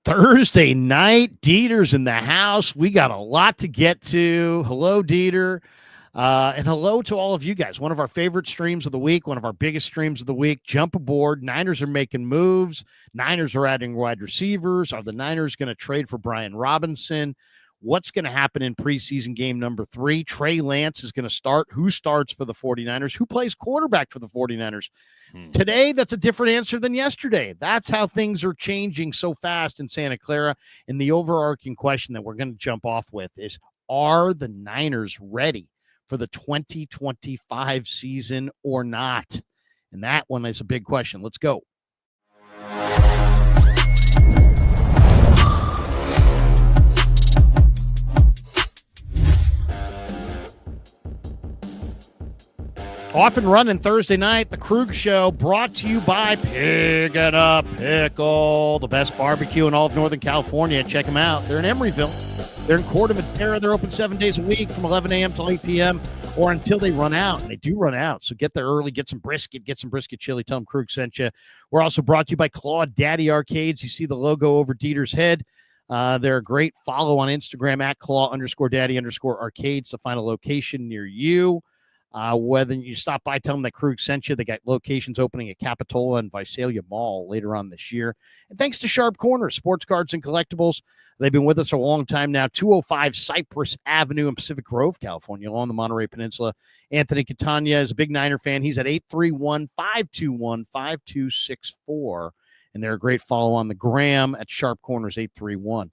Thursday night, Dieter's in the house. We got a lot to get to. Hello, Dieter. And hello to all of you guys. One of our favorite streams of the week, one of our biggest streams of the week. Jump aboard. Niners are making moves. Niners are adding wide receivers. Are the Niners going to trade for Brian Robinson? What's going to happen in preseason game number 3? Trey Lance is going to start. Who starts for the 49ers? Who plays quarterback for the 49ers? Today, that's a different answer than yesterday. That's how things are changing so fast in Santa Clara. And the overarching question that we're going to jump off with is, are the Niners ready for the 2025 season or not? And that one is a big question. Let's go. Off and running Thursday night, the Krug Show, brought to you by Pig and a Pickle, the best barbecue in all of Northern California. Check them out. They're in Emeryville. They're in Corte Madera. They're open 7 days a week from 11 a.m. till 8 p.m. or until they run out. And they do run out. So get there early, get some brisket chili. Tell them Krug sent you. We're also brought to you by Claw Daddy Arcades. You see the logo over Dieter's head. They're a great follow on Instagram at Claw_Daddy_Arcades to find a location near you. Whether you stop by, tell them that Krug sent you. They got locations opening at Capitola and Visalia Mall later on this year. And thanks to Sharp Corner, sports cards and collectibles. They've been with us a long time now. 205 Cypress Avenue in Pacific Grove, California, along the Monterey Peninsula. Anthony Catania is a big Niner fan. He's at 831-521-5264. And they're a great follow on the gram at Sharp Corners 831.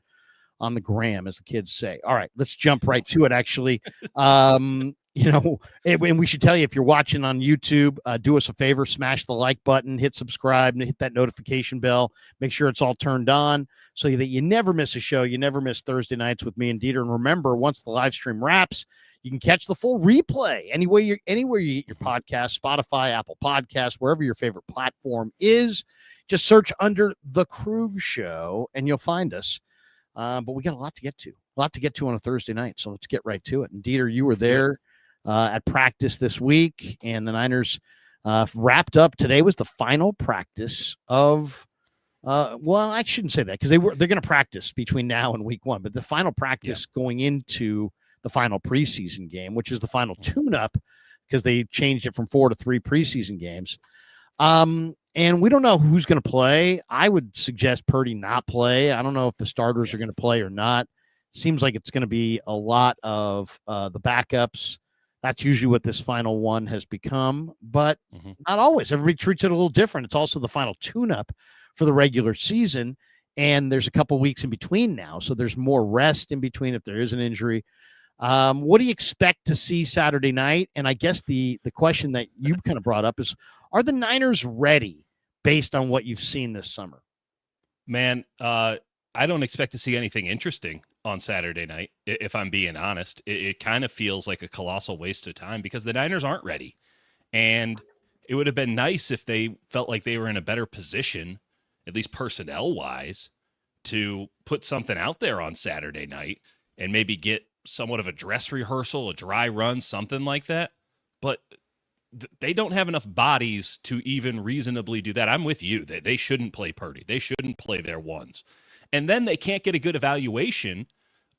On the gram, as the kids say. All right, let's jump right to it, actually. And we should tell you, if you're watching on YouTube, do us a favor, smash the like button, hit subscribe, and hit that notification bell. Make sure it's all turned on so that you never miss a show. You never miss Thursday nights with me and Dieter. And remember, once the live stream wraps, you can catch the full replay anywhere you get your podcast, Spotify, Apple Podcasts, wherever your favorite platform is. Just search under The Krug Show, and you'll find us. But we got a lot to get to on a Thursday night. So let's get right to it. And Dieter, you were there at practice this week, and the Niners wrapped up. Today was the final practice of, well, I shouldn't say that because they're going to practice between now and week 1, but the final practice going into the final preseason game, which is the final tune-up because they changed it from 4 to 3 preseason games. And we don't know who's going to play. I would suggest Purdy not play. I don't know if the starters are going to play or not. Seems like it's going to be a lot of the backups. That's usually what this final one has become, but not always. Everybody treats it a little different. It's also the final tune-up for the regular season, and there's a couple weeks in between now, so there's more rest in between if there is an injury. What do you expect to see Saturday night? And I guess the question that you kind of brought up is, are the Niners ready based on what you've seen this summer? Man, I don't expect to see anything interesting on Saturday night, if I'm being honest. It kind of feels like a colossal waste of time because the Niners aren't ready. And it would have been nice if they felt like they were in a better position, at least personnel-wise, to put something out there on Saturday night and maybe get somewhat of a dress rehearsal, a dry run, something like that. But they don't have enough bodies to even reasonably do that. I'm with you. They shouldn't play Purdy. They shouldn't play their ones. And then they can't get a good evaluation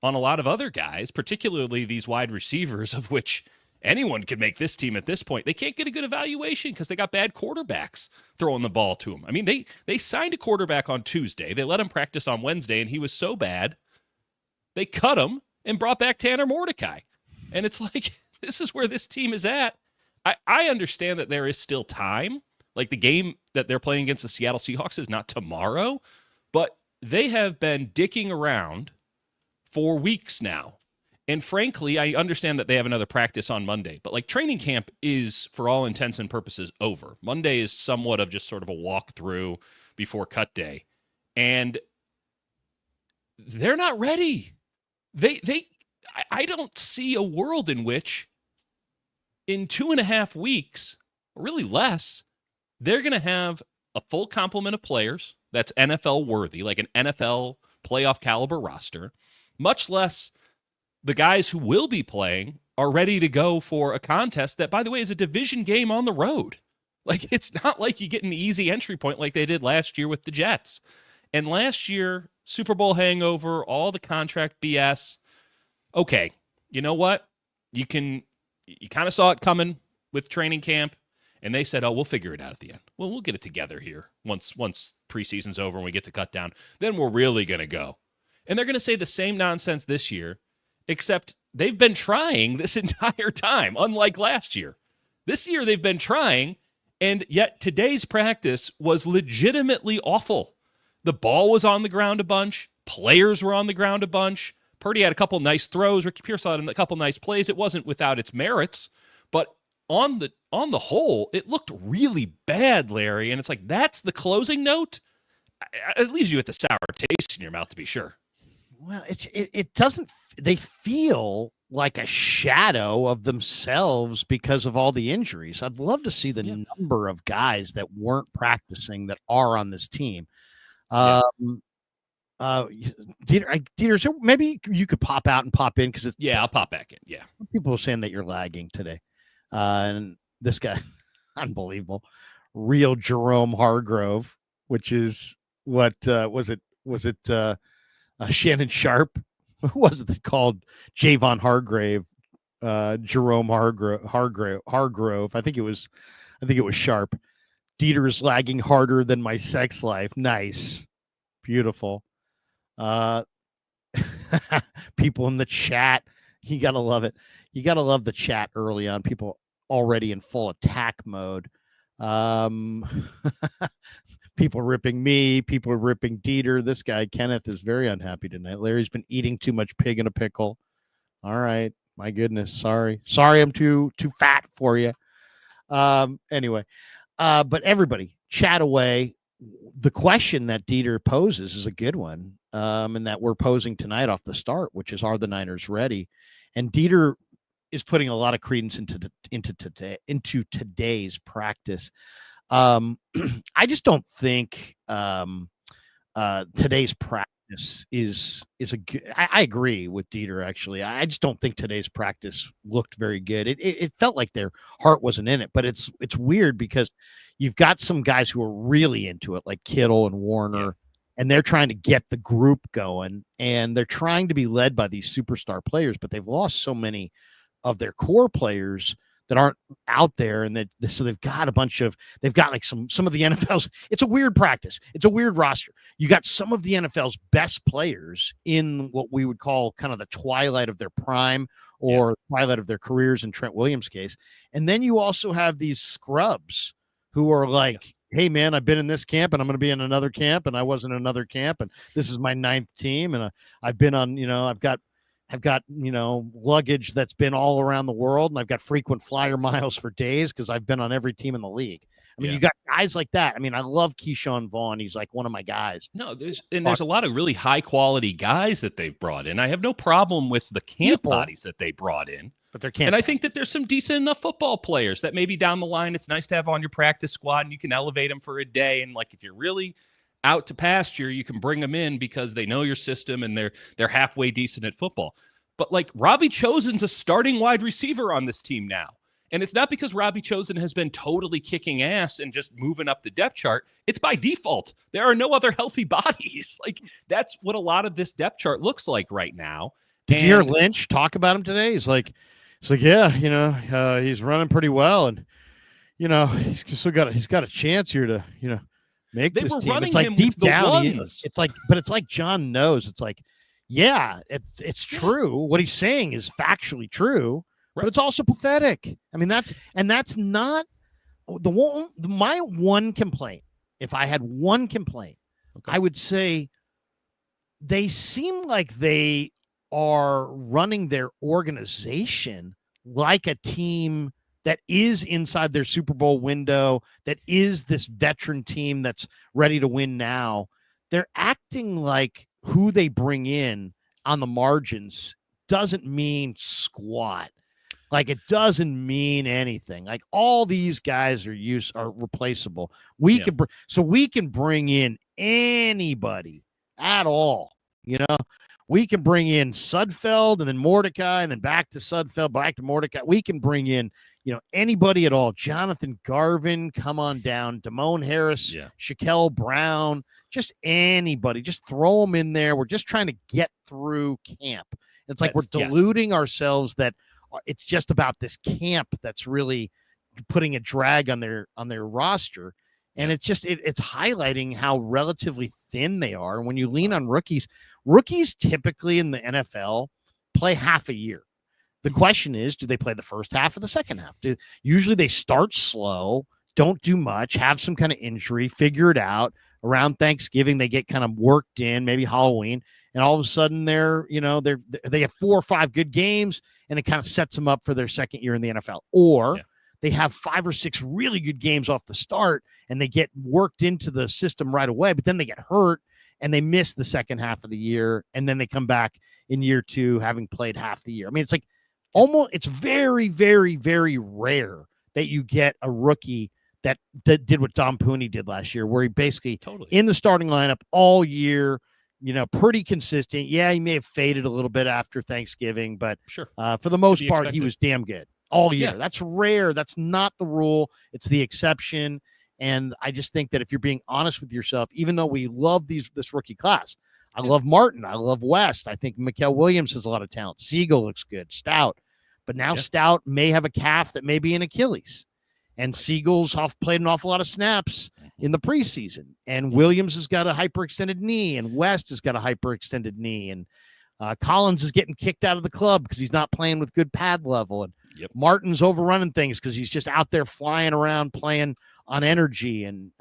on a lot of other guys, particularly these wide receivers, of which anyone could make this team at this point. They can't get a good evaluation because they got bad quarterbacks throwing the ball to them. I mean, they signed a quarterback on Tuesday. They let him practice on Wednesday, and he was so bad, they cut him and brought back Tanner Mordecai. And it's like, this is where this team is at. I understand that there is still time. Like, the game that they're playing against the Seattle Seahawks is not tomorrow, but they have been dicking around for weeks now. And frankly, I understand that they have another practice on Monday, but like, training camp is, for all intents and purposes, over. Monday is somewhat of just sort of a walkthrough before cut day. And they're not ready. I don't see a world in which in 2.5 weeks, or really less, they're going to have a full complement of players that's NFL worthy, like an NFL playoff caliber roster, much less the guys who will be playing are ready to go for a contest that, by the way, is a division game on the road. Like, it's not like you get an easy entry point like they did last year with the Jets. And last year, Super Bowl hangover, all the contract BS. Okay, you know what? You kind of saw it coming with training camp, and they said, "Oh, we'll figure it out at the end. Well, we'll get it together here once preseason's over and we get to cut down. Then we're really gonna go." And they're gonna say the same nonsense this year, except they've been trying this entire time, unlike last year. This year they've been trying, and yet today's practice was legitimately awful. The ball was on the ground a bunch. Players were on the ground a bunch. Purdy had a couple nice throws. Ricky Pierce had a couple nice plays. It wasn't without its merits, but on the whole, it looked really bad, Larry. And it's like, that's the closing note. It leaves you with a sour taste in your mouth, to be sure. Well, it doesn't. They feel like a shadow of themselves because of all the injuries. I'd love to see the number of guys that weren't practicing that are on this team. Dieter, so maybe you could pop out and pop in because I'll pop back in. Yeah, people are saying that you're lagging today, and this guy, unbelievable, real Jerome Hargrove, which is what was it Shannon Sharp? Who was it that called Javon Hargrave Jerome Hargrove? I think it was Sharp. Dieter's lagging harder than my sex life. Nice. Beautiful. People in the chat, you gotta love it. You gotta love the chat early on. People already in full attack mode. People ripping me. People ripping Dieter. This guy Kenneth is very unhappy tonight. Larry's been eating too much pig in a pickle. All right, my goodness. Sorry, I'm too fat for you. Anyway, but everybody chat away. The question that Dieter poses is a good one, and that we're posing tonight off the start, which is, are the Niners ready? And Dieter is putting a lot of credence into today's practice. I just don't think today's practice is a good. I agree with Dieter, actually. I just don't think today's practice looked very good. It felt like their heart wasn't in it, but it's weird because you've got some guys who are really into it, like Kittle and Warner, and they're trying to get the group going, and they're trying to be led by these superstar players, but they've lost so many of their core players that aren't out there, and so they've got like some of the NFL's. It's a weird practice. It's a weird roster. You got some of the NFL's best players in what we would call kind of the twilight of their prime or twilight of their careers in Trent Williams' case. And then you also have these scrubs who are like, hey man, I've been in this camp and I'm going to be in another camp, and I was in another camp, and this is my 9th team. And I've been on, I've got luggage that's been all around the world, and I've got frequent flyer miles for days because I've been on every team in the league. I mean, you got guys like that. I mean, I love Keyshawn Vaughn. He's like one of my guys. No, there's a lot of really high quality guys that they've brought in. I have no problem with the camp bodies that they brought in, but they're camp. And I think that there's some decent enough football players that maybe down the line it's nice to have on your practice squad, and you can elevate them for a day. And like, if you're really out to pasture, you can bring them in because they know your system and they're halfway decent at football. But like, Robbie Chosen's a starting wide receiver on this team now. And it's not because Robbie Chosen has been totally kicking ass and just moving up the depth chart. It's by default. There are no other healthy bodies. Like, that's what a lot of this depth chart looks like right now. Did you hear Lynch talk about him today? He's like, yeah, he's running pretty well. And, he's got a chance here to, make this team. It's like deep down. It's like John knows. It's like, yeah, it's true. What he's saying is factually true, but it's also pathetic. I mean, that's not my one complaint. If I had one complaint, I would say they seem like they are running their organization like a team that is inside their Super Bowl window, that is this veteran team that's ready to win now. They're acting like who they bring in on the margins doesn't mean squat. Like, it doesn't mean anything. Like, all these guys are replaceable. We can bring in anybody at all. We can bring in Sudfeld and then Mordecai and then back to Sudfeld, back to Mordecai. We can bring in anybody at all. Jonathan Garvin, come on down. Damone Harris, Shaquille Brown, just anybody. Just throw them in there. We're just trying to get through camp. It's like we're deluding ourselves that it's just about this camp that's really putting a drag on their roster. And it's just it's highlighting how relatively thin they are. When you lean on rookies typically in the NFL play half a year. The question is, do they play the first half or the second half? Usually they start slow, don't do much, have some kind of injury, figure it out. Around Thanksgiving, they get kind of worked in, maybe Halloween, and all of a sudden they have 4 or 5 good games, and it kind of sets them up for their second year in the NFL. Or they have 5 or 6 really good games off the start, and they get worked into the system right away, but then they get hurt and they miss the second half of the year, and then they come back in year 2 having played half the year. I mean, it's like it's very, very, very rare that you get a rookie that did what Dom Pooney did last year, where he basically in the starting lineup all year, pretty consistent. Yeah, he may have faded a little bit after Thanksgiving, but for the most part, he was damn good all year. Yeah. That's rare. That's not the rule. It's the exception. And I just think that if you're being honest with yourself, even though we love this rookie class, I love Martin, I love West. I think Mikael Williams has a lot of talent. Siegel looks good. Stout. But now Stout may have a calf that may be an Achilles. And Siegel's played an awful lot of snaps in the preseason. And Williams has got a hyperextended knee. And West has got a hyperextended knee. And Collins is getting kicked out of the club because he's not playing with good pad level. And Martin's overrunning things because he's just out there flying around playing on energy. And,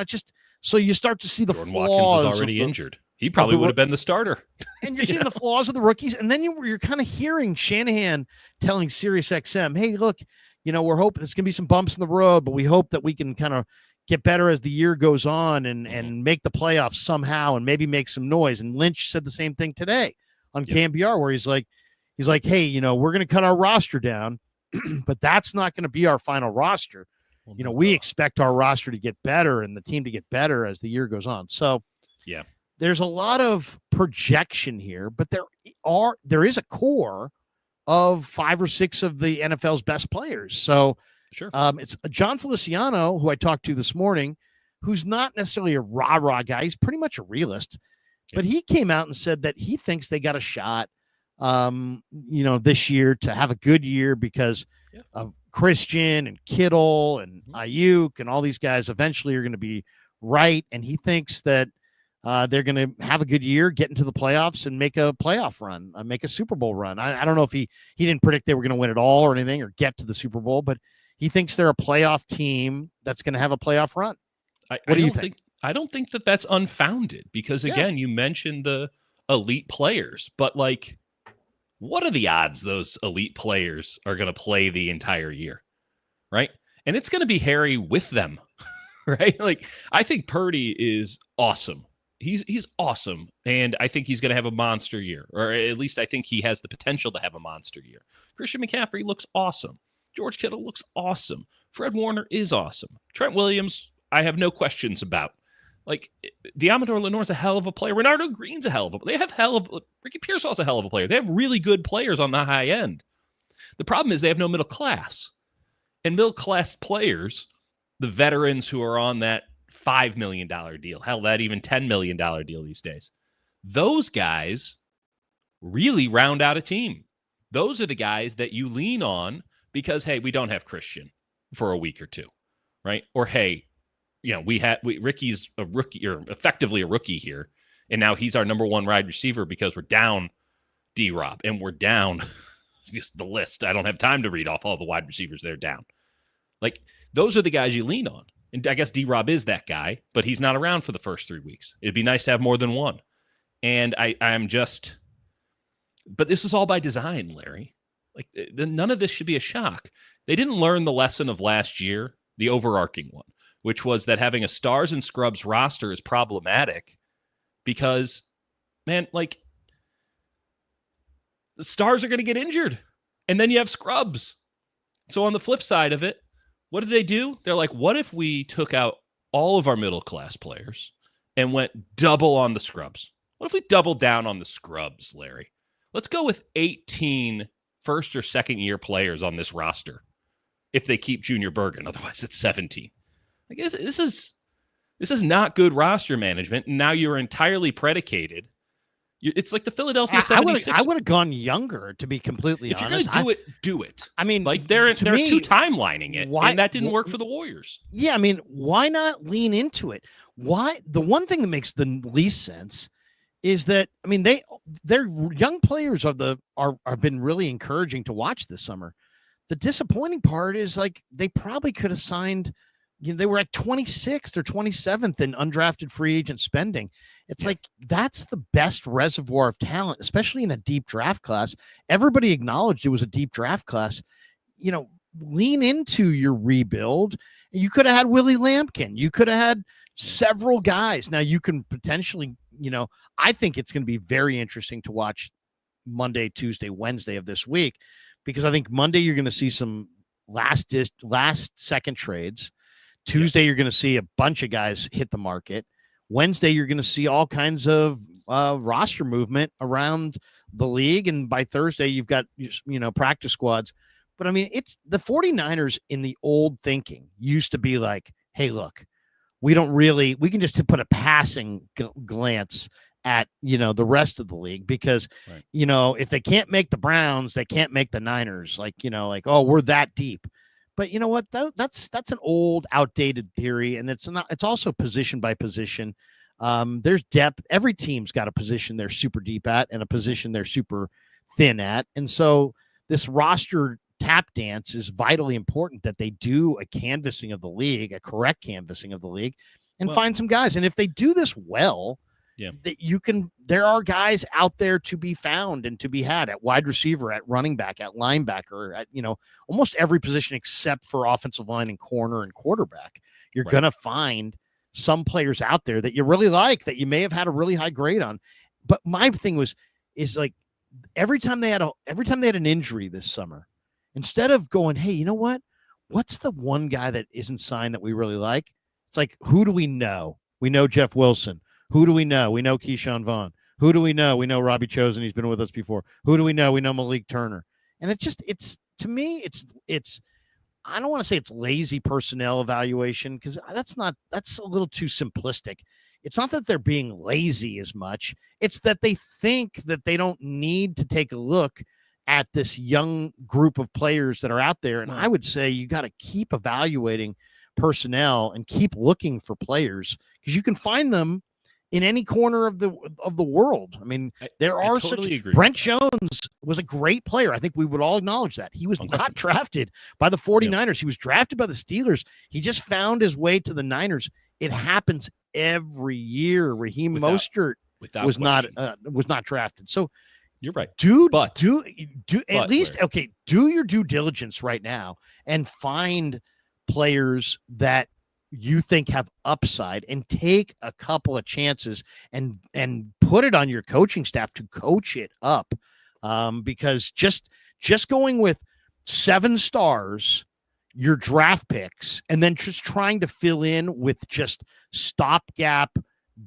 just so you start to see the Jordan flaws. Watkins is already injured. He probably would have been the starter. And you're seeing the flaws of the rookies. And then you're kind of hearing Shanahan telling SiriusXM, hey, look, we're hoping there's going to be some bumps in the road, but we hope that we can kind of get better as the year goes on and make the playoffs somehow and maybe make some noise. And Lynch said the same thing today on KMBR, where he's like, hey, we're going to cut our roster down, but that's not going to be our final roster. We expect our roster to get better and the team to get better as the year goes on. So, there's a lot of projection here, but there is a core of 5 or 6 of the NFL's best players. So it's John Feliciano, who I talked to this morning, who's not necessarily a rah-rah guy. He's pretty much a realist, but he came out and said that he thinks they got a shot, this year to have a good year because of Christian and Kittle and Ayuk and all these guys eventually are going to be right. And he thinks that they're going to have a good year, get into the playoffs, and make a playoff run, make a Super Bowl run. I don't know if he didn't predict they were going to win it all or anything or get to the Super Bowl, but he thinks they're a playoff team that's going to have a playoff run. What do you think? I don't think that that's unfounded because, again, you mentioned the elite players, but what are the odds those elite players are going to play the entire year, right? And it's going to be hairy with them, right? I think Purdy is awesome. He's awesome, and I think he's going to have a monster year, or at least I think he has the potential to have a monster year. Christian McCaffrey looks awesome. George Kittle looks awesome. Fred Warner is awesome. Trent Williams, I have no questions about. Diamador Lenoir's a hell of a player. Renardo Green's a hell of a player. Ricky Pearsall's a hell of a player. They have really good players on the high end. The problem is they have no middle class. And middle class players, the veterans who are on that $5 million deal, hell, that even $10 million deal these days, those guys really round out a team. Those are the guys that you lean on because, hey, we don't have Christian for a week or two, right? Or, hey, Ricky's a rookie, or effectively a rookie here, and now he's our number 1 wide receiver because we're down D-Rob, and we're down just the list. I don't have time to read off all the wide receivers they're down. Those are the guys you lean on. And I guess D-Rob is that guy, but he's not around for the first 3 weeks. It'd be nice to have more than one. And but this is all by design, Larry. None of this should be a shock. They didn't learn the lesson of last year, the overarching one, which was that having a stars and scrubs roster is problematic because, man, the stars are going to get injured and then you have scrubs. So on the flip side of it, what do? They're like, what if we took out all of our middle class players and went double on the scrubs? What if we doubled down on the scrubs, Larry? Let's go with 18 first or second year players on this roster. if they keep Junior Bergen. Otherwise, it's 17. I guess this is not good roster management. And now you're entirely predicated. It's like the Philadelphia 76ers. I would have gone younger, to be completely honest. honest. If you're going to do it. I mean, like they're two timelining it, and that didn't work for the Warriors. Yeah, I mean, why not lean into it? Why? The one thing that makes the least sense is that, I mean, their young players have been really encouraging to watch this summer. The disappointing part is, like, they probably could have signed. They were at 26th or 27th in undrafted free agent spending. It's like, that's the best reservoir of talent, especially in a deep draft class. Everybody acknowledged it was a deep draft class. Lean into your rebuild. You could have had Willie Lampkin. You could have had several guys. Now you can potentially, I think it's going to be very interesting to watch Monday, Tuesday, Wednesday of this week, because I think Monday you're going to see some last second trades. Tuesday, you're going to see a bunch of guys hit the market. Wednesday, you're going to see all kinds of roster movement around the league. And by Thursday, you've got, practice squads. But I mean, it's the 49ers in the old thinking used to be like, hey, look, we can just put a passing glance at, the rest of the league, because, if they can't make the Browns, they can't make the Niners. Oh, we're that deep. But you know what? That's an old, outdated theory, and it's also position by position. There's depth. Every team's got a position they're super deep at and a position they're super thin at. And so this roster tap dance is vitally important, that they do a canvassing of the league, a correct canvassing of the league, and find some guys. And if they do this well, there are guys out there to be found and to be had at wide receiver, at running back, at linebacker, at almost every position except for offensive line and corner and quarterback. You're going to find some players out there that you really like, that you may have had a really high grade on. But my thing is like, every time they had an injury this summer, instead of going, hey, you know what? What's the one guy that isn't signed that we really like? It's like, who do we know? We know Jeff Wilson. Who do we know? We know Keyshawn Vaughn. Who do we know? We know Robbie Chosen. He's been with us before. Who do we know? We know Malik Turner. And to me, I don't want to say it's lazy personnel evaluation, because that's a little too simplistic. It's not that they're being lazy as much. It's that they think that they don't need to take a look at this young group of players that are out there. And I would say you got to keep evaluating personnel and keep looking for players, because you can find them in any corner of the world. I mean, there are totally such. Brent Jones was a great player. I think we would all acknowledge that. He was not drafted by the 49ers. Yep. He was drafted by the Steelers. He just found his way to the Niners. It happens every year. Raheem Mostert was not drafted. So you're right. Do at least do your due diligence right now and find players that you think have upside, and take a couple of chances and put it on your coaching staff to coach it up. Because just going with 7 stars, your draft picks, and then just trying to fill in with just stopgap,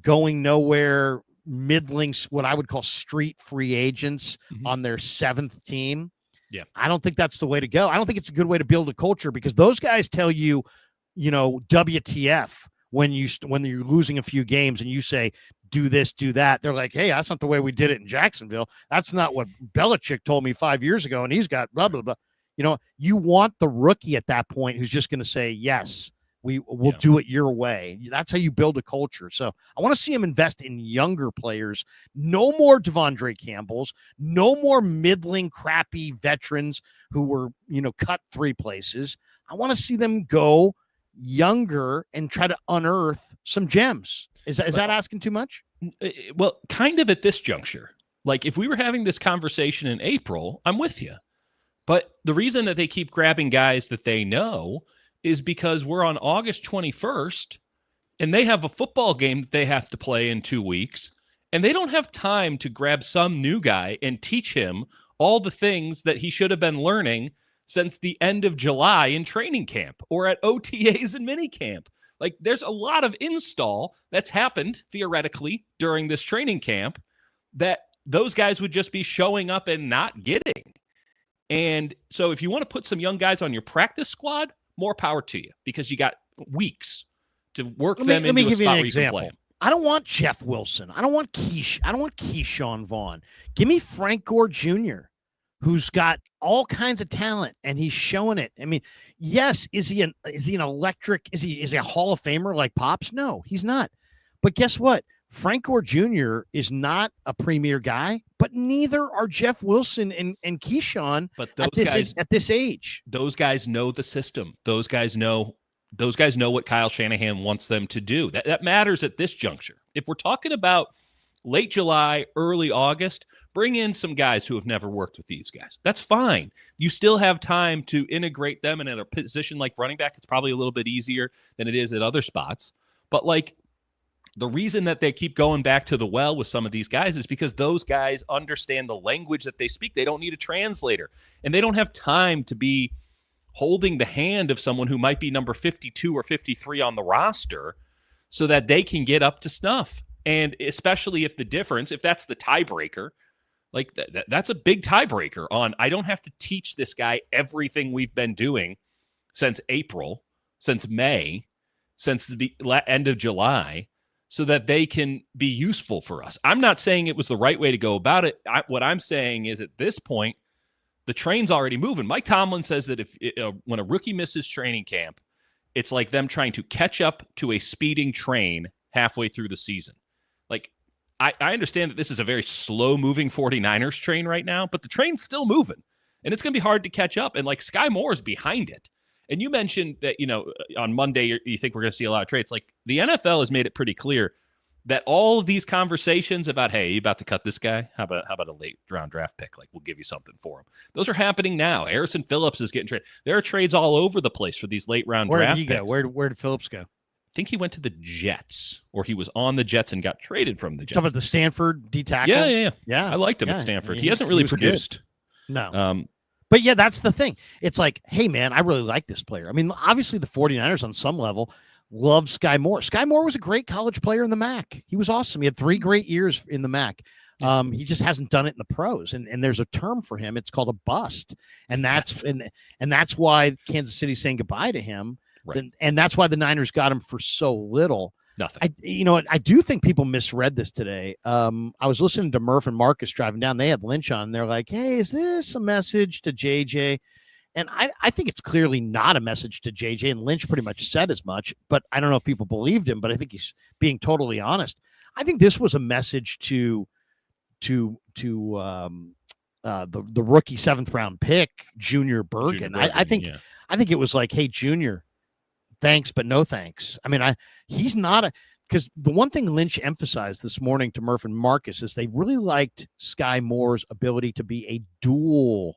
going nowhere, middling, what I would call street free agents on their 7th team. Yeah. I don't think that's the way to go. I don't think it's a good way to build a culture, because those guys tell you, WTF when you're losing a few games and you say, do this, do that. They're like, hey, that's not the way we did it in Jacksonville. That's not what Belichick told me 5 years ago, and he's got blah, blah, blah. You want the rookie at that point who's just going to say, yes, we'll do it your way. That's how you build a culture. So I want to see him invest in younger players. No more Devondre Campbells. No more middling, crappy veterans who were, cut 3 places. I want to see them go younger and try to unearth some gems. Is that asking too much? Well, kind of at this juncture. Like, if we were having this conversation in April, I'm with you. But the reason that they keep grabbing guys that they know is because we're on August 21st and they have a football game that they have to play in 2 weeks, and they don't have time to grab some new guy and teach him all the things that he should have been learning since the end of July in training camp or at OTAs and minicamp. Like, there's a lot of install that's happened theoretically during this training camp that those guys would just be showing up and not getting. And so if you want to put some young guys on your practice squad, more power to you because you got weeks to work them into a spot where you can play them. I don't want Jeff Wilson. I don't want Keyshawn Vaughn. Give me Frank Gore Jr., who's got all kinds of talent and he's showing it. I mean, yes, is he an electric? Is he a Hall of Famer like Pops? No, he's not. But guess what? Frank Gore Jr. is not a premier guy, but neither are Jeff Wilson and Keyshawn. But at this age, those guys know the system. Those guys know what Kyle Shanahan wants them to do. That matters at this juncture. If we're talking about late July, early August, bring in some guys who have never worked with these guys. That's fine. You still have time to integrate them, and at a position like running back, it's probably a little bit easier than it is at other spots. But like, the reason that they keep going back to the well with some of these guys is because those guys understand the language that they speak. They don't need a translator, and they don't have time to be holding the hand of someone who might be number 52 or 53 on the roster so that they can get up to snuff. And especially if that's the tiebreaker, like that's a big tiebreaker on, I don't have to teach this guy everything we've been doing since April, since May, since the end of July, so that they can be useful for us. I'm not saying it was the right way to go about it. What I'm saying is at this point, the train's already moving. Mike Tomlin says that when a rookie misses training camp, it's like them trying to catch up to a speeding train halfway through the season. Like, I understand that this is a very slow-moving 49ers train right now, but the train's still moving, and it's going to be hard to catch up. And, like, Sky Moore's behind it. And you mentioned that, on Monday you think we're going to see a lot of trades. Like, the NFL has made it pretty clear that all of these conversations about, hey, you about to cut this guy? How about a late round draft pick? Like, we'll give you something for him. Those are happening now. Harrison Phillips is getting traded. There are trades all over the place for these late round draft picks. Where did Phillips go? I think he went to the Jets, or he was on the Jets and got traded from the Jets. Talking about the Stanford D tackle? Yeah. I liked him at Stanford. He hasn't really produced. Good. No. But yeah, that's the thing. It's like, hey, man, I really like this player. I mean, obviously the 49ers on some level love Sky Moore. Sky Moore was a great college player in the MAC. He was awesome. He had 3 great years in the MAC. He just hasn't done it in the pros. And there's a term for him. It's called a bust. And that's and that's why Kansas City's saying goodbye to him. Right. And that's why the Niners got him for so little. Nothing. I do think people misread this today. I was listening to Murph and Marcus driving down. They had Lynch on. They're like, hey, is this a message to JJ? And I think it's clearly not a message to JJ. And Lynch pretty much said as much. But I don't know if people believed him, but I think he's being totally honest. I think this was a message to the rookie 7th round pick, Junior Bergen. I think it was like, hey, Junior, thanks, but no thanks. I mean, he's not because the one thing Lynch emphasized this morning to Murph and Marcus is they really liked Sky Moore's ability to be a dual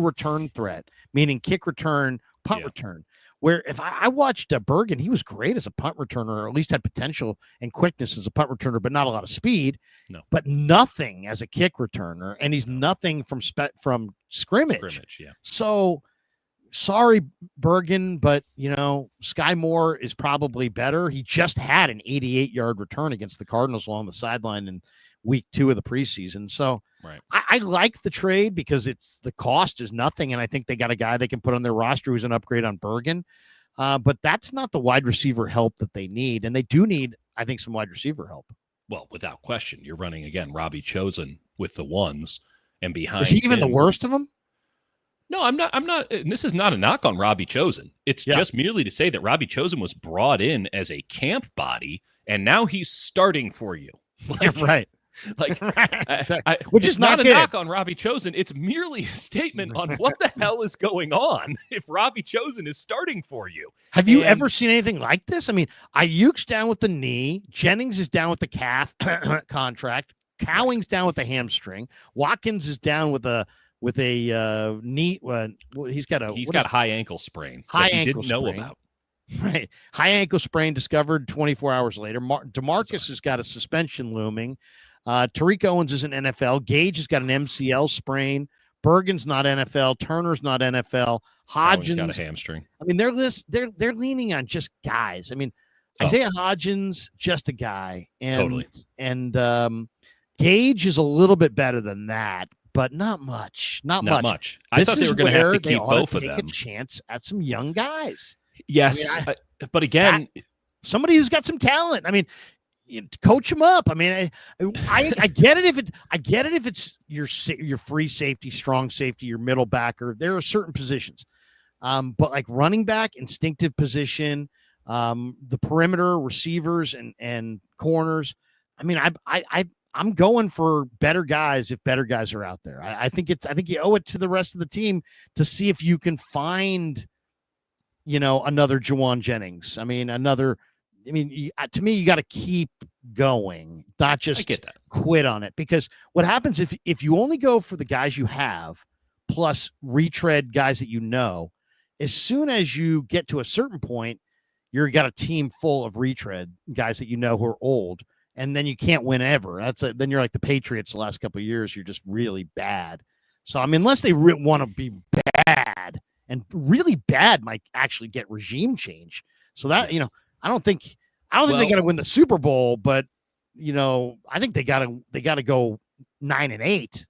return threat, meaning kick return, punt return. Where if I watched Bergen, he was great as a punt returner, or at least had potential and quickness as a punt returner, but not a lot of speed. No, but nothing as a kick returner, and he's nothing from scrimmage. Yeah. So. Sorry, Bergen, but, Sky Moore is probably better. He just had an 88-yard return against the Cardinals along the sideline in week 2 of the preseason. So right. I like the trade because the cost is nothing, and I think they got a guy they can put on their roster who's an upgrade on Bergen. But that's not the wide receiver help that they need, and they do need, I think, some wide receiver help. Well, without question, you're running, again, Robbie Chosen with the ones, and behind Is he even the worst of them? No, I'm not. And this is not a knock on Robbie Chosen. It's just merely to say that Robbie Chosen was brought in as a camp body, and now he's starting for you. Right. Which is not a knock on Robbie Chosen. It's merely a statement on what the hell is going on if Robbie Chosen is starting for you. Have you ever seen anything like this? I mean, Ayuk's down with the knee. Jennings is down with the calf contract. Cowing's down with the hamstring. Watkins is down with a knee. He's got a high ankle sprain. Didn't know about. Right, high ankle sprain discovered 24 hours later. DeMarcus has got a suspension looming. Tariq Owens is an NFL. Gage has got an MCL sprain. Bergen's not NFL. Turner's not NFL. Hodgins got a hamstring. I mean, they're leaning on just guys. I mean, Isaiah Hodgins, just a guy, and totally. And Gage is a little bit better than that. but not much. Not Not much. much. I thought they were going to have to keep both of them. Take a chance at some young guys. Yes, but again, somebody who's got some talent. I mean, coach them up. I mean, I get it if it's your free safety, strong safety, your middle backer. There are certain positions, but like running back, instinctive position, the perimeter receivers and corners. I mean, I'm going for better guys if better guys are out there. I think you owe it to the rest of the team to see if you can find, another Jawan Jennings. To me, you got to keep going, not just quit on it. Because what happens if you only go for the guys you have plus retread guys that as soon as you get to a certain point, you've got a team full of retread guys that who are old, and then you can't win ever. Then you're like the Patriots the last couple of years. You're just really bad. So, unless they want to be bad, and really bad might actually get regime change. So that, I don't think they got to win the Super Bowl, but I think they got to go 9-8.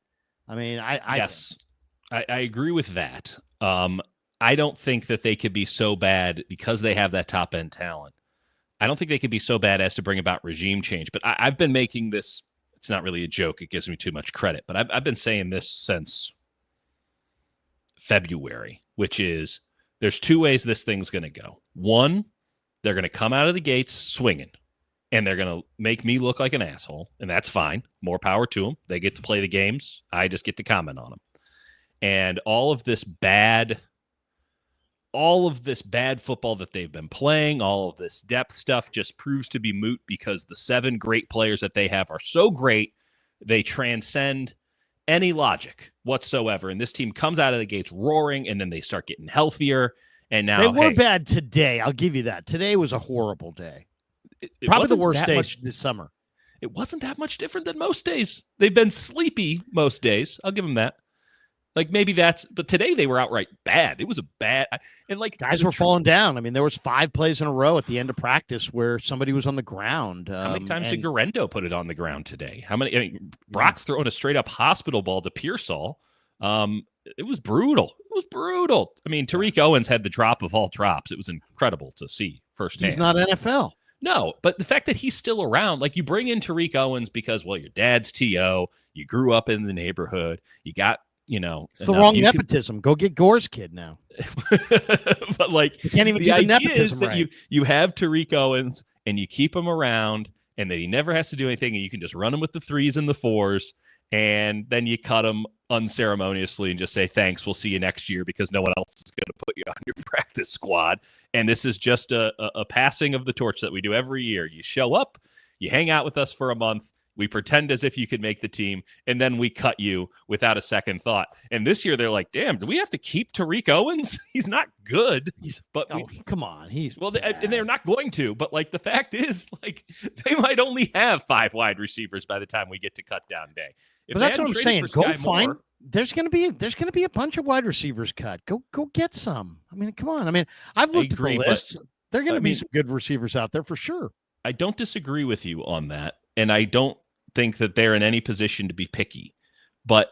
I agree with that. I don't think that they could be so bad because they have that top end talent. I don't think they could be so bad as to bring about regime change. But I've been making this. It's not really a joke. It gives me too much credit. But I've been saying this since February, which is there's two ways this thing's going to go. One, they're going to come out of the gates swinging, and they're going to make me look like an asshole, and that's fine. More power to them. They get to play the games. I just get to comment on them. And all of this bad football that they've been playing, all of this depth stuff just proves to be moot because the 7 great players that they have are so great, they transcend any logic whatsoever. And this team comes out of the gates roaring, and then they start getting healthier. And now they were bad today. I'll give you that. Today was a horrible day. Probably the worst day this summer. It wasn't that much different than most days. They've been sleepy most days. I'll give them that. Like maybe but today they were outright bad. It was a bad, and like guys were falling down. There was 5 plays in a row at the end of practice where somebody was on the ground. How many times did Garendo put it on the ground today? How many? Brock's throwing a straight up hospital ball to Pearsall. It was brutal. Tariq Owens had the drop of all drops. It was incredible to see firsthand. He's not NFL. No, but the fact that he's still around, like you bring in Tariq Owens because, well, your dad's TO, you grew up in the neighborhood, you got. It's the wrong nepotism. Go get Gore's kid now. But like, you can't even do the nepotism that right. You have Tariq Owens and you keep him around, and that he never has to do anything, and you can just run him with the 3s and the 4s, and then you cut him unceremoniously and just say thanks. We'll see you next year because no one else is going to put you on your practice squad. And this is just a passing of the torch that we do every year. You show up, you hang out with us for a month. We pretend as if you could make the team, and then we cut you without a second thought. And this year, they're like, damn, do we have to keep Tariq Owens? He's not good. Come on. And they're not going to. But, like, the fact is, like, they might only have 5 wide receivers by the time we get to cut down day. But that's what I'm saying. Go find. There's gonna be a bunch of wide receivers cut. Go get some. Come on. I've looked at the list. There are gonna be some good receivers out there for sure. I don't disagree with you on that, and I don't think that they're in any position to be picky, but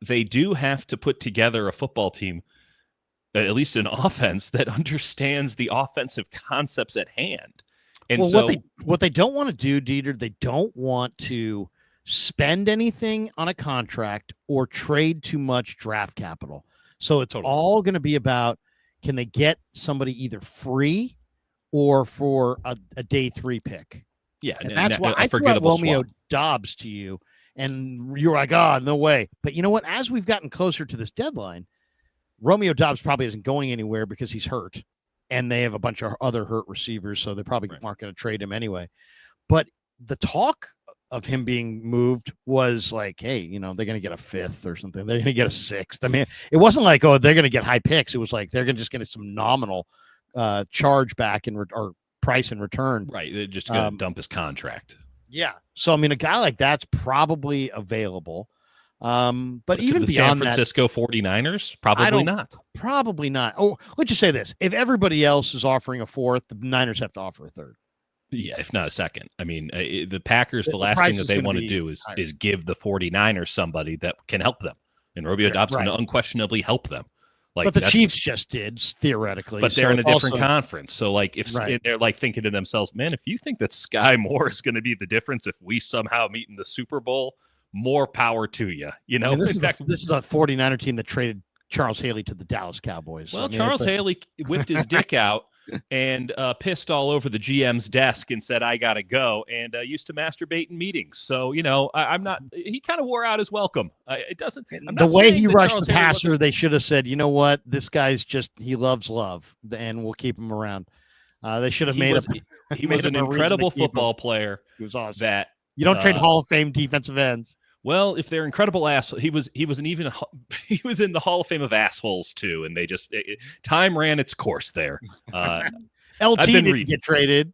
they do have to put together a football team, at least an offense that understands the offensive concepts at hand. And what they don't want to do, Dieter, they don't want to spend anything on a contract or trade too much draft capital. So it's all going to be about, can they get somebody either free or for a day 3 pick? Yeah, and that's why I threw out Romeo Doubs to you, and you're like, no way. But you know what? As we've gotten closer to this deadline, Romeo Doubs probably isn't going anywhere because he's hurt, and they have a bunch of other hurt receivers, so they probably aren't going to trade him anyway. But the talk of him being moved was like, hey, they're going to get a 5th or something. They're going to get a 6th. It wasn't like, they're going to get high picks. It was like they're going to just get some nominal charge back or price in return. Right. They're just going to dump his contract. Yeah. So, a guy like that's probably available. But even the beyond San Francisco 49ers, probably not. Probably not. Oh, let's just say this. If everybody else is offering a 4th, the Niners have to offer a 3rd. Yeah, if not a 2nd. The Packers, the last thing that they want to do is give the 49ers somebody that can help them. and Romeo Dobbs right. going to unquestionably help them. Like, but the Chiefs just did, theoretically. But they're in a different also, conference. So, like, if they're like thinking to themselves, man, if you think that Sky Moore is going to be the difference if we somehow meet in the Super Bowl, more power to you. You know, this is a 49er team that traded Charles Haley to the Dallas Cowboys. Well, Charles Haley whipped his dick out and pissed all over the GM's desk and said, I got to go, and used to masturbate in meetings. So, you know, I'm not – he kind of wore out his welcome. It doesn't – the way he rushed the passer, they should have said, you know what, this guy's just – he loves love, and we'll keep him around. They should have made him – He was an incredible football player. He was awesome. That you don't trade Hall of Fame defensive ends. Well, if they're incredible assholes, he was he was in the Hall of Fame of assholes too, and they just time ran its course there. LT didn't get traded.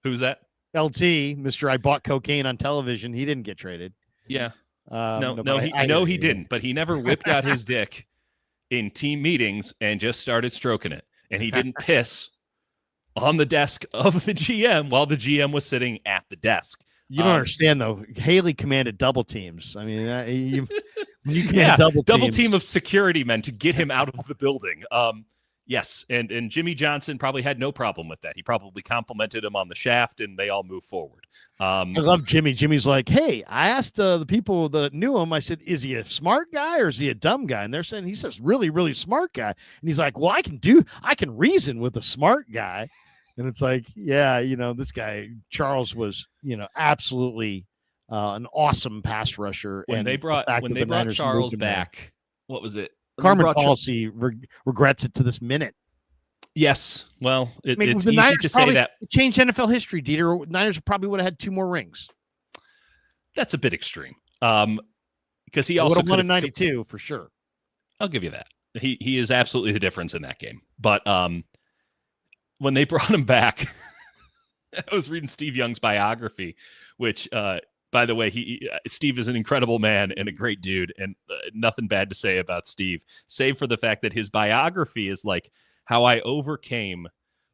Who's that? LT, Mr. I bought cocaine on television. He didn't get traded. Yeah. No, he didn't. But he never whipped out his dick in team meetings and just started stroking it, and he didn't piss on the desk of the GM while the GM was sitting at the desk. You don't understand, though. Haley commanded double teams. I mean, when you command double team of security men to get him out of the building. Yes, and Jimmy Johnson probably had no problem with that. He probably complimented him on the shaft, and they all moved forward. I love Jimmy. Jimmy's like, hey, I asked the people that knew him, I said, is he a smart guy or is he a dumb guy? And they're saying he says really, really smart guy. And he's like, well, I can reason with a smart guy. And it's like, yeah, you know, this guy, Charles, was, you know, absolutely an awesome pass rusher. When they brought Charles back, what was it? Carmen Policy regrets it to this minute. Yes. Well, it's easy to say that. It changed NFL history, Dieter. Niners probably would have had 2 more rings. That's a bit extreme. Because he also would have won in 92 for sure. I'll give you that. He is absolutely the difference in that game. But when they brought him back, I was reading Steve Young's biography, which, by the way, Steve is an incredible man and a great dude, and nothing bad to say about Steve, save for the fact that his biography is like how I overcame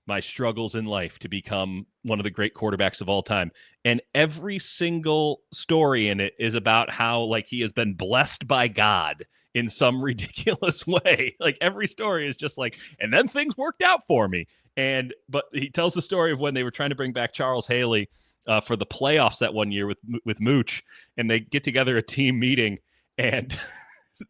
my struggles in life to become one of the great quarterbacks of all time. And every single story in it is about how, like, he has been blessed by God in some ridiculous way. Like, every story is just like, and then things worked out for me. But he tells the story of when they were trying to bring back Charles Haley for the playoffs that one year with Mooch, and they get together a team meeting, and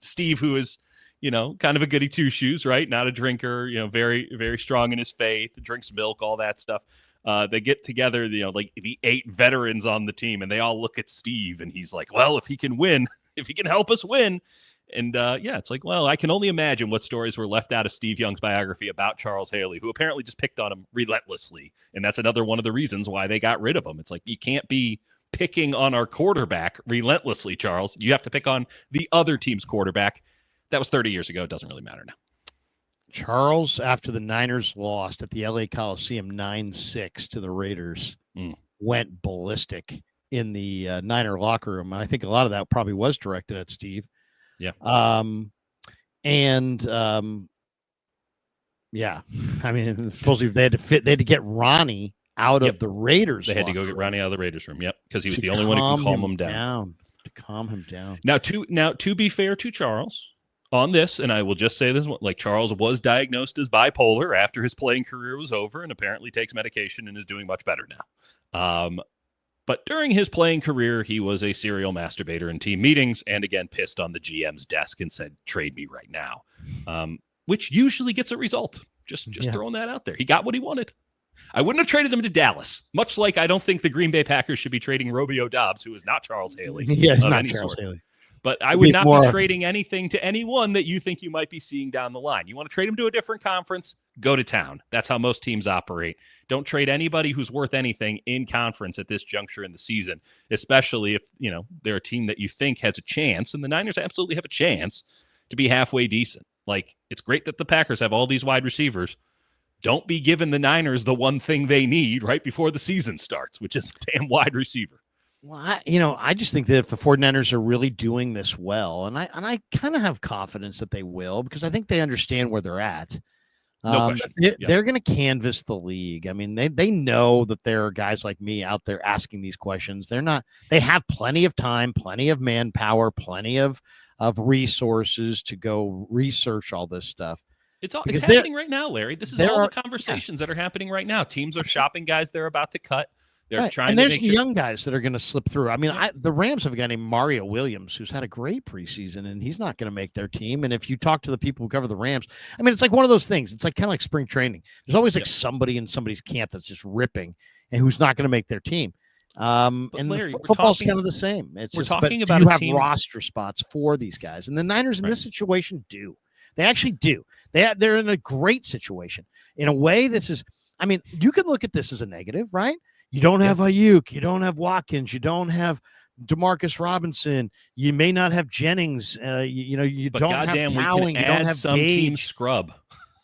Steve, who is, you know, kind of a goody two shoes, right? Not a drinker, you know, very, very strong in his faith, drinks milk, all that stuff. They get together, you know, like the 8 veterans on the team, and they all look at Steve, and he's like, well, if he can win, if he can help us win. And it's like, well, I can only imagine what stories were left out of Steve Young's biography about Charles Haley, who apparently just picked on him relentlessly. And that's another one of the reasons why they got rid of him. It's like, you can't be picking on our quarterback relentlessly, Charles. You have to pick on the other team's quarterback. That was 30 years ago. It doesn't really matter now. Charles, after the Niners lost at the LA Coliseum 9-6 to the Raiders, went ballistic in the Niner locker room. And I think a lot of that probably was directed at Steve. Yeah. Yeah. I mean, supposedly they had to get Ronnie out of the Raiders. They had to go get Ronnie out of the Raiders room. Yep. Because he was the only one who could calm him down. To calm him down. Now, to be fair to Charles on this, and I will just say this, like, Charles was diagnosed as bipolar after his playing career was over, and apparently takes medication and is doing much better now. But during his playing career, he was a serial masturbator in team meetings, and again, pissed on the GM's desk and said, trade me right now, which usually gets a result. Just throwing that out there. He got what he wanted. I wouldn't have traded him to Dallas, much like I don't think the Green Bay Packers should be trading Romeo Dobbs, who is not Charles Haley. Yeah, he's not Charles Haley. But I would not be trading anything to anyone that you think you might be seeing down the line. You want to trade him to a different conference? Go to town. That's how most teams operate. Don't trade anybody who's worth anything in conference at this juncture in the season, especially if, you know, they're a team that you think has a chance, and the Niners absolutely have a chance to be halfway decent. Like, it's great that the Packers have all these wide receivers. Don't be giving the Niners the one thing they need right before the season starts, which is a damn wide receiver. Well, I just think that if the 49ers are really doing this well, and I kind of have confidence that they will, because I think they understand where they're at. No question. They're going to canvass the league. I mean, they know that there are guys like me out there asking these questions. They have plenty of time, plenty of manpower, plenty of resources to go research all this stuff. It's happening right now, Larry. This is all the conversations that are happening right now. Teams are shopping guys they're about to cut. They're trying and to there's young guys that are going to slip through. I mean, the Rams have a guy named Mario Williams who's had a great preseason, and he's not going to make their team. And if you talk to the people who cover the Rams, I mean, it's like one of those things. It's like kind of like spring training. There's always like somebody in somebody's camp that's just ripping and who's not going to make their team. And Larry, football's kind of the same. We're talking about you have roster spots for these guys, and the Niners in this situation do. They actually do. They're in a great situation in a way. This is, I mean, you can look at this as a negative, right? You don't have Ayuk. You don't have Watkins. You don't have Demarcus Robinson. You may not have Jennings. You don't have Cowling. You don't have some team scrub.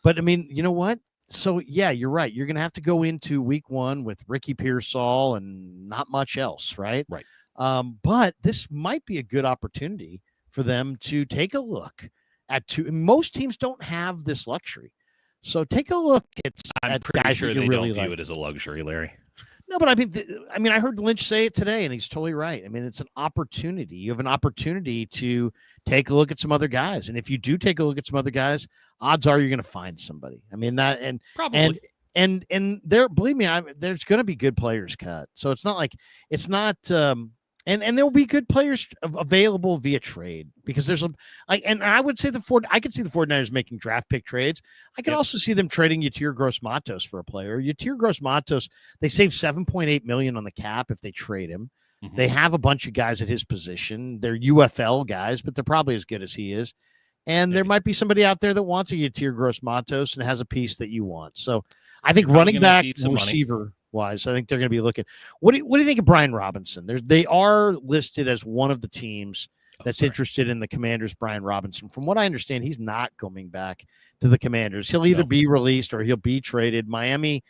But I mean, you know what? So yeah, you're right. You're going to have to go into week 1 with Ricky Pearsall and not much else, right? Right. But this might be a good opportunity for them to take a look at most teams don't have this luxury. So take a look at I'm pretty guys sure that you they really don't view like. it as a luxury, Larry. No, but I mean, I heard Lynch say it today, and he's totally right. I mean, it's an opportunity. You have an opportunity to take a look at some other guys, and if you do take a look at some other guys, odds are you're going to find somebody. I mean that, and probably, and there, believe me, there's going to be good players cut. So it's not like it's not. And there will be good players available via trade because there's and I would say I could see the 49ers making draft pick trades. I could also see them trading Yatir Gross-Matos for a player. Yatir Gross-Matos, they save $7.8 million on the cap if they trade him. Mm-hmm. They have a bunch of guys at his position. They're UFL guys, but they're probably as good as he is. And there might be somebody out there that wants a Yatir Gross-Matos and has a piece that you want. So I think running back, receiver wise, I think they're going to be looking. What do you think of Brian Robinson? They are listed as one of the teams that's interested in the Commanders. Brian Robinson, from what I understand, he's not coming back to the Commanders. He'll either be released or he'll be traded. Miami,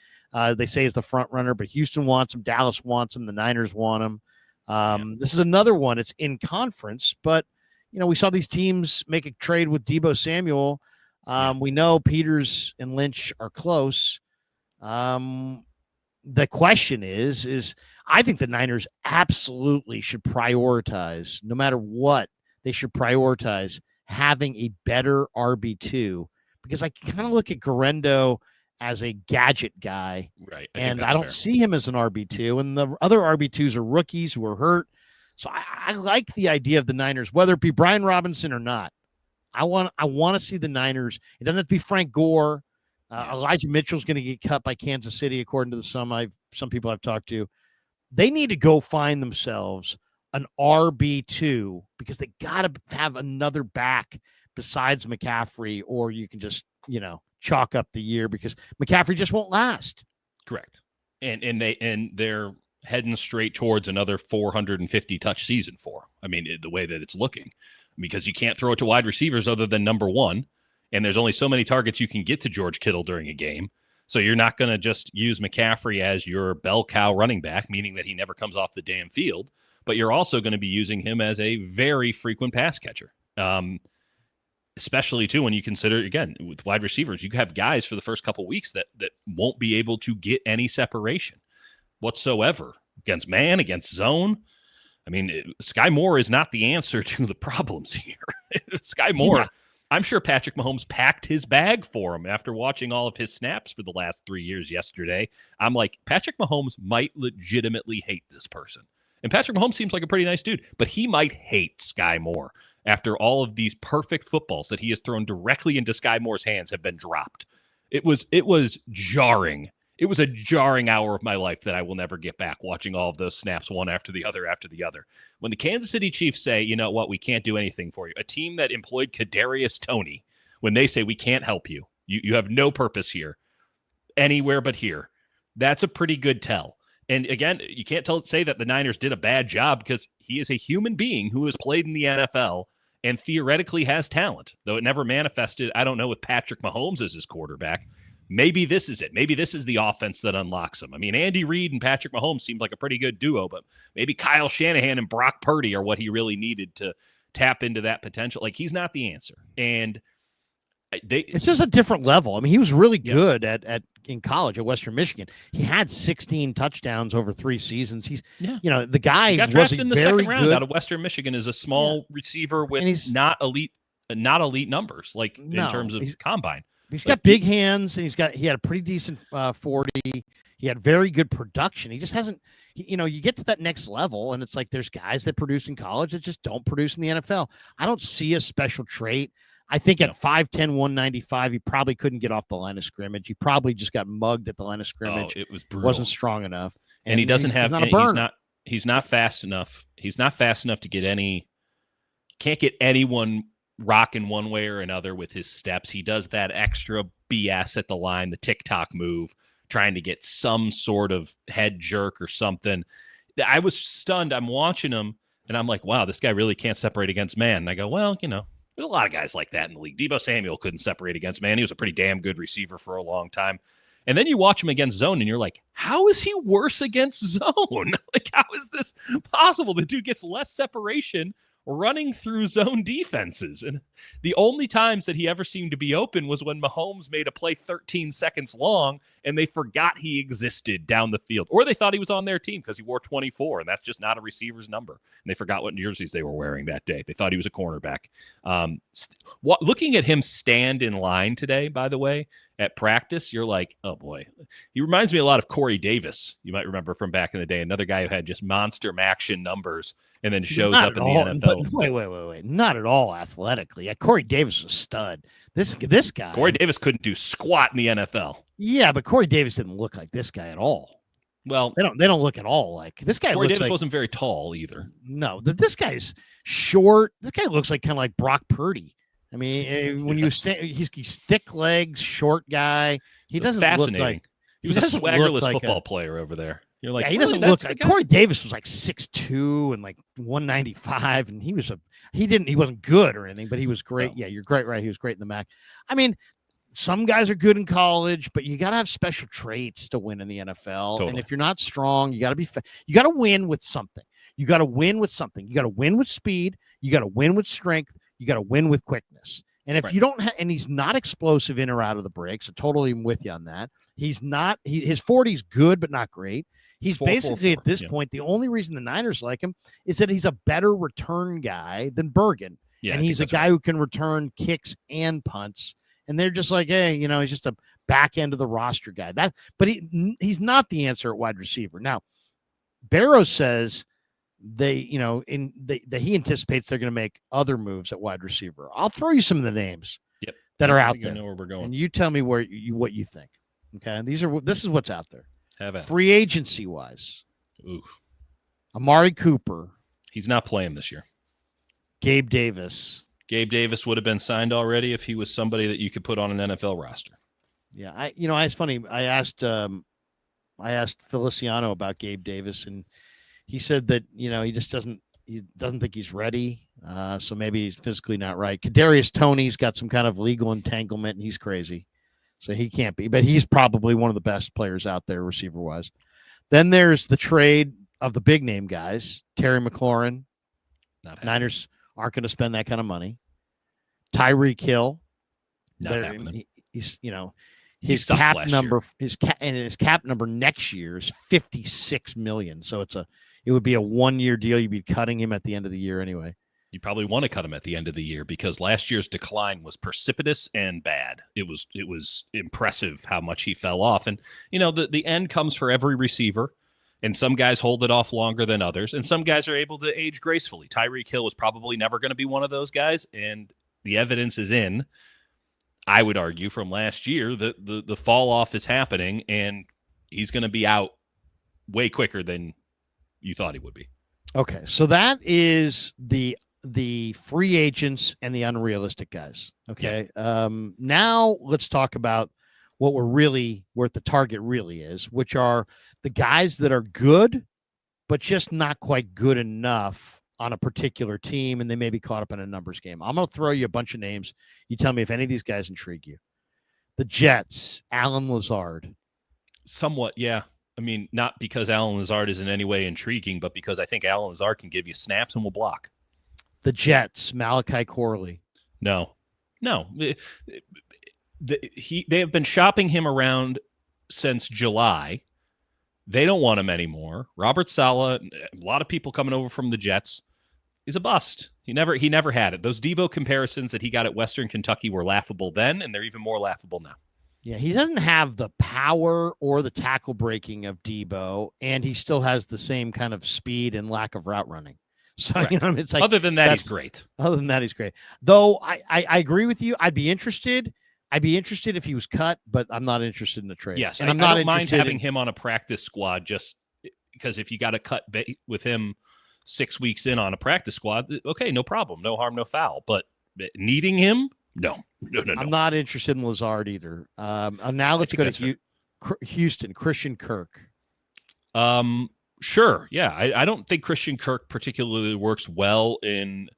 they say, is the front runner, but Houston wants him. Dallas wants him. The Niners want him. This is another one. It's in conference, but we saw these teams make a trade with Deebo Samuel. We know Peters and Lynch are close. The question is I think the Niners absolutely should prioritize, no matter what, they should prioritize having a better RB2, because I kind of look at Guerendo as a gadget guy. Right. And I don't see him as an RB2. And the other RB2s are rookies who are hurt. So I like the idea of the Niners, whether it be Brian Robinson or not. I want to see the Niners. It doesn't have to be Frank Gore. Elijah Mitchell's going to get cut by Kansas City, according to some people I've talked to. They need to go find themselves an RB2 because they got to have another back besides McCaffrey, or you can just, chalk up the year because McCaffrey just won't last. Correct. And they're heading straight towards another 450 touch season I mean, the way that it's looking, because you can't throw it to wide receivers other than number one. And there's only so many targets you can get to George Kittle during a game. So you're not going to just use McCaffrey as your bell cow running back, meaning that he never comes off the damn field, but you're also going to be using him as a very frequent pass catcher. Especially too, when you consider, again, with wide receivers, you have guys for the first couple of weeks that won't be able to get any separation whatsoever against man, against zone. I mean, Sky Moore is not the answer to the problems here. Sky Moore. Yeah. I'm sure Patrick Mahomes packed his bag for him after watching all of his snaps for the last 3 years yesterday. I'm like, Patrick Mahomes might legitimately hate this person. And Patrick Mahomes seems like a pretty nice dude, but he might hate Sky Moore after all of these perfect footballs that he has thrown directly into Sky Moore's hands have been dropped. It was jarring. It was a jarring hour of my life that I will never get back, watching all of those snaps one after the other. When the Kansas City Chiefs say, you know what, we can't do anything for you, a team that employed Kadarius Toney, when they say we can't help you, you have no purpose here, anywhere but here, that's a pretty good tell. And again, you can't say that the Niners did a bad job because he is a human being who has played in the NFL and theoretically has talent, though it never manifested, I don't know, with Patrick Mahomes as his quarterback. Maybe this is it. Maybe this is the offense that unlocks him. I mean, Andy Reid and Patrick Mahomes seemed like a pretty good duo, but maybe Kyle Shanahan and Brock Purdy are what he really needed to tap into that potential. Like, he's not the answer. And It's just a different level. I mean, he was really good at in college at Western Michigan. He had 16 touchdowns over 3 seasons. He's the guy he got was drafted in the very second round good out of Western Michigan as a small receiver with not elite numbers in terms of combine. He's got big hands, and he had a pretty decent 40. He had very good production. He just hasn't. You get to that next level, and it's like there's guys that produce in college that just don't produce in the NFL. I don't see a special trait. I think at 5'10", 195, he probably couldn't get off the line of scrimmage. He probably just got mugged at the line of scrimmage. Oh, it was brutal. Wasn't strong enough. And he doesn't have. Not a burner. He's not fast enough. He's not fast enough to get any. Can't get anyone rocking one way or another with his steps. He does that extra BS at the line, the TikTok move, trying to get some sort of head jerk or something. I was stunned. I'm watching him, and I'm like, wow, this guy really can't separate against man. And I go, well, there's a lot of guys like that in the league. Deebo Samuel couldn't separate against man. He was a pretty damn good receiver for a long time. And then you watch him against zone, and you're like, how is he worse against zone? How is this possible? The dude gets less separation running through zone defenses. And the only times that he ever seemed to be open was when Mahomes made a play 13 seconds long and they forgot he existed down the field. Or they thought he was on their team because he wore 24, and that's just not a receiver's number. And they forgot what jerseys they were wearing that day. They thought he was a cornerback. Looking at him stand in line today, by the way, at practice, you're like, oh boy. He reminds me a lot of Corey Davis. You might remember from back in the day, another guy who had just monster action numbers and then shows up in the NFL. Wait. Not at all athletically. Yeah, Corey Davis was a stud. This guy. Corey Davis couldn't do squat in the NFL. Yeah, but Corey Davis didn't look like this guy at all. Well, they don't look at all like this guy. Corey Davis wasn't very tall either. No, this guy's short. This guy looks like kind of like Brock Purdy. I mean, when you stand, he's thick legs, short guy. He doesn't look like he was a swaggerless football player over there. You're like, he doesn't look like Corey Davis was like 6'2" and like 195, and he wasn't good or anything, but he was great. No. Yeah, you're great, right? He was great in the MAC. I mean, some guys are good in college, but you got to have special traits to win in the NFL. Totally. And if you're not strong, you got to be. You got to win with something. You got to win with something. You got to win with speed. You got to win with strength. You got to win with quickness. And if you don't and he's not explosive in or out of the breaks, I'm totally with you on that. He's not. His 40's good, but not great. He's basically at this point, the only reason the Niners like him is that he's a better return guy than Bergen. Yeah, and he's a guy who can return kicks and punts. And they're just like, hey, he's just a back end of the roster guy. But he's not the answer at wide receiver. Now, Barrow says that he anticipates they're going to make other moves at wide receiver. I'll throw you some of the names that are out there. Know where we're going. And you tell me what you think. Okay, this is what's out there. Have it. Free agency wise. Ooh. Amari Cooper. He's not playing this year. Gabe Davis. Gabe Davis would have been signed already if he was somebody that you could put on an NFL roster. Yeah, it's funny. I asked Feliciano about Gabe Davis, and he said that he doesn't think he's ready. So maybe he's physically not right. Kadarius Toney's got some kind of legal entanglement, and he's crazy, so he can't be. But he's probably one of the best players out there, receiver wise. Then there's the trade of the big name guys. Terry McLaurin. Niners aren't going to spend that kind of money. Tyreek Hill. Not happening. His cap number next year is $56 million. So it would be a 1-year deal. You'd be cutting him at the end of the year anyway. You probably want to cut him at the end of the year because last year's decline was precipitous and bad. It was impressive how much he fell off. And the end comes for every receiver. And some guys hold it off longer than others, and some guys are able to age gracefully. Tyreek Hill was probably never going to be one of those guys, and the evidence is in. I would argue from last year that the fall off is happening, and he's going to be out way quicker than you thought he would be. Okay, so that is the free agents and the unrealistic guys. Okay, yeah. Now let's talk about what the target really is, which are the guys that are good, but just not quite good enough on a particular team, and they may be caught up in a numbers game. I'm going to throw you a bunch of names. You tell me if any of these guys intrigue you. The Jets, Allen Lazard. Somewhat, yeah. I mean, not because Allen Lazard is in any way intriguing, but because I think Allen Lazard can give you snaps and will block. The Jets, Malachi Corley. No. No. They have been shopping him around since July. They don't want him anymore. Robert Saleh, a lot of people coming over from the Jets. He's a bust. He never had it. Those Debo comparisons that he got at Western Kentucky were laughable then, and they're even more laughable now. Yeah, he doesn't have the power or the tackle breaking of Debo, and he still has the same kind of speed and lack of route running. So, Correct. you know, it's like, other than that, he's great. Other than that, he's great. Though I agree with you. I'd be interested if he was cut, but I'm not interested in the trade. Yes, and I not don't mind having him on a practice squad just because if you got to cut with him 6 weeks in on a practice squad, okay, no problem, no harm, no foul. But needing him, no. I'm not interested in Lazard either. Now let's go to Houston. Christian Kirk. Sure, yeah. I don't think Christian Kirk particularly works well in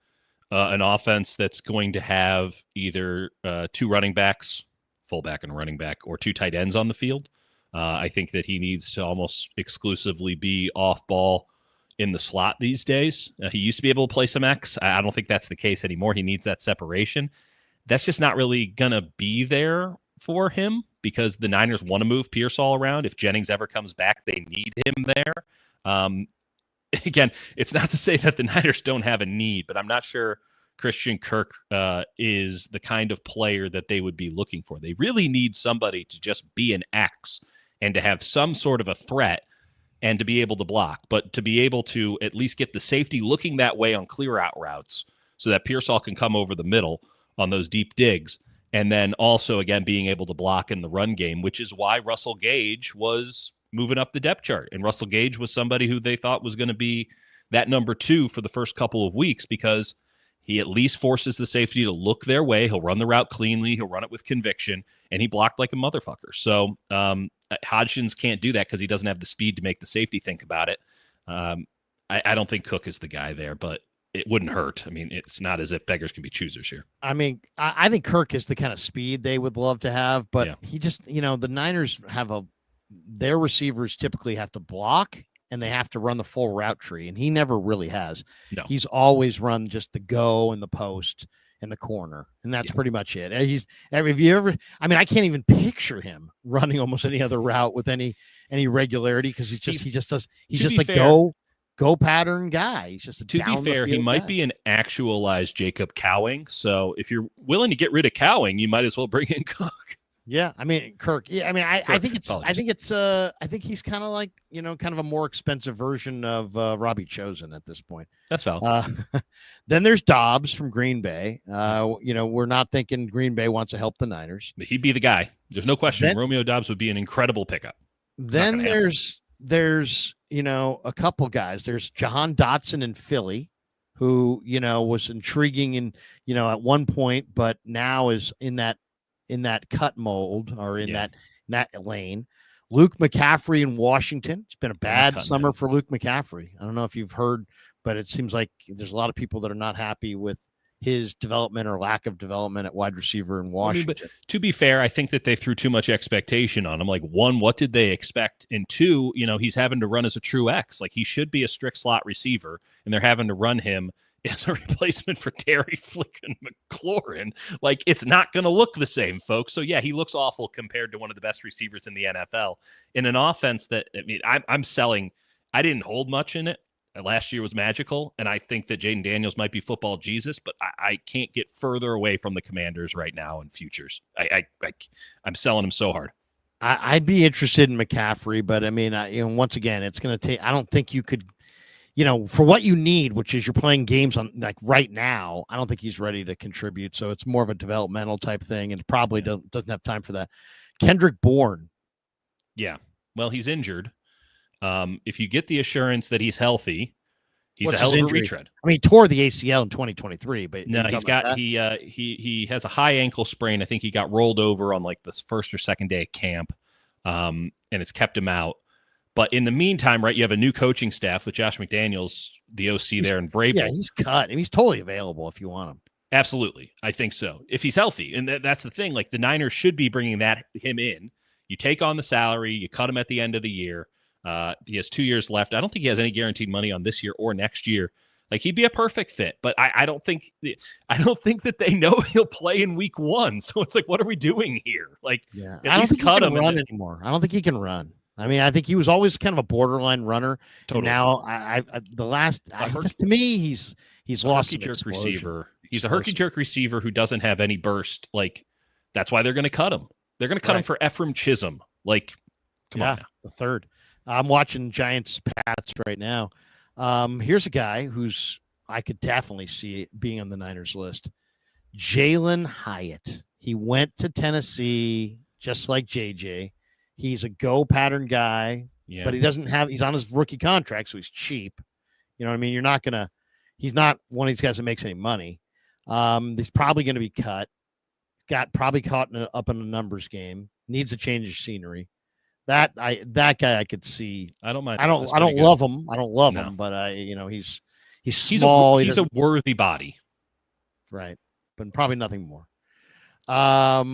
an offense that's going to have either two running backs, fullback and running back, or two tight ends on the field. I think that he needs to almost exclusively be off ball in the slot these days. He used to be able to play some X. I don't think that's the case anymore. He needs that separation. That's just not really going to be there for him because the Niners want to move Pearsall around. If Jennings ever comes back, they need him there. Again, it's not to say that the Niners don't have a need, but I'm not sure Christian Kirk is the kind of player that they would be looking for. They really need somebody to just be an X and to have some sort of a threat and to be able to block, but to be able to at least get the safety looking that way on clear out routes so that Pearsall can come over the middle on those deep digs. And then also, again, being able to block in the run game, which is why Russell Gage was moving up the depth chart. And Russell Gage was somebody who they thought was going to be that number 2 for the first couple of weeks because he at least forces the safety to look their way. He'll run the route cleanly. He'll run it with conviction. And he blocked like a motherfucker. So Hodgins can't do that because he doesn't have the speed to make the safety think about it. I don't think Cook is the guy there, but it wouldn't hurt. I mean, it's not as if beggars can be choosers here. I mean, I think Kirk is the kind of speed they would love to have, but he just, the Niners have their receivers typically have to block and they have to run the full route tree, and he never really has. No. He's always run just the go and the post and the corner, and that's pretty much it. I can't even picture him running almost any other route with any regularity because he's just like go pattern guy. He's just to be fair, he might be an actualized Jacob Cowing. So if you're willing to get rid of Cowing, you might as well bring in Cook. Yeah, I mean Kirk. Yeah, I mean I think he's kind of like kind of a more expensive version of Robbie Chosen at this point. That's valid. Then there's Dobbs from Green Bay. We're not thinking Green Bay wants to help the Niners. He'd be the guy. There's no question. Romeo Dobbs would be an incredible pickup. Then there's a couple guys. There's Jahan Dotson in Philly, who was intriguing at one point, but now is in that cut mold or in that lane. Luke McCaffrey in Washington. It's been a bad summer for Luke McCaffrey. I don't know if you've heard, but it seems like there's a lot of people that are not happy with his development or lack of development at wide receiver in Washington. But to be fair, I think that they threw too much expectation on him. Like, one, what did they expect? And two, he's having to run as a true X. Like, he should be a strict slot receiver, and they're having to run him as a replacement for Terry Flickin McLaurin. Like, it's not going to look the same, folks. So, yeah, he looks awful compared to one of the best receivers in the NFL. In an offense that, I'm selling. I didn't hold much in it. Last year was magical, and I think that Jaden Daniels might be football Jesus, but I can't get further away from the Commanders right now in futures. I'm selling him so hard. I'd be interested in McCaffrey, but once again, it's going to take. I don't think you could, for what you need, which is you're playing games on like right now. I don't think he's ready to contribute, so it's more of a developmental type thing, and probably doesn't have time for that. Kendrick Bourne. Yeah, well, he's injured. If you get the assurance that he's healthy, he's a hell of a retread. He tore the ACL in 2023, but no, he has a high ankle sprain. I think he got rolled over on like the first or second day of camp, and it's kept him out. But in the meantime, right, you have a new coaching staff with Josh McDaniels, the OC there in Vrabel. Yeah, he's cut. He's totally available if you want him. Absolutely, I think so. If he's healthy, and that's the thing. Like, the Niners should be bringing him in. You take on the salary, you cut him at the end of the year. He has 2 years left. I don't think he has any guaranteed money on this year or next year. Like he'd be a perfect fit, but I don't think that they know he'll play in week 1. So it's like, what are we doing here? Like, Yeah, at I don't least think he cut can him run anymore. I don't think he can run. I mean, I think he was always kind of a borderline runner. Totally. And now, to me, he's lost herky some jerk explosion. receiver. He's a herky jerk receiver who doesn't have any burst. Like, that's why they're going to cut him. They're going to cut him for Ephraim Chisholm. Like, come on now. The third. I'm watching Giants Pats right now. Here's a guy who's I could definitely see being on the Niners list. Jalen Hyatt. He went to Tennessee just like JJ. He's a go pattern guy, but he's on his rookie contract, so he's cheap. You know what I mean? He's not one of these guys that makes any money. He's probably going to be cut. Got probably caught up in a numbers game. Needs a change of scenery. That guy I could see. I don't mind. I don't love him. I don't love him, but he's small. He's a worthy body. Right. But probably nothing more. Are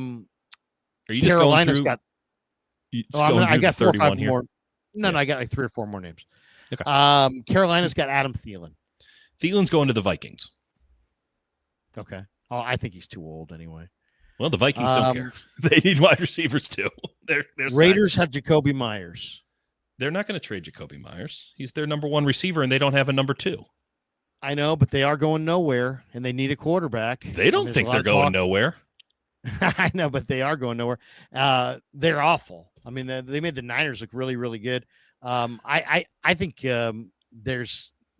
you just Carolina's going through? I got 4 or 5 here? more. No, I got like 3 or 4 more names. Okay. Carolina's got Adam Thielen. Thielen's going to the Vikings. Okay. Oh, I think he's too old anyway. Well, the Vikings don't care. They need wide receivers too. They're Raiders have Jacoby Myers. They're not going to trade Jacoby Myers. He's their number 1 receiver, and they don't have a number 2. I know, but they are going nowhere, and they need a quarterback. They don't think they're going nowhere. I know, but they are going nowhere. They're awful. I mean, they made the Niners look really, really good. I think they're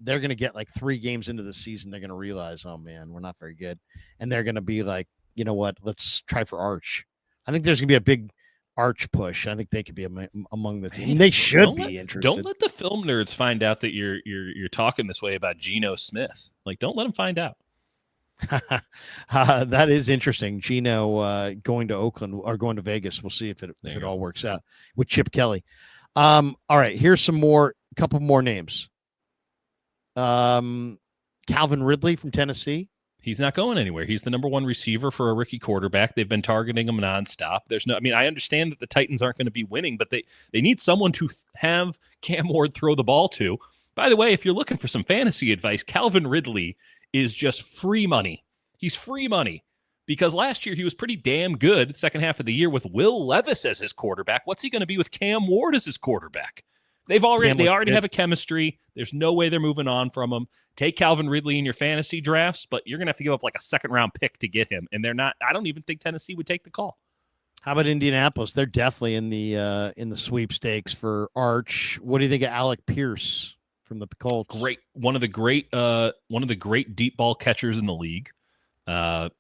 going to get like 3 games into the season. They're going to realize, oh man, we're not very good, and they're going to be like, you know what? Let's try for Arch. I think there's going to be a big Arch push. I think they could be among the team. They should be interested. Don't let the film nerds find out that you're talking this way about Geno Smith. Like, don't let them find out. That is interesting. Geno going to Oakland or going to Vegas. We'll see if it all works out with Chip Kelly. All right, here's a couple more names. Calvin Ridley from Tennessee. He's not going anywhere. He's the number 1 receiver for a rookie quarterback. They've been targeting him nonstop. I understand that the Titans aren't going to be winning, but they need someone to have Cam Ward throw the ball to. By the way, if you're looking for some fantasy advice, Calvin Ridley is just free money. He's free money because last year he was pretty damn good second half of the year with Will Levis as his quarterback. What's he going to be with Cam Ward as his quarterback? They already have a chemistry. There's no way they're moving on from him. Take Calvin Ridley in your fantasy drafts, but you're going to have to give up like a 2nd round pick to get him. And they're not. I don't even think Tennessee would take the call. How about Indianapolis? They're definitely in the sweepstakes for Arch. What do you think of Alec Pierce from the Colts? Great, one of the great deep ball catchers in the league. Can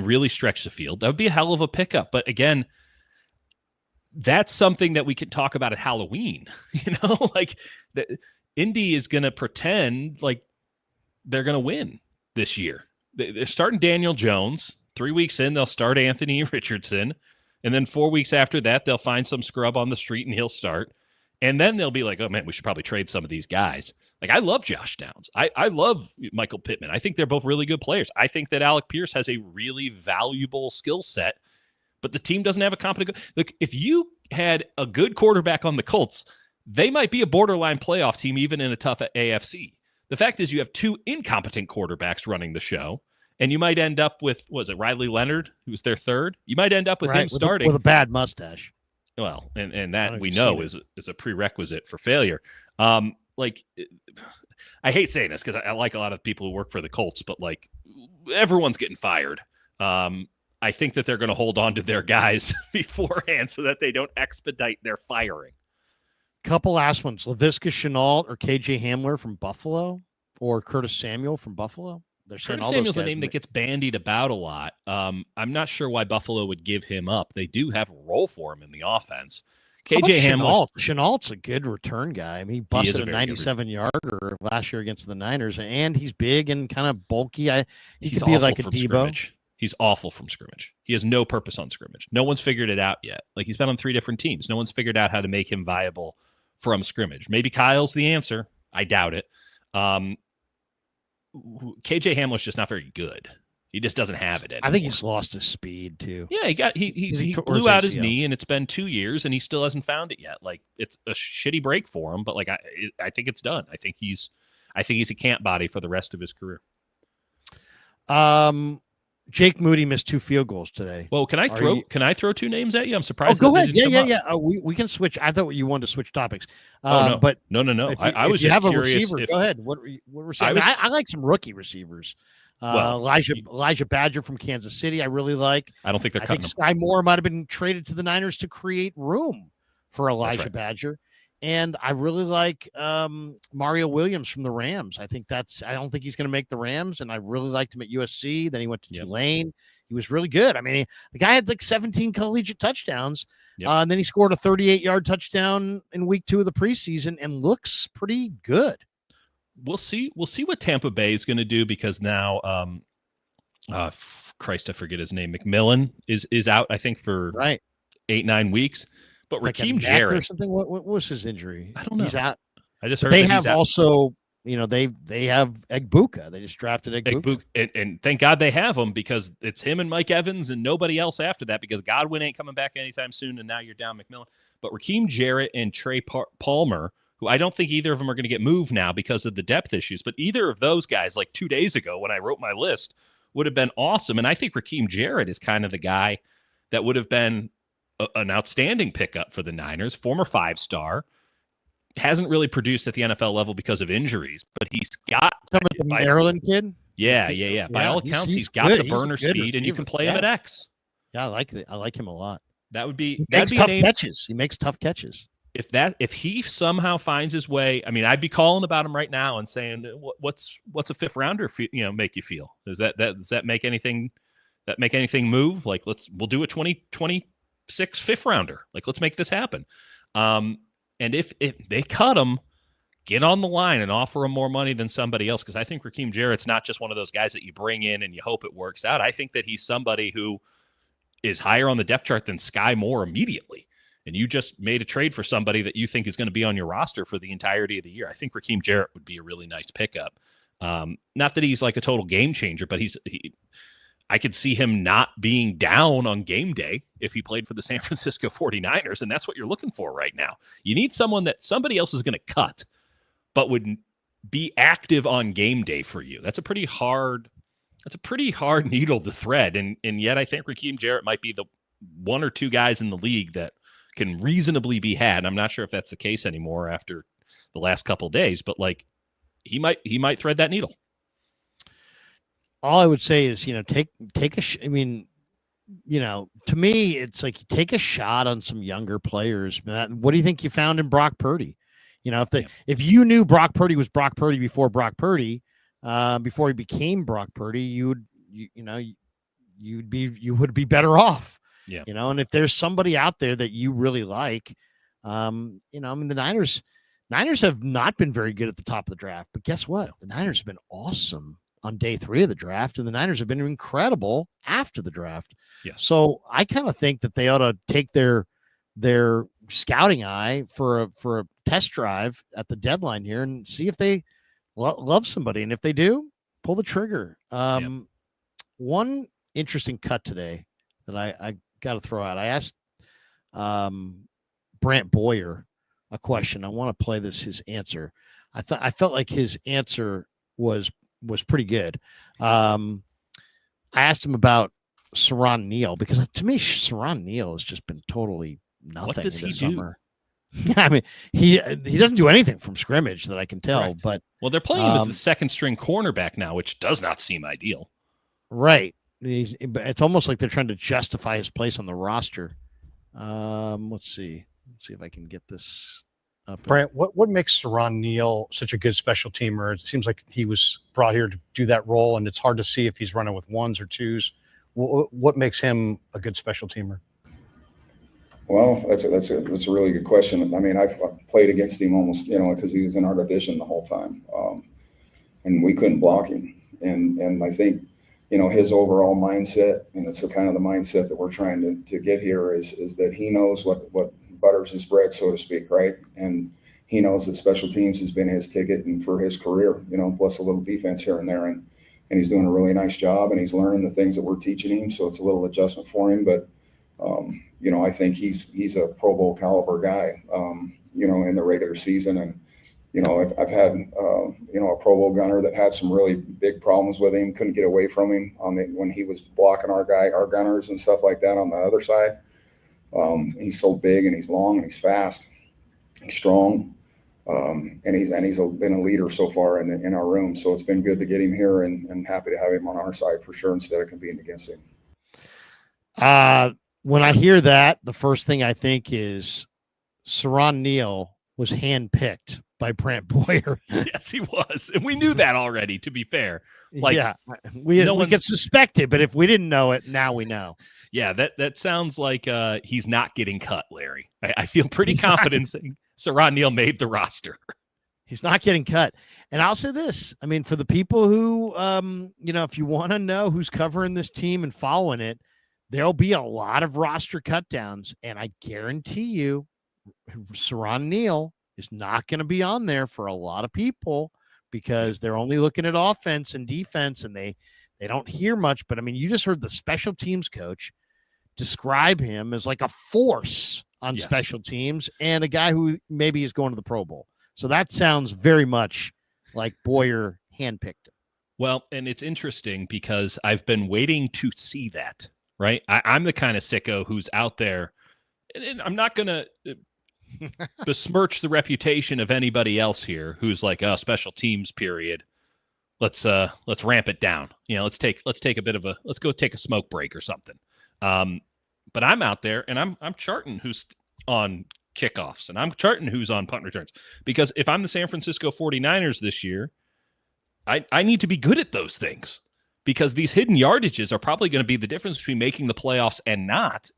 really stretch the field. That would be a hell of a pickup. But again, that's something that we could talk about at Halloween. Like Indy is going to pretend like they're going to win this year. They're starting Daniel Jones. 3 weeks in, they'll start Anthony Richardson. And then 4 weeks after that, they'll find some scrub on the street and he'll start. And then they'll be like, oh, man, we should probably trade some of these guys. Like, I love Josh Downs. I love Michael Pittman. I think they're both really good players. I think that Alec Pierce has a really valuable skill set, but the team doesn't have a competent. Look, if you had a good quarterback on the Colts, they might be a borderline playoff team, even in a tough AFC. The fact is you have 2 incompetent quarterbacks running the show, and you might end up with, Riley Leonard, who's their 3rd? You might end up with him starting. With a bad mustache. Well, and that we know is a prerequisite for failure. Like, I hate saying this because I like a lot of people who work for the Colts, but like everyone's getting fired. I think that they're going to hold on to their guys beforehand so that they don't expedite their firing. Couple last ones: Laviska Shenault or KJ Hamler from Buffalo, or Curtis Samuel from Buffalo. They're saying Curtis Samuel's a name that gets bandied about a lot. I'm not sure why Buffalo would give him up. They do have a role for him in the offense. KJ Hamler. Shenault's a good return guy. I mean, he busted a 97-yarder last year against the Niners, and he's big and kind of bulky. He could be like a Debo. Scrimmage. He's awful from scrimmage. He has no purpose on scrimmage. No one's figured it out yet. Like, he's been on 3 different teams. No one's figured out how to make him viable from scrimmage. Maybe Kyle's the answer. I doubt it. KJ Hamler's just not very good. He just doesn't have it anymore. I think he's lost his speed too. Yeah, he blew out his knee, and it's been 2 years, and he still hasn't found it yet. Like, it's a shitty break for him, but like I think it's done. I think I think he's a camp body for the rest of his career. Jake Moody missed 2 field goals today. Well, can I throw 2 names at you? I'm surprised. Oh, go ahead. Yeah. We can switch. I thought you wanted to switch topics. No. But no. I was you just have curious. A receiver, go ahead. What receiver? I like some rookie receivers. Elijah Badger from Kansas City. I really like. I don't think they're cutting him. Sky Moore might have been traded to the Niners to create room for Elijah Badger. And I really like Mario Williams from the Rams. I don't think he's going to make the Rams, and I really liked him at USC. Then he went to Tulane. He was really good. I mean, the guy had like 17 collegiate touchdowns, and then he scored a 38-yard touchdown in week 2 of the preseason and looks pretty good. We'll see what Tampa Bay is going to do, because now, Christ, I forget his name. McMillan is out, I think, for 8-9 weeks. But like Raheem Jarrett or something. What was his injury? I don't know. He's out. I just heard they have also, they have Egbuka. They just drafted Egbuka. And thank God they have him, because it's him and Mike Evans and nobody else after that, because Godwin ain't coming back anytime soon, and now you're down McMillan. But Raheem Jarrett and Trey Palmer, who I don't think either of them are going to get moved now because of the depth issues, but either of those guys, like 2 days ago when I wrote my list, would have been awesome. And I think Raheem Jarrett is kind of the guy that would have been an outstanding pickup for the Niners. Former 5-star, hasn't really produced at the NFL level because of injuries, but he's got the Maryland kid. Yeah. By all accounts, he's got the burner speed, and you can play him at X. Yeah, I like him a lot. That'd be tough catches. He makes tough catches. If he somehow finds his way, I mean, I'd be calling about him right now and saying, what's a 5th rounder make you feel? Does that make anything move? Like, we'll do a 2026 5th rounder. Like, let's make this happen. And if they cut him, get on the line and offer him more money than somebody else, because I think Raheem Jarrett's not just one of those guys that you bring in and you hope it works out. I think that he's somebody who is higher on the depth chart than Sky Moore immediately. And you just made a trade for somebody that you think is going to be on your roster for the entirety of the year. I think Raheem Jarrett would be a really nice pickup. Not that he's like a total game changer, but I could see him not being down on game day if he played for the San Francisco 49ers, and that's what you're looking for right now. You need someone that somebody else is going to cut, but would be active on game day for you. That's a pretty hard needle to thread, and yet I think Raheem Jarrett might be the 1 or 2 guys in the league that can reasonably be had. I'm not sure if that's the case anymore after the last couple of days, but like he might thread that needle. All I would say is, take I mean, to me, it's like you take a shot on some younger players. What do you think you found in Brock Purdy? If you knew Brock Purdy was Brock Purdy before Brock Purdy, before he became Brock Purdy, you would be better off. Yeah. And if there's somebody out there that you really like, I mean, the Niners have not been very good at the top of the draft, but guess what? The Niners have been awesome on day 3 of the draft, and the Niners have been incredible after the draft. Yeah. So I kind of think that they ought to take their scouting eye for a test drive at the deadline here and see if they love somebody. And if they do, pull the trigger. One interesting cut today that I got to throw out. I asked Brant Boyer a question. I want to play his answer. I felt like his answer was pretty good. I asked him about Saran Neal, because to me, Saran Neal has just been totally nothing. What does he summer. I mean, he doesn't do anything from scrimmage that I can tell. Correct. But they're playing him as the 2nd string cornerback now, which does not seem ideal. Right. It's almost like they're trying to justify his place on the roster. Let's see if I can get this up. Brant, what makes Saran Neal such a good special teamer? It seems like he was brought here to do that role, and it's hard to see if he's running with 1s or 2s. What makes him a good special teamer? Well, that's a really good question. I mean, I've played against him almost, because he was in our division the whole time, and we couldn't block him. And I think, his overall mindset, and it's kind of the mindset that we're trying to get here, is that he knows what butters his bread, so to speak, right? And he knows that special teams has been his ticket and for his career, plus a little defense here and there, and he's doing a really nice job, and he's learning the things that we're teaching him, so it's a little adjustment for him, but I think he's a Pro Bowl caliber guy, in the regular season, and I've had, a Pro Bowl gunner that had some really big problems with him, couldn't get away from him when he was blocking our gunners and stuff like that on the other side. He's so big and he's long and he's fast and strong. And he's been a leader so far in our room. So it's been good to get him here and happy to have him on our side for sure instead of competing against him. When I hear that, the first thing I think is Siran Neal was handpicked by Brant Boyer. Yes, he was. And we knew that already, to be fair. We could suspect it, but if we didn't know it, now we know. Yeah, that sounds like he's not getting cut, Larry. I feel pretty confident saying Siran Neal made the roster. He's not getting cut. And I'll say this. I mean, for the people who, if you want to know who's covering this team and following it, there'll be a lot of roster cutdowns. And I guarantee you, Siran Neal is not going to be on there for a lot of people because they're only looking at offense and defense and they don't hear much. But I mean, you just heard the special teams coach describe him as like a force on special teams and a guy who maybe is going to the Pro Bowl. So that sounds very much like Boyer handpicked him. Well, and it's interesting because I've been waiting to see that, right? I'm the kind of sicko who's out there, and I'm not going to besmirch the reputation of anybody else here who's like, oh, special teams period. Let's ramp it down. Let's go take a smoke break or something. But I'm out there and I'm charting who's on kickoffs and I'm charting who's on punt returns because if I'm the San Francisco 49ers this year, I need to be good at those things because these hidden yardages are probably going to be the difference between making the playoffs and not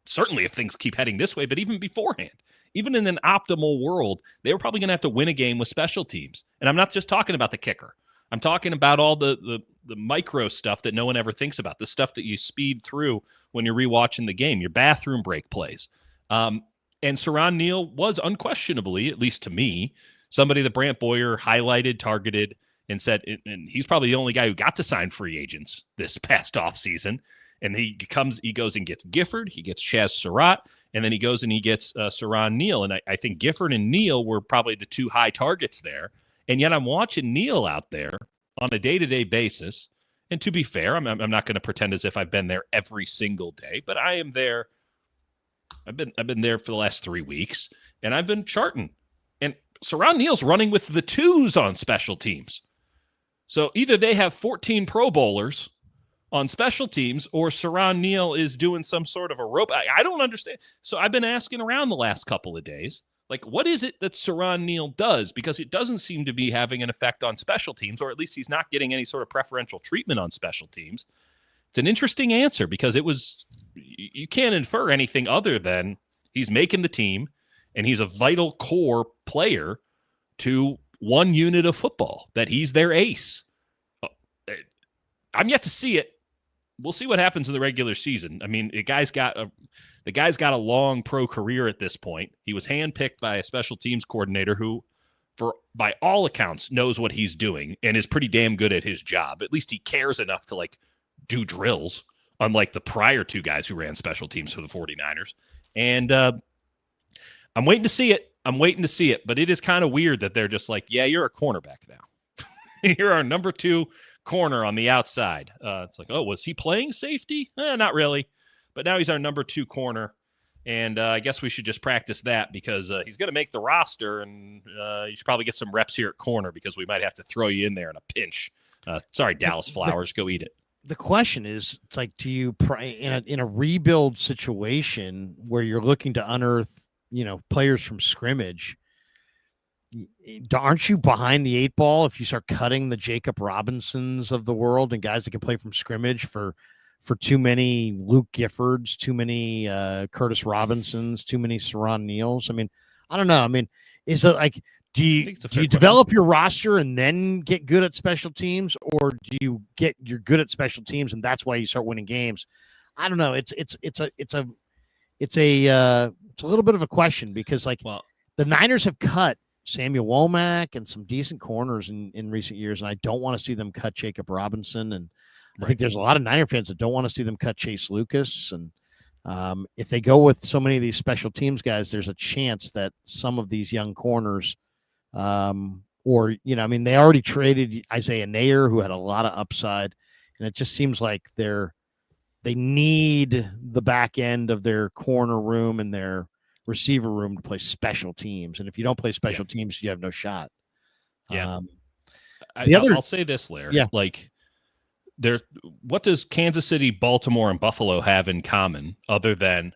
certainly if things keep heading this way, but even beforehand, even in an optimal world, they were probably going to have to win a game with special teams. And I'm not just talking about the kicker. I'm talking about all the micro stuff that no one ever thinks about, the stuff that you speed through when you're rewatching the game, your bathroom break plays. And Siran Neal was unquestionably, at least to me, somebody that Brant Boyer highlighted, targeted, and said, and he's probably the only guy who got to sign free agents this past offseason. And he goes and gets Gifford, he gets Chaz Surratt, and then he goes and he gets Siran Neal. And I think Gifford and Neal were probably the two high targets there. And yet I'm watching Neal out there on a day-to-day basis. And to be fair, I'm not going to pretend as if I've been there every single day, but I am there. I've been there for the last 3 weeks, and I've been charting. And Siran Neal's running with the twos on special teams. So either they have 14 Pro Bowlers on special teams, or Siran Neal is doing some sort of a rope. I don't understand. So I've been asking around the last couple of days, like, what is it that Siran Neal does? Because it doesn't seem to be having an effect on special teams, or at least he's not getting any sort of preferential treatment on special teams. It's an interesting answer because you can't infer anything other than he's making the team and he's a vital core player to one unit of football, that he's their ace. I'm yet to see it. We'll see what happens in the regular season. I mean, the guy's got a long pro career at this point. He was handpicked by a special teams coordinator who, by all accounts, knows what he's doing and is pretty damn good at his job. At least he cares enough to do drills, unlike the prior two guys who ran special teams for the 49ers. And I'm waiting to see it. But it is kind of weird that they're just like, yeah, you're a cornerback now. You're our number 2 corner on the outside. It's like, oh, was he playing safety? Not really. But now he's our number 2 corner. And I guess we should just practice that because he's going to make the roster. And you should probably get some reps here at corner because we might have to throw you in there in a pinch. Sorry, Dallas Flowers, go eat it. The question is, it's like, do you in a rebuild situation where you're looking to unearth, players from scrimmage, aren't you behind the 8 ball if you start cutting the Jacob Robinsons of the world and guys that can play from scrimmage for too many Luke Giffords, too many Curtis Robinsons, too many Siran Neals? I mean, I don't know. I mean, is it like, do you develop your roster and then get good at special teams, or do you're good at special teams and that's why you start winning games? I don't know. It's a little bit of a question because the Niners have cut Samuel Womack and some decent corners in recent years, and I don't want to see them cut Jacob Robinson. And I think there's a lot of Niner fans that don't want to see them cut Chase Lucas. And if they go with so many of these special teams guys, there's a chance that some of these young corners Or, you know, I mean, they already traded Isaiah Nayer, who had a lot of upside, and it just seems like they need the back end of their corner room and their receiver room to play special teams. And if you don't play special teams, you have no shot. Yeah. I'll say this, Lair. Yeah. Like, what does Kansas City, Baltimore, and Buffalo have in common other than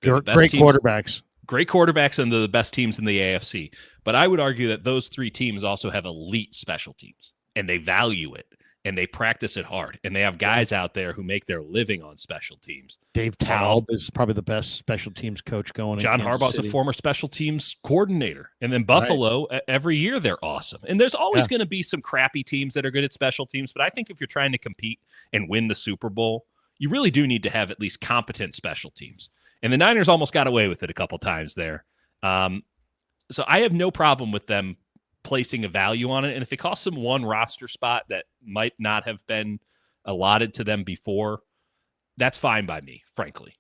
great quarterbacks? Great quarterbacks and the best teams in the AFC. But I would argue that those three teams also have elite special teams, and they value it, and they practice it hard, and they have guys out there who make their living on special teams. Dave Taub is probably the best special teams coach going. John Harbaugh's a former special teams coordinator. And then Buffalo, every year they're awesome. And there's always going to be some crappy teams that are good at special teams. But I think if you're trying to compete and win the Super Bowl, you really do need to have at least competent special teams. And the Niners almost got away with it a couple times there. So I have no problem with them placing a value on it. And if it costs them one roster spot that might not have been allotted to them before, that's fine by me, frankly.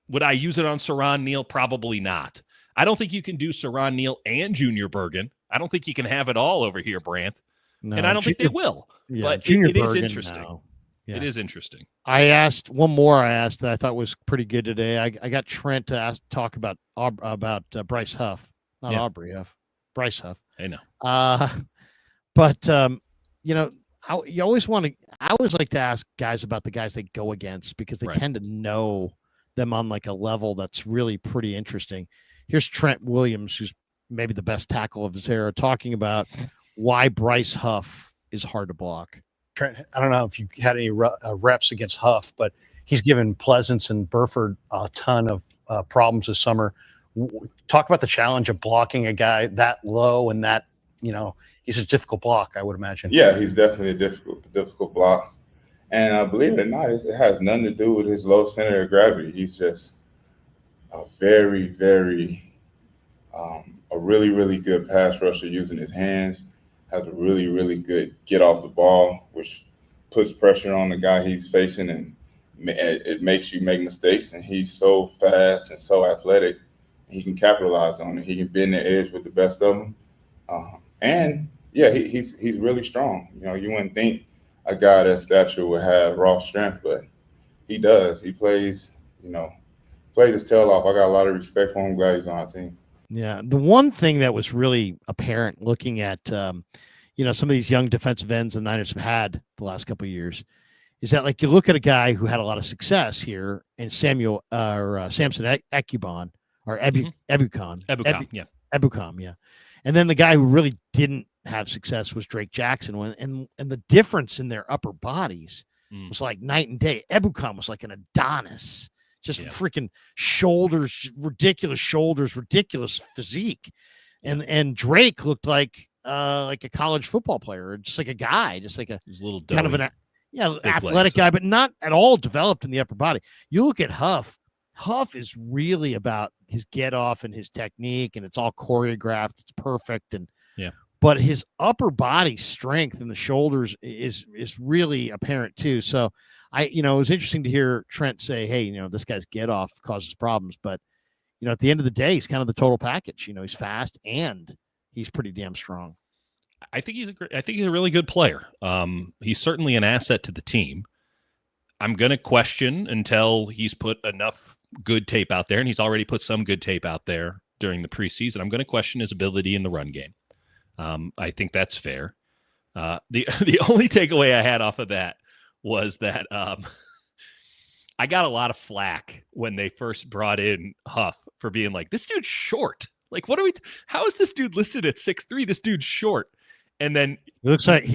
Would I use it on Siran Neal? Probably not. I don't think you can do Siran Neal and Junior Bergen. I don't think you can have it all over here, Brant. No, and I don't think they will. Yeah, but it is interesting. No. Yeah. It is interesting. I asked that I thought was pretty good today. I got Trent to talk about Bryce Huff, not Aubrey Huff, Bryce Huff. I know. But you know, I always like to ask guys about the guys they go against because they tend to know them on like a level that's really pretty interesting. Here's Trent Williams, who's maybe the best tackle of his era, talking about why Bryce Huff is hard to block. Trent, I don't know if you had any reps against Huff, but he's given Pleasance and Burford a ton of problems this summer. Talk about the challenge of blocking a guy that low and that, you know, he's a difficult block, I would imagine. Yeah, he's definitely a difficult block. And believe it or not, it has nothing to do with his low center of gravity. He's just a very, very, a really, really good pass rusher using his hands, has a really, really good get off the ball, which puts pressure on the guy he's facing, and it makes you make mistakes. And he's so fast and so athletic, he can capitalize on it. He can bend the edge with the best of them. And yeah, he's really strong. You know, you wouldn't think a guy that stature would have raw strength, but he does. He plays his tail off. I got a lot of respect for him. Glad he's on our team. Yeah. The one thing that was really apparent looking at, some of these young defensive ends the Niners have had the last couple of years is that, like, you look at a guy who had a lot of success here and Samson Ebukam, or Ebukam, yeah. And then the guy who really didn't have success was Drake Jackson. And the difference in their upper bodies was like night and day. Ebukam was like an Adonis, just freaking shoulders, ridiculous physique. And Drake looked like a college football player, just like a guy, just like a little kind of an athletic guy, but not at all developed in the upper body. You look at Huff. Huff is really about his get off and his technique, and it's all choreographed. It's perfect. But his upper body strength in the shoulders is really apparent too. So it was interesting to hear Trent say, hey, this guy's get off causes problems, but at the end of the day, he's kind of the total package. He's fast and he's pretty damn strong. I think he's a really good player. He's certainly an asset to the team. I'm going to question until he's put enough good tape out there, and he's already put some good tape out there during the preseason. I'm going to question his ability in the run game. I think that's fair. The only takeaway I had off of that was that I got a lot of flack when they first brought in Huff for being like, this dude's short. Like, how is this dude listed at 6'3"? This dude's short. And then he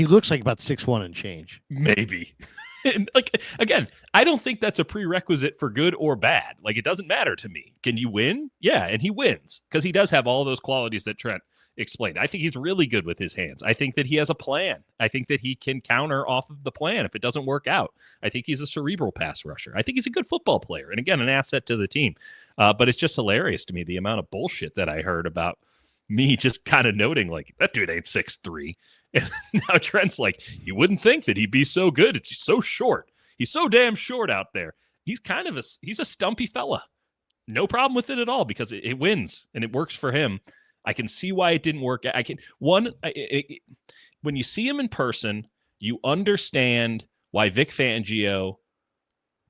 looks like about 6'1" and change. Maybe. And like, again, I don't think that's a prerequisite for good or bad. Like, it doesn't matter to me. Can you win? Yeah, and he wins because he does have all those qualities that Trent explained. I think he's really good with his hands. I think that he has a plan. I think that he can counter off of the plan if it doesn't work out. I think he's a cerebral pass rusher. I think he's a good football player. And again, an asset to the team. But it's just hilarious to me, the amount of bullshit that I heard about me just kind of noting, like, that dude ain't 6'3". And now Trent's like, you wouldn't think that he'd be so good. It's so short. He's so damn short out there. He's he's a stumpy fella. No problem with it at all because it wins and it works for him. I can see why it didn't work. When you see him in person, you understand why Vic Fangio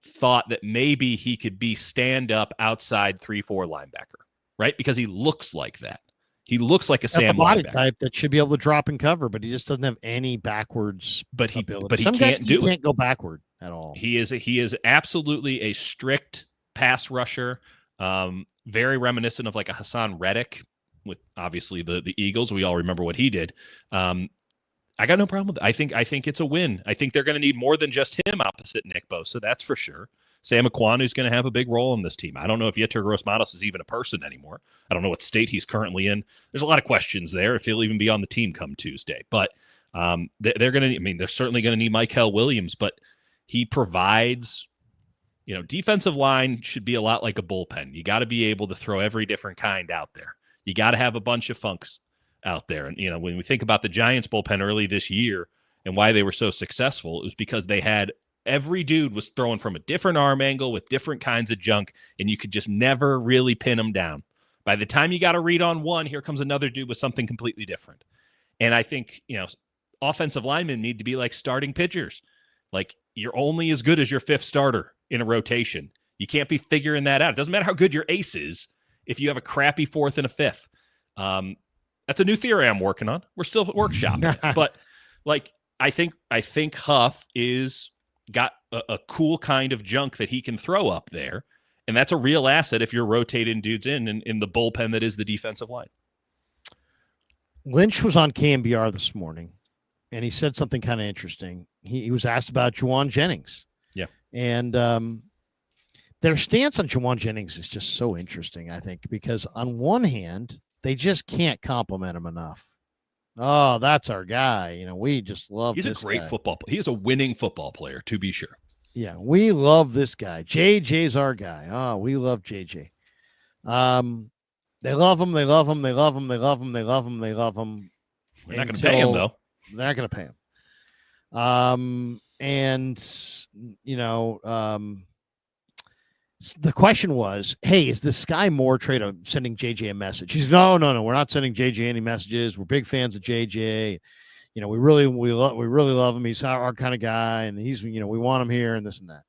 thought that maybe he could be stand-up outside 3-4 linebacker, right? Because he looks like that. He looks like a Sam body linebacker. type that should be able to drop and cover, but he just doesn't have any backwards ability. But he Some guys can't do it. Can't go backward at all. He is absolutely a strict pass rusher, very reminiscent of like a Hassan Reddick with obviously the Eagles. We all remember what he did. I got no problem with it. I think it's a win. I think they're going to need more than just him opposite Nick Bosa. That's for sure. Sam Ekwonu is going to have a big role in this team. I don't know if Yetur Gross-Matos is even a person anymore. I don't know what state he's currently in. There's a lot of questions there if he'll even be on the team come Tuesday. But they're going to, I mean, they're certainly going to need Mykel Williams, but he provides, defensive line should be a lot like a bullpen. You got to be able to throw every different kind out there. You got to have a bunch of funks out there. And, when we think about the Giants bullpen early this year and why they were so successful, it was because they had every dude was throwing from a different arm angle with different kinds of junk, and you could just never really pin them down. By the time you got a read on one, here comes another dude with something completely different. And I think, offensive linemen need to be like starting pitchers. Like, you're only as good as your fifth starter in a rotation. You can't be figuring that out. It doesn't matter how good your ace is if you have a crappy fourth and a fifth. That's a new theory I'm working on. We're still workshopping. But, I think Huff is got a cool kind of junk that he can throw up there. And that's a real asset if you're rotating dudes in the bullpen that is the defensive line. Lynch was on KMBR this morning, and he said something kind of interesting. He was asked about Juwan Jennings. Yeah. And their stance on Juwan Jennings is just so interesting, I think, because on one hand, they just can't compliment him enough. Oh, that's our guy. We just love this guy. He's a great football player. He is a winning football player, to be sure. Yeah, we love this guy. JJ's our guy. Oh, we love JJ. They love him. They love him. They love him. They love him. They love him. They love him. We're not going to pay him, though. They're not going to pay him. The question was, hey, is the Sky Moore trade of sending JJ a message? He's no, we're not sending JJ any messages. We're big fans of JJ. We really love him. He's our kind of guy, and he's, we want him here and this and that.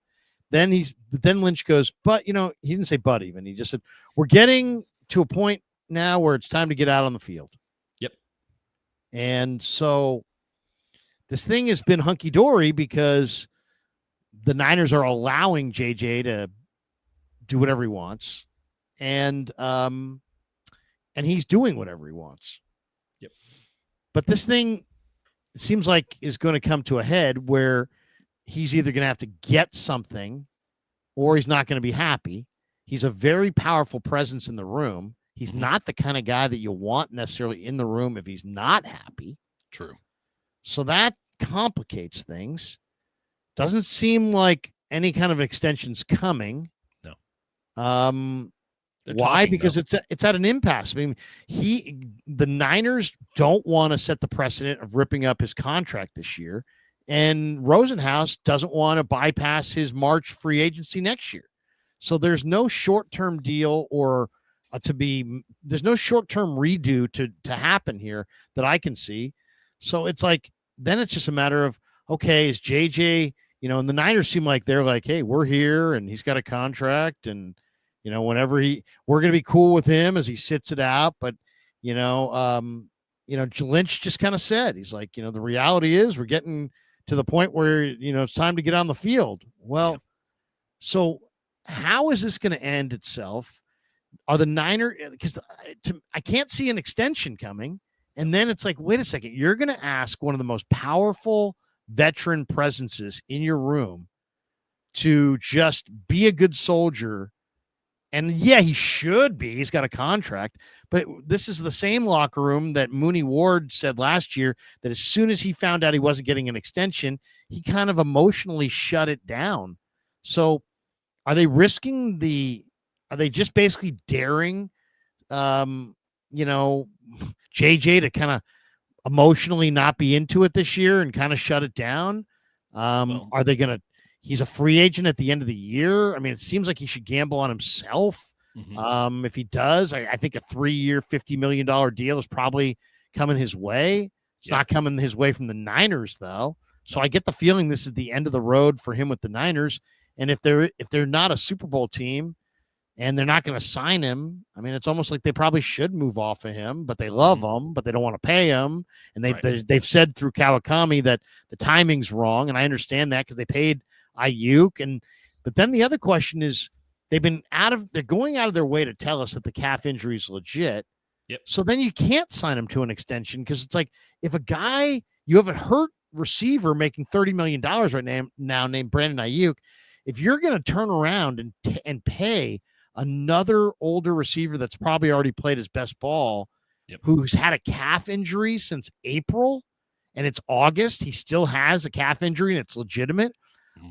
Then Lynch goes, but he didn't say but even. He just said, we're getting to a point now where it's time to get out on the field. Yep. And so this thing has been hunky-dory because the Niners are allowing JJ to do whatever he wants, and he's doing whatever he wants. Yep. But this thing, it seems like, is going to come to a head where he's either going to have to get something or he's not going to be happy. He's a very powerful presence in the room. He's not the kind of guy that you want necessarily in the room if he's not happy. True. So that complicates things. Doesn't seem like any kind of extension's coming. No. Why? Because it's at an impasse. I mean, the Niners don't want to set the precedent of ripping up his contract this year, and Rosenhaus doesn't want to bypass his March free agency next year. So there's no short-term deal or there's no short-term redo to happen here that I can see. So it's like, then it's just a matter of, okay, is JJ, and the Niners seem like they're like, hey, we're here and he's got a contract, and whenever we're going to be cool with him as he sits it out. But, Lynch just kind of said, he's like, the reality is we're getting to the point where, it's time to get on the field. Well, so how is this going to end itself? Are the Niners, because I can't see an extension coming. And then it's like, wait a second, you're going to ask one of the most powerful veteran presences in your room to just be a good soldier. And yeah, he should be. He's got a contract. But this is the same locker room that Mooney Ward said last year that as soon as he found out he wasn't getting an extension, he kind of emotionally shut it down. So are they just basically daring, JJ to kind of emotionally not be into it this year and kind of shut it down? Are they going to, he's a free agent at the end of the year. I mean, it seems like he should gamble on himself. If he does, I think a 3-year, $50 million deal is probably coming his way. It's not coming his way from the Niners, though. So I get the feeling this is the end of the road for him with the Niners. And if they're not a Super Bowl team and they're not going to sign him, I mean, it's almost like they probably should move off of him, but they love him, but they don't want to pay him. And they've said through Kawakami that the timing's wrong, and I understand that because they paid Ayuk. But then the other question is, they're going out of their way to tell us that the calf injury is legit. Yep. So then you can't sign him to an extension because it's like if a guy you have a hurt receiver making $30 million right now named Brandon Ayuk, if you're going to turn around and pay another older receiver that's probably already played his best ball, who's had a calf injury since April, and it's August, he still has a calf injury and it's legitimate.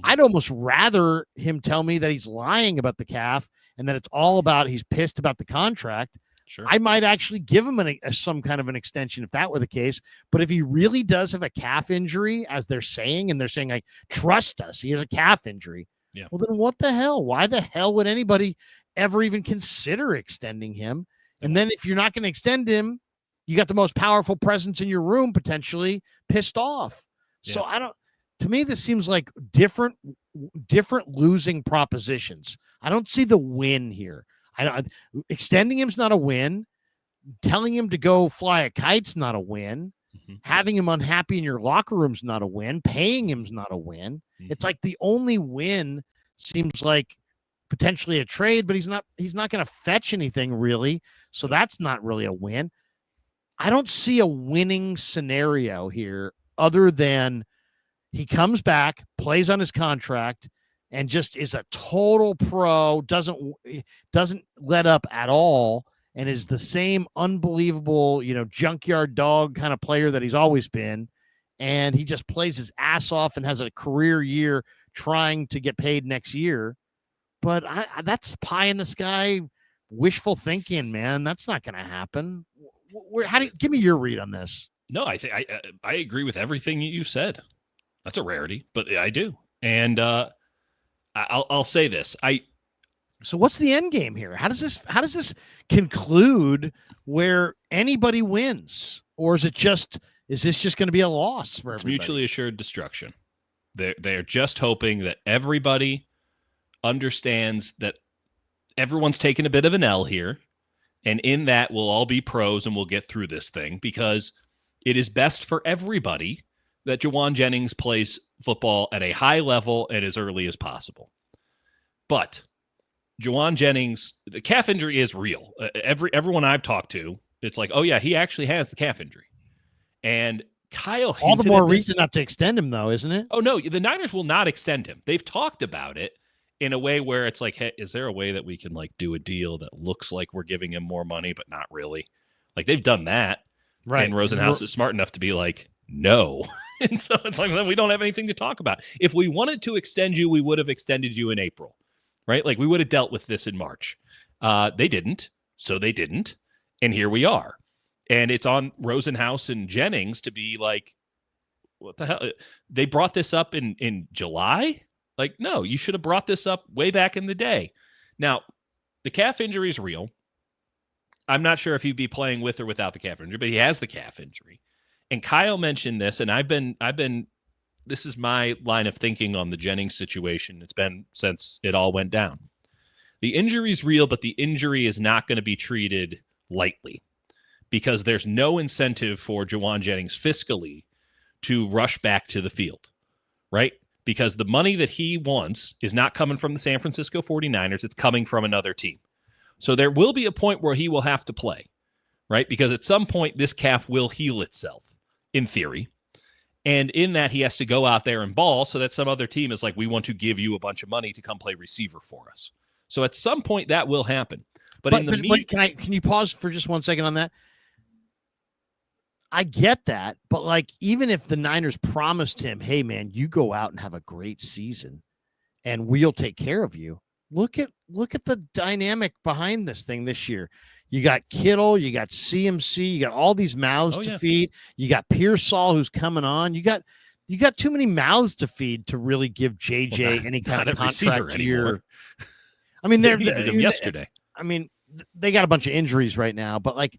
I'd almost rather him tell me that he's lying about the calf and that it's all about he's pissed about the contract. Sure. I might actually give him some kind of an extension if that were the case. But if he really does have a calf injury, as they're saying, and they're saying, like, trust us, he has a calf injury. Yeah. Well, then what the hell? Why the hell would anybody ever even consider extending him? And then if you're not going to extend him, you got the most powerful presence in your room potentially pissed off. Yeah. So to me, this seems like different losing propositions. I don't see the win here. Extending him's not a win. Telling him to go fly a kite's not a win. Having him unhappy in your locker room's not a win. Paying him's not a win. It's like the only win seems like potentially a trade, but he's not going to fetch anything really. So that's not really a win. I don't see a winning scenario here other than he comes back, plays on his contract, and just is a total pro, doesn't let up at all, and is the same unbelievable, junkyard dog kind of player that he's always been. And he just plays his ass off and has a career year trying to get paid next year. But that's pie in the sky, wishful thinking, man. That's not going to happen. Give me your read on this? No, I think I agree with everything you said. That's a rarity, but I do. And I'll say this. So what's the end game here? How does this conclude where anybody wins? Or is this just going to be a loss for everybody? Mutually assured destruction. They're just hoping that everybody understands that everyone's taking a bit of an L here, and in that we'll all be pros and we'll get through this thing, because it is best for everybody that Jauan Jennings plays football at a high level and as early as possible. But Jauan Jennings, the calf injury is real. Everyone I've talked to, it's like, oh yeah, he actually has the calf injury. And Kyle all the more reason not to extend him, though, isn't it? Oh no, the Niners will not extend him. They've talked about it in a way where it's like, hey, is there a way that we can do a deal that looks like we're giving him more money, but not really? Like, they've done that. Right. And Rosenhaus is smart enough to be like, no. And so it's like, we don't have anything to talk about. If we wanted to extend you, we would have extended you in April, right? Like, we would have dealt with this in March. They didn't. So they didn't. And here we are. And it's on Rosenhaus and Jennings to be like, what the hell? They brought this up in July? Like, no, you should have brought this up way back in the day. Now, the calf injury is real. I'm not sure if he'd be playing with or without the calf injury, but he has the calf injury. And Kyle mentioned this, and I've been this is my line of thinking on the Jennings situation. It's been since it all went down. The injury is real, but the injury is not going to be treated lightly, because there's no incentive for Jauan Jennings fiscally to rush back to the field, right? Because the money that he wants is not coming from the San Francisco 49ers. It's coming from another team. So there will be a point where he will have to play, right? Because at some point, this calf will heal itself, in theory. And in that, he has to go out there and ball so that some other team is like, we want to give you a bunch of money to come play receiver for us. So at some point, that will happen. But can you pause for just 1 second on that? I get that, but even if the Niners promised him, hey man, you go out and have a great season and we'll take care of you. Look at the dynamic behind this thing this year. You got Kittle, you got CMC, you got all these mouths to feed. You got Pearsall who's coming on. You got too many mouths to feed to really give JJ any kind of contract year. I mean, they needed him yesterday. I mean, they got a bunch of injuries right now, but like,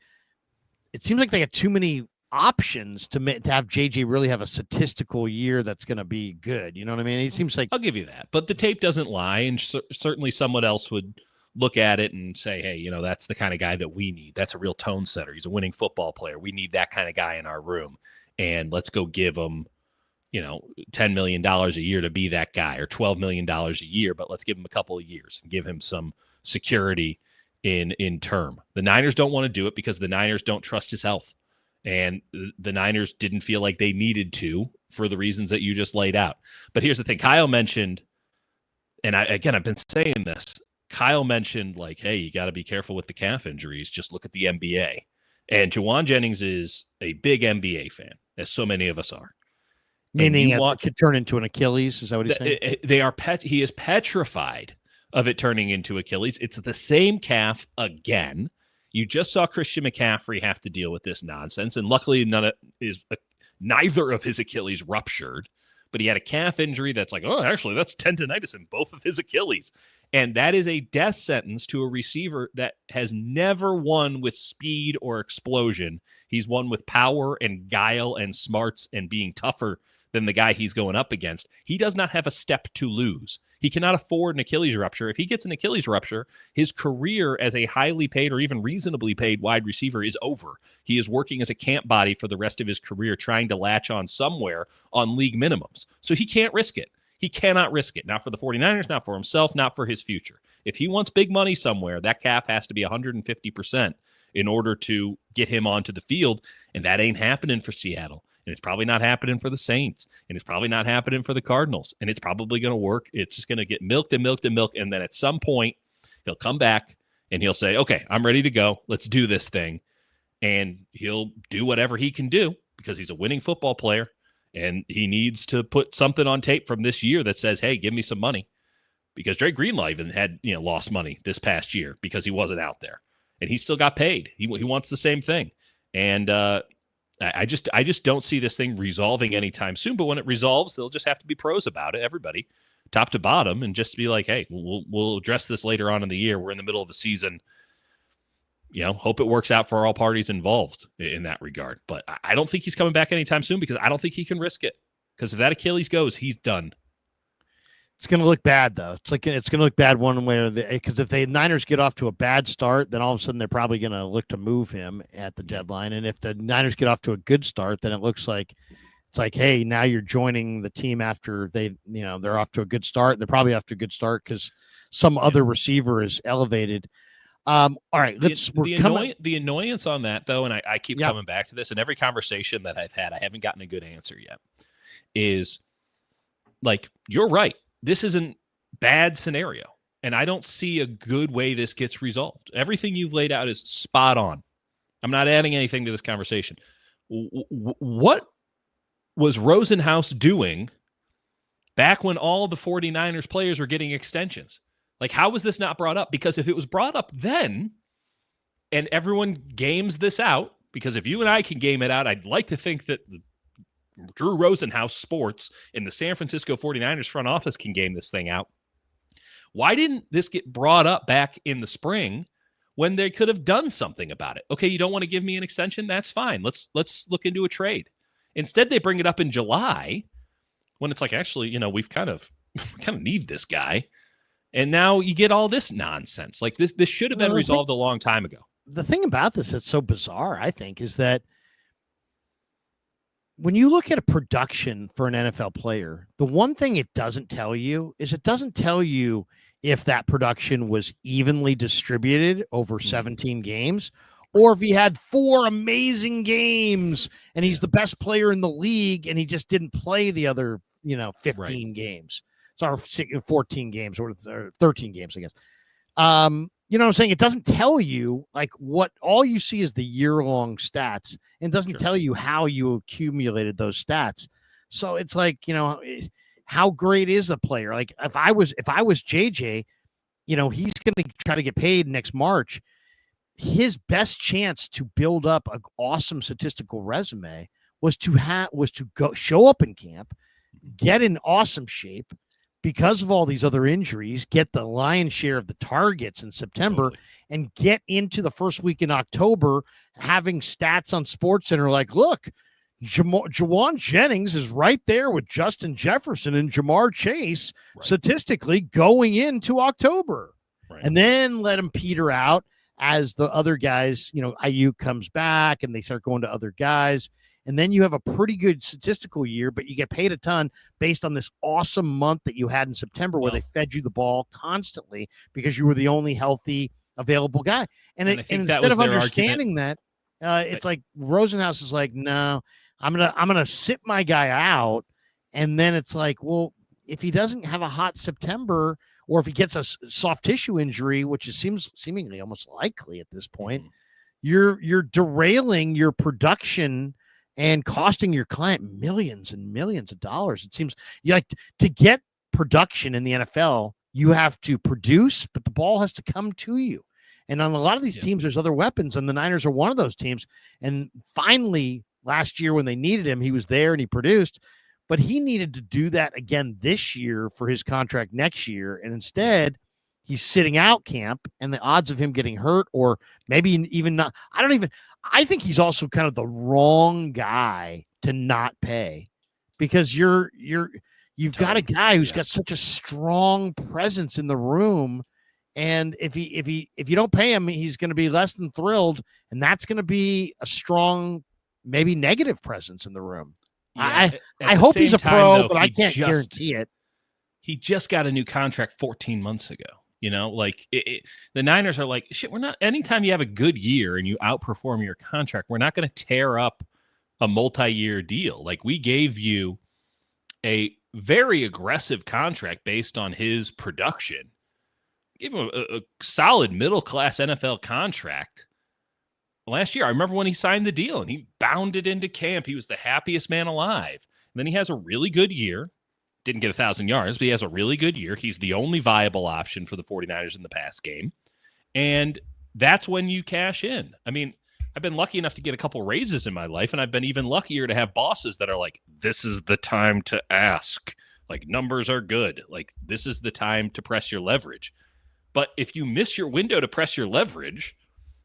it seems like they got too many options to have JJ really have a statistical year that's going to be good. You know what I mean? It seems like I'll give you that, but the tape doesn't lie, and certainly someone else would look at it and say, hey, that's the kind of guy that we need. That's a real tone setter. He's a winning football player. We need that kind of guy in our room, and let's go give him, $10 million a year to be that guy, or $12 million a year, but let's give him a couple of years and give him some security in term. The Niners don't want to do it because the Niners don't trust his health. And the Niners didn't feel like they needed to for the reasons that you just laid out. But here's the thing. Kyle mentioned, and I've been saying this, Kyle mentioned like, hey, you got to be careful with the calf injuries. Just look at the NBA. And Juwan Jennings is a big NBA fan, as so many of us are. Meaning it could turn into an Achilles. Is that what he's saying? He is petrified of it turning into Achilles. It's the same calf again. You just saw Christian McCaffrey have to deal with this nonsense, and luckily neither of his Achilles ruptured, but he had a calf injury that's like, oh, actually, that's tendonitis in both of his Achilles. And that is a death sentence to a receiver that has never won with speed or explosion. He's won with power and guile and smarts and being tougher than the guy he's going up against. He does not have a step to lose. He cannot afford an Achilles rupture. If he gets an Achilles rupture, his career as a highly paid or even reasonably paid wide receiver is over. He is working as a camp body for the rest of his career, trying to latch on somewhere on league minimums. So he can't risk it. He cannot risk it. Not for the 49ers, not for himself, not for his future. If he wants big money somewhere, that calf has to be 150% in order to get him onto the field, and that ain't happening for Seattle. And it's probably not happening for the Saints. And it's probably not happening for the Cardinals. And it's probably going to work. It's just going to get milked and milked and milked. And then at some point, he'll come back and he'll say, okay, I'm ready to go. Let's do this thing. And he'll do whatever he can do because he's a winning football player. And he needs to put something on tape from this year that says, hey, give me some money. Because Drake Greenlaw even had lost money this past year because he wasn't out there. And he still got paid. He wants the same thing. And I just don't see this thing resolving anytime soon. But when it resolves, they'll just have to be pros about it, everybody, top to bottom, and just be like, hey, we'll address this later on in the year. We're in the middle of the season. Hope it works out for all parties involved in that regard. But I don't think he's coming back anytime soon because I don't think he can risk it. Because if that Achilles goes, he's done. It's going to look bad, though. It's going to look bad one way or the other. Because if the Niners get off to a bad start, then all of a sudden they're probably going to look to move him at the deadline. And if the Niners get off to a good start, then it looks like it's like, hey, now you're joining the team after they're off to a good start. They're probably off to a good start because some other receiver is elevated. All right, the annoyance on that, though, and I keep coming back to this, and every conversation that I've had, I haven't gotten a good answer yet, is like, you're right. This isn't bad scenario, and I don't see a good way this gets resolved. Everything you've laid out is spot on. I'm not adding anything to this conversation. What was Rosenhaus doing back when all the 49ers players were getting extensions? Like, how was this not brought up? Because if it was brought up then, and everyone games this out, because if you and I can game it out, I'd like to think that Drew Rosenhaus Sports in the San Francisco 49ers front office can game this thing out. Why didn't this get brought up back in the spring when they could have done something about it? Okay, you don't want to give me an extension? That's fine. Let's look into a trade. Instead, they bring it up in July when it's like, actually, we kind of need this guy. And now you get all this nonsense. Like this should have been resolved a long time ago. The thing about this that's so bizarre, I think, is that when you look at a production for an NFL player, the one thing it doesn't tell you is it doesn't tell you if that production was evenly distributed over 17 games or if he had 4 amazing games and he's the best player in the league and he just didn't play the other, 15 games. Or 14 games or 13 games, I guess. You know what I'm saying? It doesn't tell you like what all you see is the year-long stats and doesn't tell you how you accumulated those stats. So it's like, how great is the player? Like if I was JJ, he's going to try to get paid next March. His best chance to build up an awesome statistical resume was to go show up in camp, get in awesome shape, because of all these other injuries, get the lion's share of the targets in September Totally. and get into the first week in October having stats on SportsCenter like, look, Jawan Jennings is right there with Justin Jefferson and Jamar Chase Right. statistically going into October. Right. And then let him peter out as the other guys, Ayuk comes back and they start going to other guys. And then you have a pretty good statistical year, but you get paid a ton based on this awesome month that you had in September where they fed you the ball constantly because you were the only healthy available guy. And instead of understanding that, it's like Rosenhaus is like, no, I'm gonna sit my guy out. And then it's like, well, if he doesn't have a hot September, or if he gets a soft tissue injury, which seems seemingly almost likely at this point, you're derailing your production and costing your client millions and millions of dollars. It seems like to get production in the NFL, you have to produce, but the ball has to come to you. And on a lot of these teams, there's other weapons, and the Niners are one of those teams. And finally, last year when they needed him, he was there and he produced, but he needed to do that again this year for his contract next year. And instead, he's sitting out camp, and the odds of him getting hurt, or maybe even not, I think he's also kind of the wrong guy to not pay, because you've got a guy who's got such a strong presence in the room. And if you don't pay him, he's going to be less than thrilled. And that's going to be a strong, maybe negative presence in the room. Yeah, I hope he's a pro, but I can't guarantee it. He just got a new contract 14 months ago. The Niners are like, shit, we're not, anytime you have a good year and you outperform your contract, we're not going to tear up a multi-year deal. Like, we gave you a very aggressive contract based on his production. Gave him a solid middle-class NFL contract last year. I remember when he signed the deal and he bounded into camp. He was the happiest man alive. And then he has a really good year. Didn't get 1,000 yards, but he has a really good year. He's the only viable option for the 49ers in the pass game. And that's when you cash in. I mean, I've been lucky enough to get a couple raises in my life, and I've been even luckier to have bosses that are like, this is the time to ask. Like, numbers are good. Like, this is the time to press your leverage. But if you miss your window to press your leverage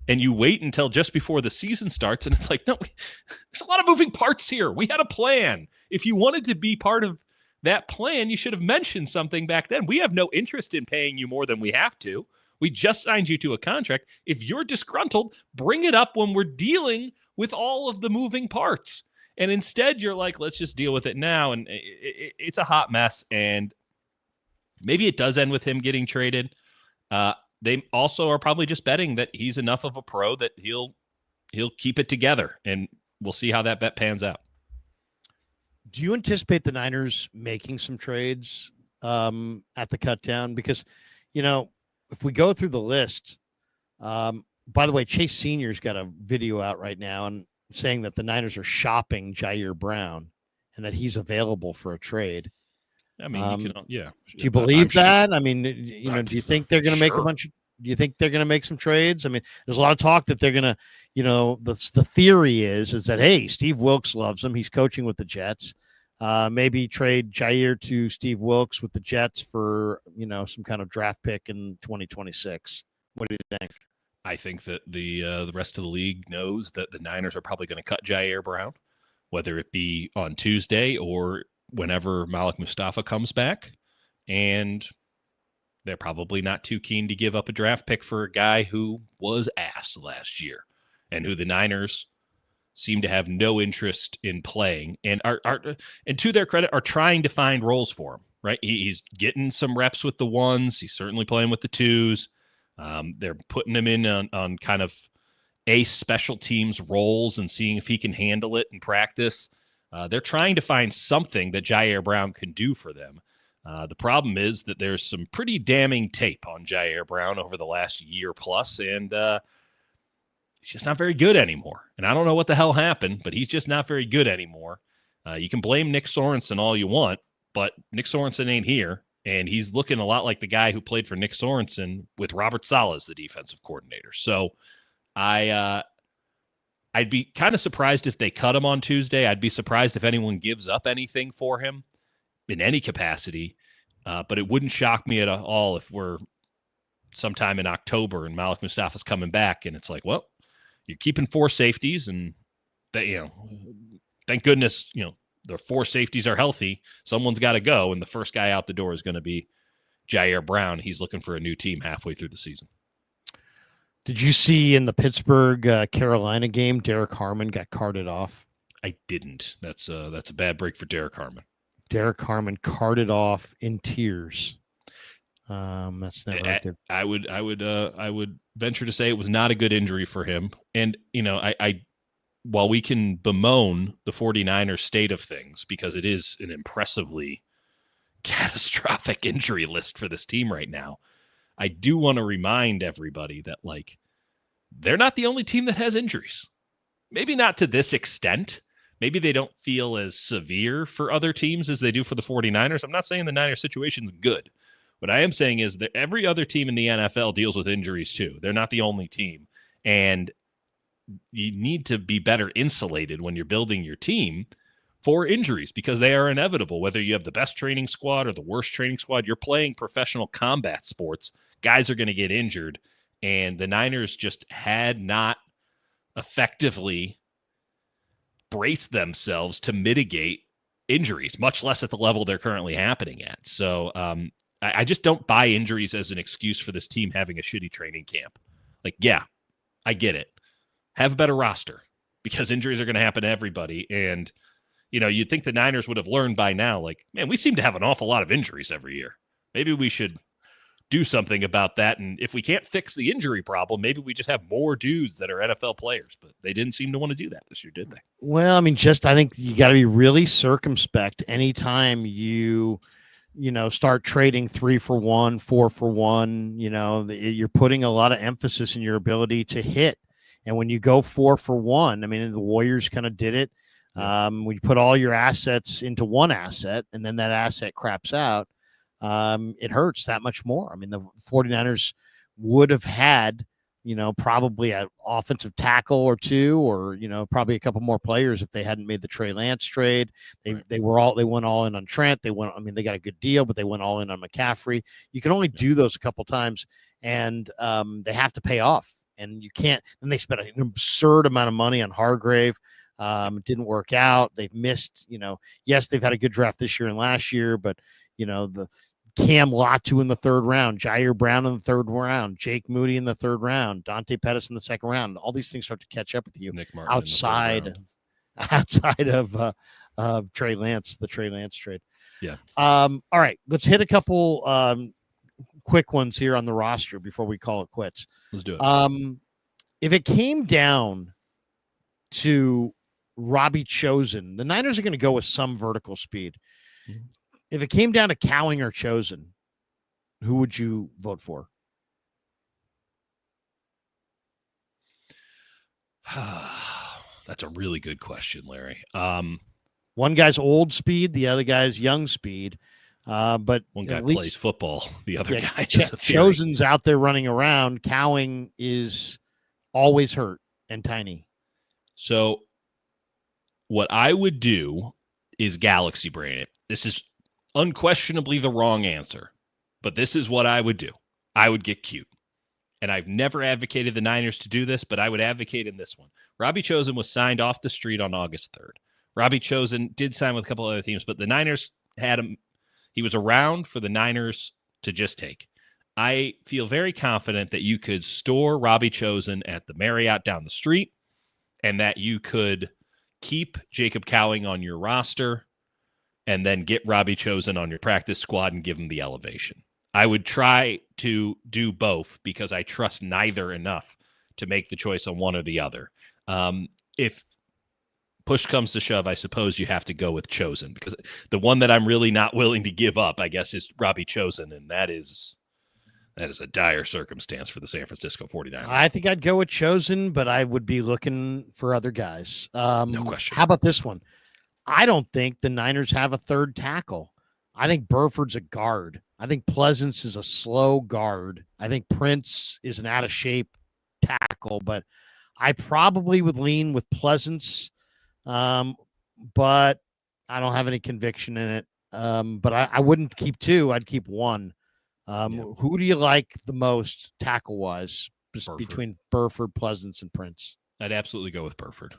and you wait until just before the season starts, and it's like, no, there's a lot of moving parts here. We had a plan. If you wanted to be part of that plan, you should have mentioned something back then. We have no interest in paying you more than we have to. We just signed you to a contract. If you're disgruntled, bring it up when we're dealing with all of the moving parts. And instead, you're like, let's just deal with it now. And it's a hot mess. And maybe it does end with him getting traded. They also are probably just betting that he's enough of a pro that he'll keep it together. And we'll see how that bet pans out. Do you anticipate the Niners making some trades at the cut down? Because, if we go through the list, by the way, Chase Sr.'s got a video out right now and saying that the Niners are shopping Jair Brown and that he's available for a trade. I mean, yeah. Do you believe that? I mean, do you think they're going to make do you think they're going to make some trades? I mean, there's a lot of talk that they're going to, the theory is that, hey, Steve Wilkes loves him. He's coaching with the Jets. Maybe trade Jair to Steve Wilkes with the Jets for, some kind of draft pick in 2026. What do you think? I think that the rest of the league knows that the Niners are probably going to cut Jair Brown, whether it be on Tuesday or whenever Malik Mustafa comes back. And they're probably not too keen to give up a draft pick for a guy who was ass last year and who the Niners seem to have no interest in playing, and are and to their credit, are trying to find roles for him, right? He's getting some reps with the ones. He's certainly playing with the twos. They're putting him in on kind of ace special teams roles and seeing if he can handle it in practice. They're trying to find something that Jair Brown can do for them. The problem is that there's some pretty damning tape on Jair Brown over the last year plus, and he's just not very good anymore. And I don't know what the hell happened, but he's just not very good anymore. You can blame Nick Sorensen all you want, but Nick Sorensen ain't here, and he's looking a lot like the guy who played for Nick Sorensen with Robert Saleh as the defensive coordinator. So I'd be kind of surprised if they cut him on Tuesday. I'd be surprised if anyone gives up anything for him in any capacity. But it wouldn't shock me at all if we're sometime in October and Malik Mustafa's coming back, and it's like, well, you're keeping 4 safeties, and that, thank goodness, the 4 safeties are healthy. Someone's got to go, and the first guy out the door is going to be Jair Brown. He's looking for a new team halfway through the season. Did you see in the Pittsburgh Carolina game, Derek Harmon got carted off? I didn't. That's a bad break for Derek Harmon. Derek Harmon carted off in tears. That's never good. I would venture to say it was not a good injury for him. And I while we can bemoan the 49ers state of things, because it is an impressively catastrophic injury list for this team right now, I do want to remind everybody that, like, they're not the only team that has injuries. Maybe not to this extent. Maybe they don't feel as severe for other teams as they do for the 49ers. I'm not saying the Niners situation is good. What I am saying is that every other team in the NFL deals with injuries too. They're not the only team. And you need to be better insulated when you're building your team for injuries, because they are inevitable. Whether you have the best training squad or the worst training squad, you're playing professional combat sports. Guys are going to get injured. And the Niners just had not effectively braced themselves to mitigate injuries, much less at the level they're currently happening at. So I just don't buy injuries as an excuse for this team having a shitty training camp. Like, yeah, I get it. Have a better roster, because injuries are going to happen to everybody. And, you'd think the Niners would have learned by now, like, man, we seem to have an awful lot of injuries every year. Maybe we should do something about that. And if we can't fix the injury problem, maybe we just have more dudes that are NFL players. But they didn't seem to want to do that this year, did they? Well, I mean, I think you got to be really circumspect anytime you start trading 3 for 1, 4 for 1. You're putting a lot of emphasis in your ability to hit. And when you go 4 for 1, I mean, the Warriors kind of did it. When you put all your assets into one asset and then that asset craps out, it hurts that much more. I mean, the 49ers would have had, probably an offensive tackle or 2, or, probably a couple more players if they hadn't made the Trey Lance trade. They went all in on Trent. They got a good deal, but they went all in on McCaffrey. You can only do those a couple times, and they have to pay off. And you can't. And they spent an absurd amount of money on Hargrave. It didn't work out. They've missed. Yes, they've had a good draft this year and last year, but the Cam Latu in the 3rd round, Jair Brown in the 3rd round, Jake Moody in the 3rd round, Dante Pettis in the 2nd round. All these things start to catch up with you. Nick Martin outside of Trey Lance, the Trey Lance trade. Yeah. All right, let's hit a couple quick ones here on the roster before we call it quits. Let's do it. If it came down to Robbie Chosen, the Niners are going to go with some vertical speed. Mm-hmm. If it came down to Cowing or Chosen, who would you vote for? That's a really good question, Larry. One guy's old speed, the other guy's young speed. But one guy plays football, the other guy is a Chosen's out there running around. Cowing is always hurt and tiny. So what I would do is galaxy brain it. This is unquestionably the wrong answer, but this is what I would do. I would get cute. And I've never advocated the Niners to do this, but I would advocate in this one. Robbie Chosen was signed off the street on August 3rd. Robbie Chosen did sign with a couple other teams, but the Niners had him. He was around for the Niners to just take. I feel very confident that you could store Robbie Chosen at the Marriott down the street, and that you could keep Jacob Cowing on your roster and then get Robbie Chosen on your practice squad and give him the elevation. I would try to do both, because I trust neither enough to make the choice on one or the other. If push comes to shove, I suppose you have to go with Chosen, because the one that I'm really not willing to give up, I guess, is Robbie Chosen, and that is a dire circumstance for the San Francisco 49ers. I think I'd go with Chosen, but I would be looking for other guys. No question. How about this one? I don't think the Niners have a 3rd tackle. I think Burford's a guard. I think Pleasance is a slow guard. I think Prince is an out-of-shape tackle, but I probably would lean with Pleasance, but I don't have any conviction in it. but I wouldn't keep two. I'd keep one. Who do you like the most tackle wise between Burford, Pleasance, and Prince? I'd absolutely go with Burford.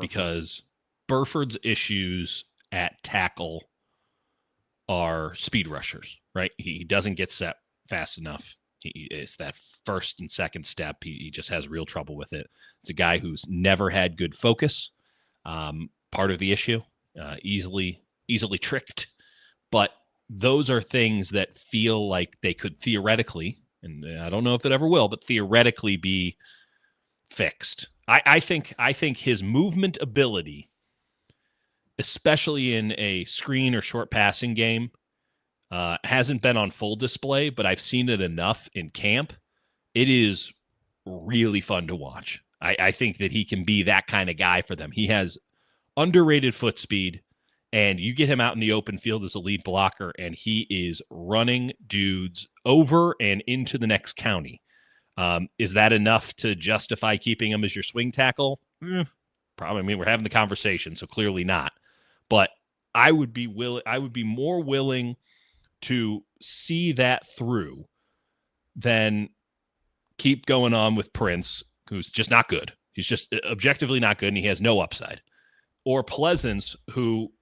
Because Burford's issues at tackle are speed rushers, right? He doesn't get set fast enough. It's that first and second step. He just has real trouble with it. It's a guy who's never had good focus. Part of the issue, easily tricked. But those are things that feel like they could theoretically, and I don't know if it ever will, but theoretically be fixed. I think his movement ability, especially in a screen or short passing game, hasn't been on full display, but I've seen it enough in camp. It is really fun to watch. I think that he can be that kind of guy for them. He has underrated foot speed, and you get him out in the open field as a lead blocker, and he is running dudes over and into the next county. Is that enough to justify keeping him as your swing tackle? Probably. I mean, we're having the conversation, so clearly not. But I would be more willing to see that through than keep going on with Prince, who's just not good. He's just objectively not good, and he has no upside. Or Pleasance, who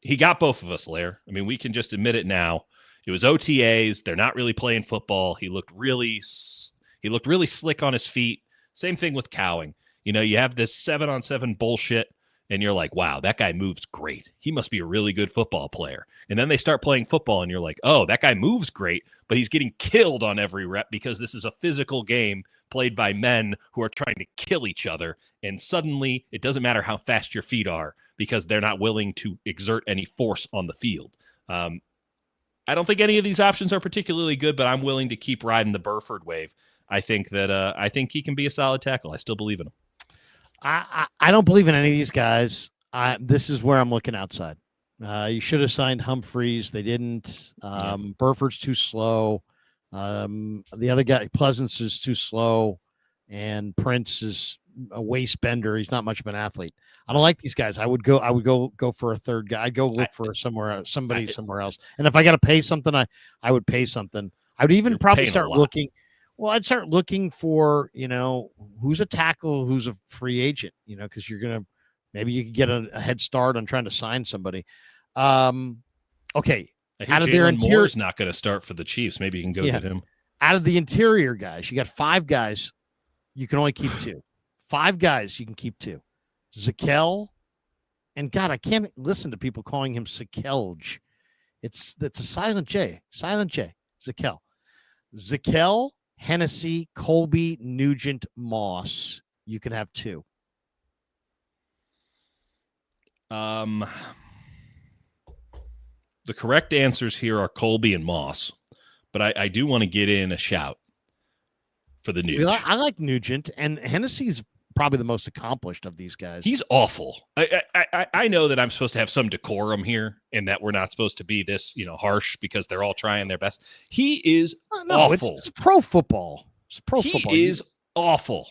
he got both of us, Lair. I mean, we can just admit it now. It was OTAs. They're not really playing football. He looked really slick on his feet. Same thing with Cowing. You know, you have this 7-on-7 bullshit, and you're like, wow, that guy moves great. He must be a really good football player. And then they start playing football, and you're like, oh, that guy moves great, but he's getting killed on every rep because this is a physical game played by men who are trying to kill each other. And suddenly, it doesn't matter how fast your feet are because they're not willing to exert any force on the field. I don't think any of these options are particularly good, but I'm willing to keep riding the Burford wave. I think he can be a solid tackle. I still believe in him. I don't believe in any of these guys. This is where I'm looking outside. You should have signed Humphreys. They didn't. Burford's too slow. The other guy, Pleasance, is too slow, and Prince is a waist bender. He's not much of an athlete. I don't like these guys. I would go for a third guy. I'd go look for somewhere else. And if I got to pay something, I would pay something. I would even probably start looking. Well, I'd start looking for, who's a tackle, who's a free agent, because maybe you could get a head start on trying to sign somebody. Okay. Out of their interior, Moore's not going to start for the Chiefs. Maybe you can go get him. Out of the interior guys, you got 5 guys. You can only keep 2. 5 guys, you can keep 2. Zakelj, and God, I can't listen to people calling him Zakelj. It's a silent J. Zakelj. Zakelj, Hennessy, Colby, Nugent, Moss. You can have 2. The correct answers here are Colby and Moss, but I do want to get in a shout for the Nugent. I like Nugent, and Hennessy's probably the most accomplished of these guys. He's awful. I know that I'm supposed to have some decorum here and that we're not supposed to be this, harsh because they're all trying their best. He is awful. It's pro football. It's pro football. He is awful.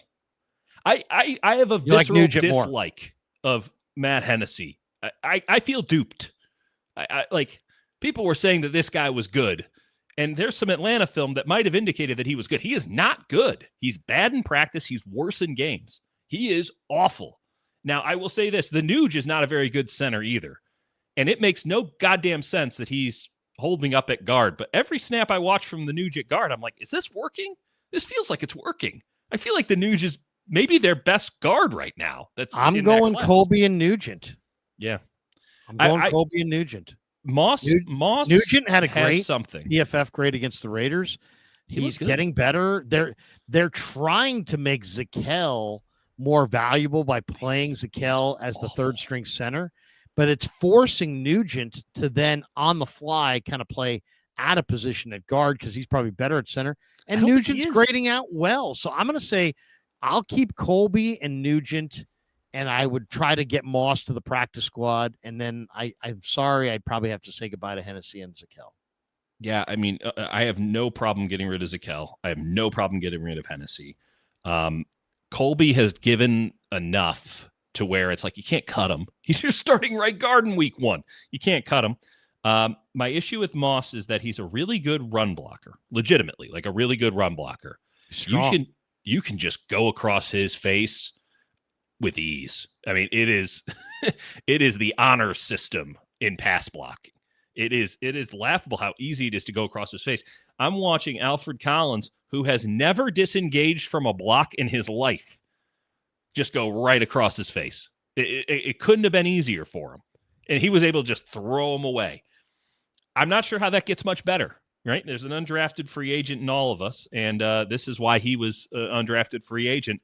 I have a visceral dislike of Matt Hennessy. I feel duped. I like, people were saying that this guy was good, and there's some Atlanta film that might have indicated that he was good. He is not good. He's bad in practice. He's worse in games. He is awful. Now, I will say this. The Nuge is not a very good center either, and it makes no goddamn sense that he's holding up at guard. But every snap I watch from the Nuge at guard, I'm like, is this working? This feels like it's working. I feel like the Nuge is maybe their best guard right now. I'm going Colby and Nugent. Yeah. I'm going Colby and Nugent. Moss Nugent had a great something. PFF grade against the Raiders. He's getting better. They're trying to make Zakelj more valuable by playing Zakelj as the third string center, but it's forcing Nugent to then on the fly kind of play out of position at guard because he's probably better at center. And Nugent's grading out well. So I'm going to say I'll keep Colby and Nugent, and I would try to get Moss to the practice squad. And then I'm sorry, I'd probably have to say goodbye to Hennessy and Zakelj. Yeah, I mean, I have no problem getting rid of Zakelj. I have no problem getting rid of Hennessy. Colby has given enough to where it's like you can't cut him. He's your starting right guard in week 1. You can't cut him. My issue with Moss is that he's a really good run blocker, legitimately, like a really good run blocker. Strong. You can just go across his face with ease. I mean, it is it is the honor system in pass blocking. It is laughable how easy it is to go across his face. I'm watching Alfred Collins, who has never disengaged from a block in his life, just go right across his face. It couldn't have been easier for him. And he was able to just throw him away. I'm not sure how that gets much better, right? There's an undrafted free agent in all of us, and this is why he was an undrafted free agent.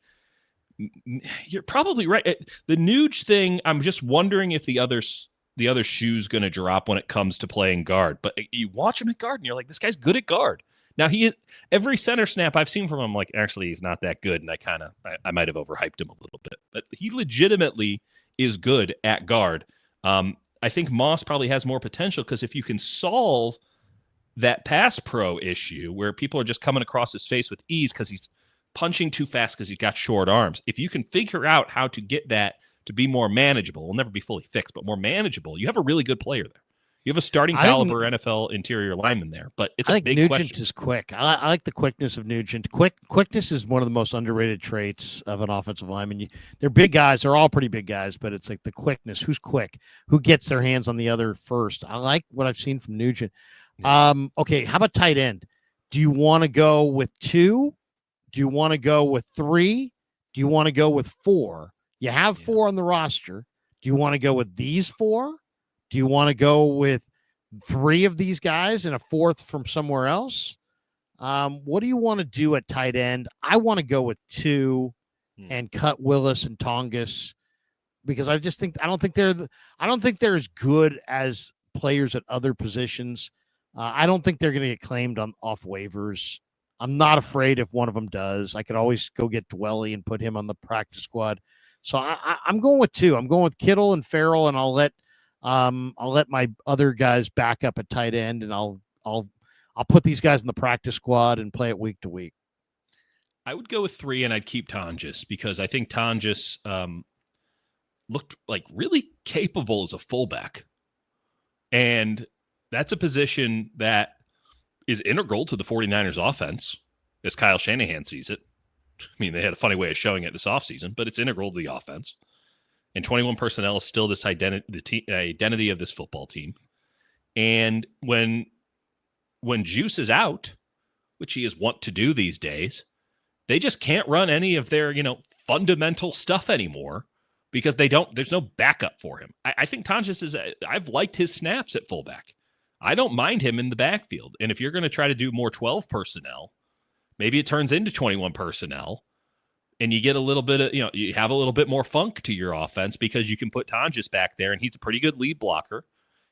You're probably right. The Nuge thing, I'm just wondering if the other shoe's going to drop when it comes to playing guard. But you watch him at guard, and you're like, this guy's good at guard. Now, every center snap I've seen from him, like, actually, he's not that good, and I might have overhyped him a little bit. But he legitimately is good at guard. I think Moss probably has more potential because if you can solve that pass pro issue where people are just coming across his face with ease because he's punching too fast because he's got short arms, if you can figure out how to get that to be more manageable, it'll never be fully fixed, but more manageable, you have a really good player there. You have a starting caliber NFL interior lineman there, but it's a big question. Nugent is quick. I like the quickness of Nugent. Quickness is one of the most underrated traits of an offensive lineman. They're big guys. They're all pretty big guys, but it's like the quickness. Who's quick? Who gets their hands on the other first? I like what I've seen from Nugent. Okay, how about tight end? Do you want to go with 2? Do you want to go with 3? Do you want to go with 4? You have 4 on the roster. Do you want to go with these 4? Do you want to go with 3 of these guys and a 4th from somewhere else? What do you want to do at tight end? I want to go with 2 and cut Willis and Tongas because I don't think they're as good as players at other positions. I don't think they're going to get claimed off waivers. I'm not afraid if one of them does. I could always go get Dwelly and put him on the practice squad. So I'm going with 2. I'm going with Kittle and Farrell, and I'll let my other guys back up at tight end, and I'll put these guys in the practice squad and play it week to week. I would go with 3, and I'd keep Tonjes because I think Tonjes looked like really capable as a fullback, and that's a position that is integral to the 49ers offense, as Kyle Shanahan sees it. I mean, they had a funny way of showing it this offseason, but it's integral to the offense. And 21 personnel is still this identity of this football team. And when Juice is out, which he is wont to do these days, they just can't run any of their, fundamental stuff anymore because there's no backup for him. I think Tonjes I've liked his snaps at fullback. I don't mind him in the backfield. And if you're going to try to do more 12 personnel, maybe it turns into 21 personnel. And you get a little bit of, you have a little bit more funk to your offense because you can put Tonjes back there and he's a pretty good lead blocker.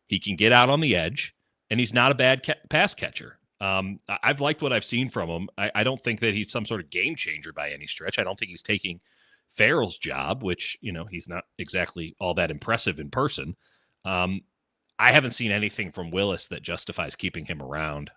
He can get out on the edge and he's not a bad pass catcher. I've liked what I've seen from him. I don't think that he's some sort of game changer by any stretch. I don't think he's taking Farrell's job, which, he's not exactly all that impressive in person. I haven't seen anything from Willis that justifies keeping him around.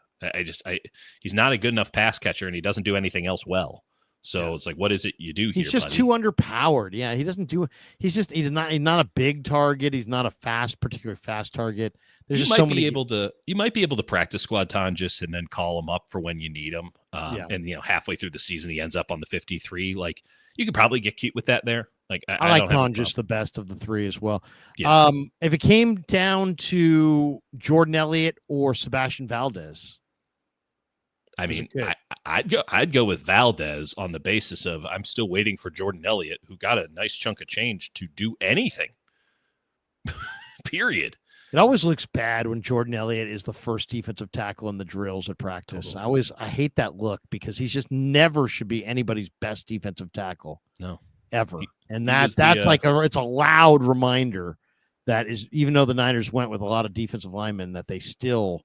He's not a good enough pass catcher and he doesn't do anything else well. So it's like, what is it you do here? He's just too underpowered. Yeah, he's not a big target. He's not a particularly fast target. There's just so many. You might be able to practice squad Tonjes and then call him up for when you need him. And halfway through the season, he ends up on the 53. Like you could probably get cute with that there. Like I like Tonjes the best of the 3 as well. Yeah. If it came down to Jordan Elliott or Sebastian Valdez. I mean, I'd go with Valdez on the basis of I'm still waiting for Jordan Elliott, who got a nice chunk of change to do anything. Period. It always looks bad when Jordan Elliott is the first defensive tackle in the drills at practice. Totally. I hate that look because he's just never should be anybody's best defensive tackle. No, ever. It's a loud reminder that is, even though the Niners went with a lot of defensive linemen, that they still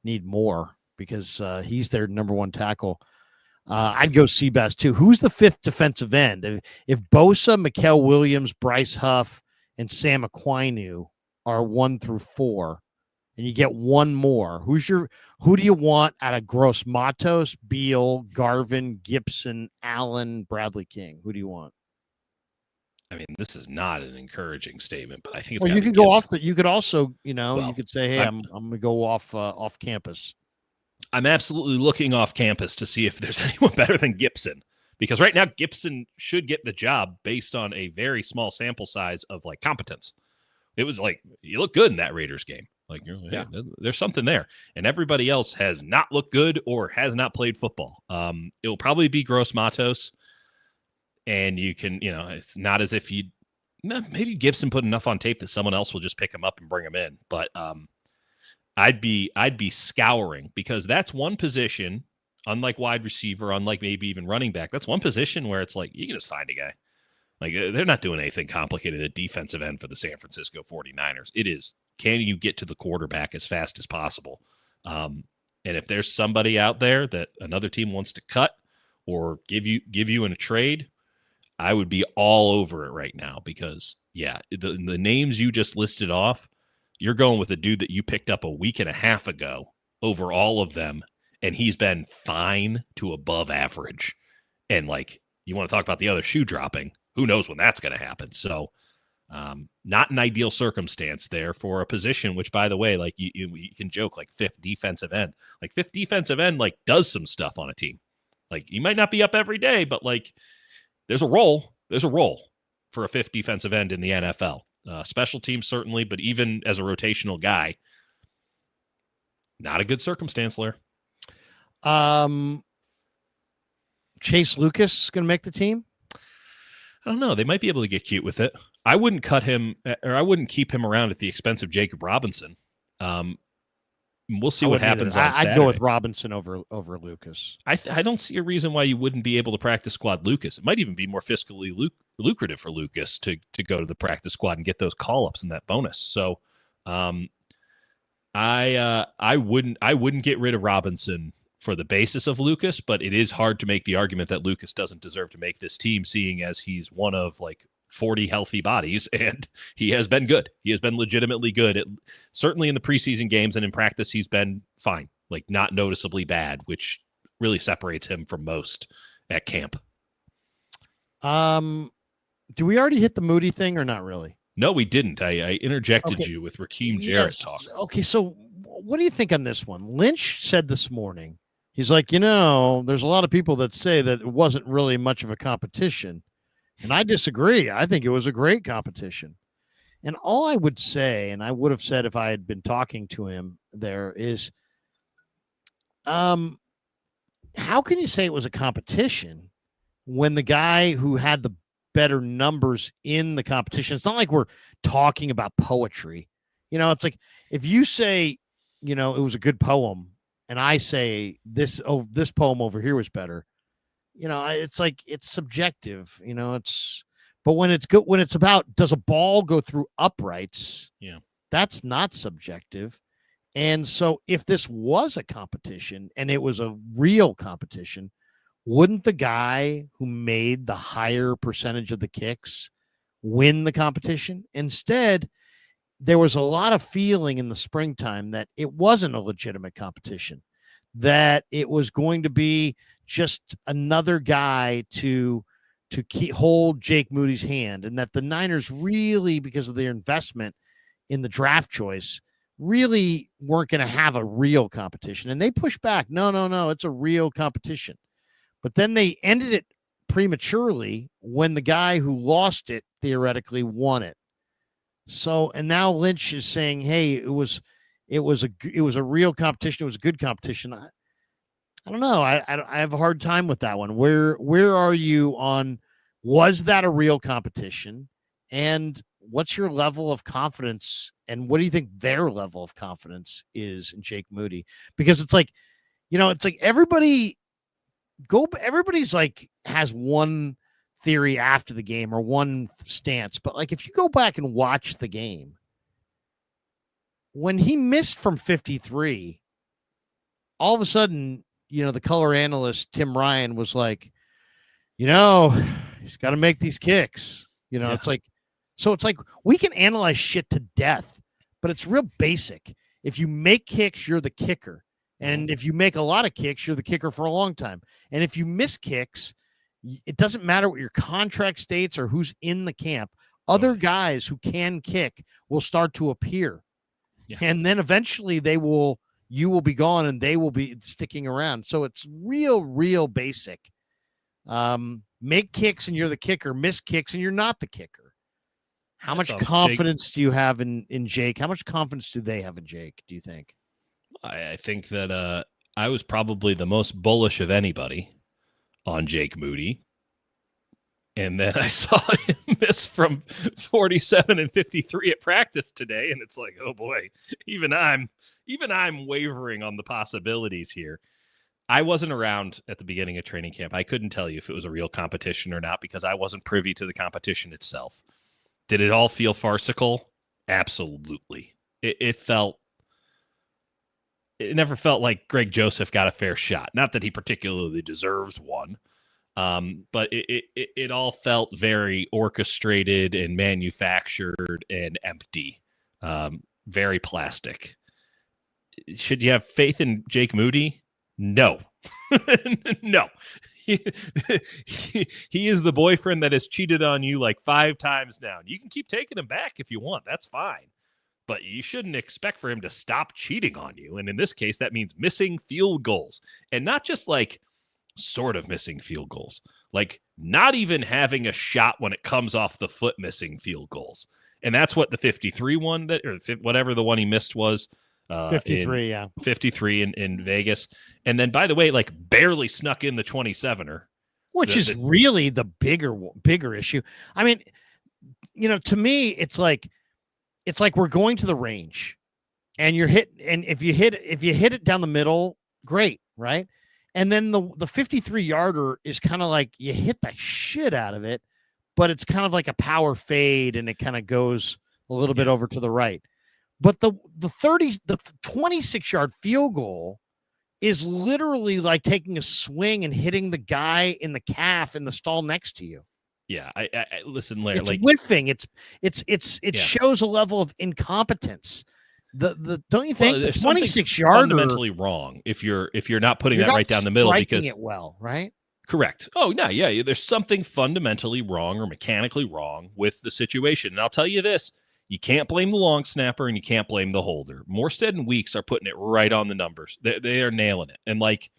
need more. Because he's their number 1 tackle. I'd go Seabass too. Who's the 5th defensive end? If Bosa, Mikael Williams, Bryce Huff, and Sam Aquinu are 1 through 4, and you get one more, who do you want out of Gross Matos, Beal, Garvin, Gibson, Allen, Bradley King? Who do you want? I mean, this is not an encouraging statement, but I think it's Well, gotta you be could go Gibson. off the. You could also, you could also, you could also, you could also, you Well, could say, hey, I'm I'm gonna go off campus. I'm absolutely looking off campus to see if there's anyone better than Gibson. Because right now, Gibson should get the job based on a very small sample size of like competence. It was like, you look good in that Raiders game. Like, you're like, Yeah. hey, there's something there. And everybody else has not looked good or has not played football. It'll probably be Gross Matos. And you can, it's not as if maybe Gibson put enough on tape that someone else will just pick him up and bring him in. But I'd be scouring, because that's one position, unlike wide receiver, unlike maybe even running back. That's one position where it's like, you can just find a guy. Like, they're not doing anything complicated at defensive end for the San Francisco 49ers. It is, can you get to the quarterback as fast as possible? And if there's somebody out there that another team wants to cut or give you in a trade, I would be all over it right now, because, yeah, the names you just listed off, you're going with a dude that you picked up a week and a half ago over all of them, and he's been fine to above average. And, like, you want to talk about the other shoe dropping, who knows when that's going to happen. So not an ideal circumstance there for a position, which, by the way, like you can joke, like fifth defensive end, like does some stuff on a team. Like, you might not be up every day, but like there's a role for a fifth defensive end in the NFL. Special teams, certainly, but even as a rotational guy, not a good circumstance, Lair. Chase Lucas is going to make the team. I don't know. They might be able to get cute with it. I wouldn't cut him, or I wouldn't keep him around at the expense of Jacob Robinson. We'll see what happens on Saturday. I'd go with Robinson over Lucas. I don't see a reason why you wouldn't be able to practice squad Lucas. It might even be more fiscally lucrative for Lucas to go to the practice squad and get those call-ups and that bonus. So I wouldn't get rid of Robinson for the basis of Lucas, but it is hard to make the argument that Lucas doesn't deserve to make this team, seeing as he's one of like 40 healthy bodies, and he has been good. He has been legitimately good. Certainly in the preseason games and in practice, he's been fine, like not noticeably bad, which really separates him from most at camp. Do we already hit the Moody thing or not really? No, we didn't. I interjected you with Raheem Jarrett talk. Okay, so what do you think on this one? Lynch said this morning, he's like, there's a lot of people that say that it wasn't really much of a competition. And I disagree. I think it was a great competition. And all I would say, and I would have said if I had been talking to him there, is how can you say it was a competition when the guy who had the better numbers in the competition, it's not like we're talking about poetry. It's like if you say, it was a good poem, and I say this poem over here was better. It's like it's subjective. But when it's good, when it's about does a ball go through uprights? Yeah, that's not subjective. And so, if this was a competition and it was a real competition, wouldn't the guy who made the higher percentage of the kicks win the competition? Instead, there was a lot of feeling in the springtime that it wasn't a legitimate competition, that it was going to be just another guy to hold Jake Moody's hand, and that the Niners really, because of their investment in the draft choice, really weren't going to have a real competition. And they pushed back. No, it's a real competition. But then they ended it prematurely when the guy who lost it theoretically won it. So, and now Lynch is saying, hey, it was a real competition. It was a good competition. I don't know. I have a hard time with that one. Where are you on, was that a real competition? And what's your level of confidence? And what do you think their level of confidence is in Jake Moody? Because it's like everybody's like has one theory after the game or one stance. But like, if you go back and watch the game, when he missed from 53, all of a sudden, the color analyst, Tim Ryan, was like, he's got to make these kicks. Yeah. It's like, so it's like we can analyze shit to death, but it's real basic. If you make kicks, you're the kicker. And if you make a lot of kicks, you're the kicker for a long time. And if you miss kicks, It doesn't matter what your contract states or who's in the camp. Other guys who can kick will start to appear. Yeah. And then eventually you will be gone and they will be sticking around. So it's real basic. Make kicks and you're the kicker, miss kicks and you're not the kicker. How much confidence do you have in Jake? How much confidence do they have in Jake, do you think? I think that I was probably the most bullish of anybody on Jake Moody. And then I saw him miss from 47 and 53 at practice today. And it's like, oh boy, even I'm wavering on the possibilities here. I wasn't around at the beginning of training camp. I couldn't tell you if it was a real competition or not because I wasn't privy to the competition itself. Did it all feel farcical? Absolutely. It never felt like Greg Joseph got a fair shot. Not that he particularly deserves one. But it all felt very orchestrated and manufactured and empty, very plastic. Should you have faith in Jake Moody? No, no. He is the boyfriend that has cheated on you like 5 times now. You can keep taking him back if you want. That's fine. But you shouldn't expect for him to stop cheating on you. And in this case, that means missing field goals. And not just like sort of missing field goals, like not even having a shot when it comes off the foot, missing field goals. And that's what the 53 one or whatever the one he missed was. 53, 53 in Vegas. And then, by the way, like barely snuck in the 27er. Which is really the bigger issue. I mean, to me, it's like we're going to the range and you're hit. And if you hit it down the middle, great. Right. And then the 53-yarder is kind of like you hit the shit out of it, but it's kind of like a power fade and it kind of goes a little bit over to the right. But the 26-yard field goal is literally like taking a swing and hitting the guy in the calf in the stall next to you. Yeah, I listen, Larry. It's whiffing. It shows a level of incompetence. The don't you think the 26-yarder fundamentally wrong if you're not putting that right down the middle because it well, right? Correct. Oh no, yeah. There's something fundamentally wrong or mechanically wrong with the situation, and I'll tell you this: you can't blame the long snapper and you can't blame the holder. Morstead and Weeks are putting it right on the numbers. They are nailing it. And like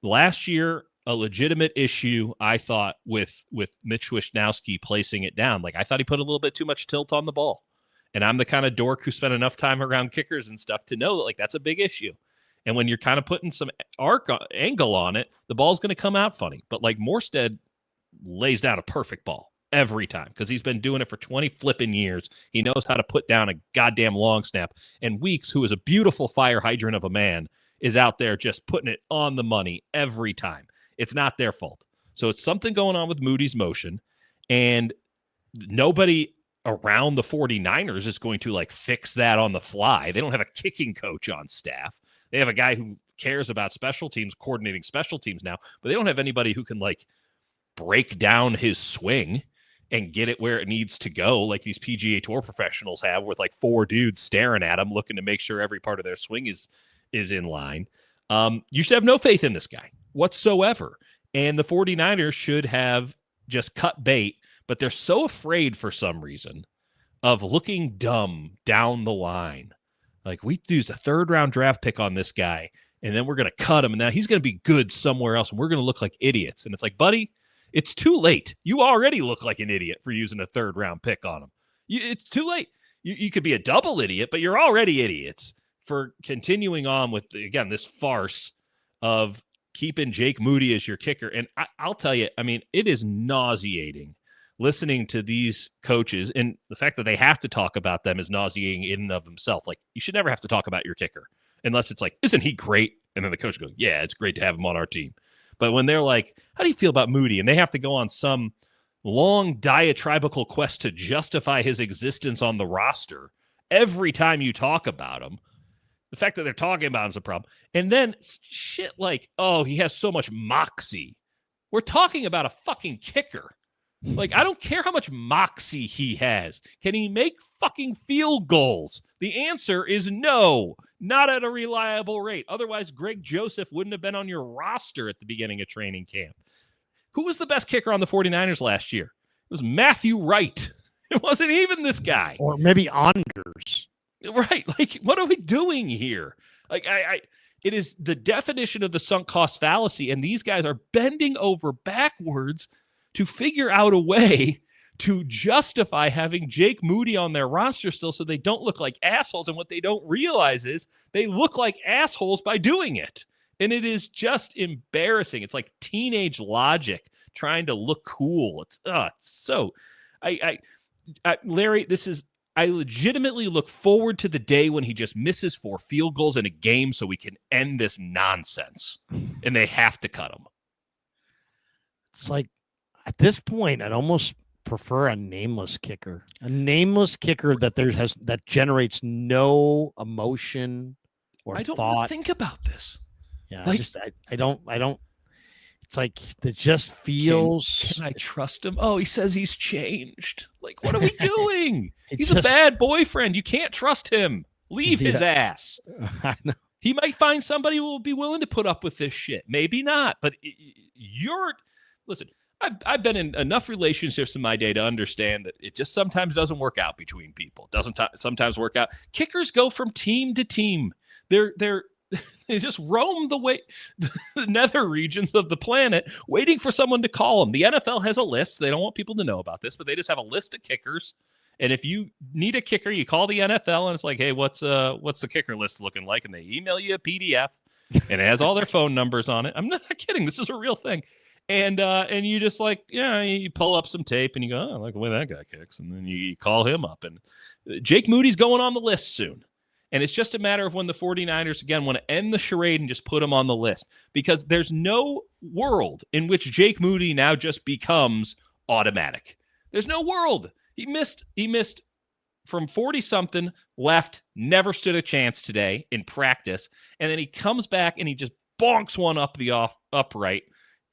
last year, a legitimate issue I thought with Mitch Wishnowsky placing it down. Like I thought he put a little bit too much tilt on the ball. And I'm the kind of dork who spent enough time around kickers and stuff to know that like that's a big issue. And when you're kind of putting some angle on it, the ball's going to come out funny. But like Morstead lays down a perfect ball every time because he's been doing it for 20 flipping years. He knows how to put down a goddamn long snap. And Weeks, who is a beautiful fire hydrant of a man, is out there just putting it on the money every time. It's not their fault. So it's something going on with Moody's motion. And nobody around the 49ers is going to like fix that on the fly. They don't have a kicking coach on staff. They have a guy who cares about special teams, coordinating special teams now, but they don't have anybody who can like break down his swing and get it where it needs to go like these PGA Tour professionals have with like 4 dudes staring at him looking to make sure every part of their swing is in line. You should have no faith in this guy whatsoever. And the 49ers should have just cut bait, but they're so afraid for some reason of looking dumb down the line. Like we used a 3rd-round draft pick on this guy, and then we're going to cut him, and now he's going to be good somewhere else, and we're going to look like idiots. And it's like, buddy, it's too late. You already look like an idiot for using a 3rd-round pick on him. It's too late. You could be a double idiot, but you're already idiots for continuing on with, again, this farce of keeping Jake Moody as your kicker. And I'll tell you, I mean, it is nauseating listening to these coaches, and the fact that they have to talk about them is nauseating in and of themselves. Like, you should never have to talk about your kicker unless it's like, isn't he great? And then the coach goes, yeah, it's great to have him on our team. But when they're like, how do you feel about Moody? And they have to go on some long diatribical quest to justify his existence on the roster every time you talk about him. The fact that they're talking about him is a problem. And then shit like, oh, he has so much moxie. We're talking about a fucking kicker. Like, I don't care how much moxie he has. Can he make fucking field goals? The answer is no, not at a reliable rate. Otherwise, Greg Joseph wouldn't have been on your roster at the beginning of training camp. Who was the best kicker on the 49ers last year? It was Matthew Wright. It wasn't even this guy. Or maybe Anders. Right. Like, what are we doing here? Like, it is the definition of the sunk cost fallacy. And these guys are bending over backwards to figure out a way to justify having Jake Moody on their roster still so they don't look like assholes. And what they don't realize is they look like assholes by doing it. And it is just embarrassing. It's like teenage logic trying to look cool. It's so Larry, I legitimately look forward to the day when he just misses 4 field goals in a game so we can end this nonsense. And they have to cut him. It's like, at this point, I'd almost prefer a nameless kicker. A nameless kicker that generates no emotion or I don't want thought. to think about this. Yeah, like- I don't. It's like it just feels. Can I trust him? Oh, he says he's changed. Like, what are we doing? it He's a just- bad boyfriend. You can't trust him. Leave his ass. I know. He might find somebody who will be willing to put up with this shit. Maybe not. But listen, I've been in enough relationships in my day to understand that it just sometimes doesn't work out between people. It doesn't sometimes work out. Kickers go from team to team. They just roam the nether regions of the planet waiting for someone to call them. The NFL has a list. They don't want people to know about this, but they just have a list of kickers. And if you need a kicker, you call the NFL and it's like, hey, what's the kicker list looking like? And they email you a PDF and it has all their phone numbers on it. I'm not kidding. This is a real thing. And you just like, yeah, you pull up some tape and you go, oh, I like the way that guy kicks. And then you call him up. And Jake Moody's going on the list soon. And it's just a matter of when the 49ers, again, want to end the charade and just put him on the list. Because there's no world in which Jake Moody now just becomes automatic. There's no world. He missed from 40-something, left, never stood a chance today in practice. And then he comes back and he just bonks one up the upright,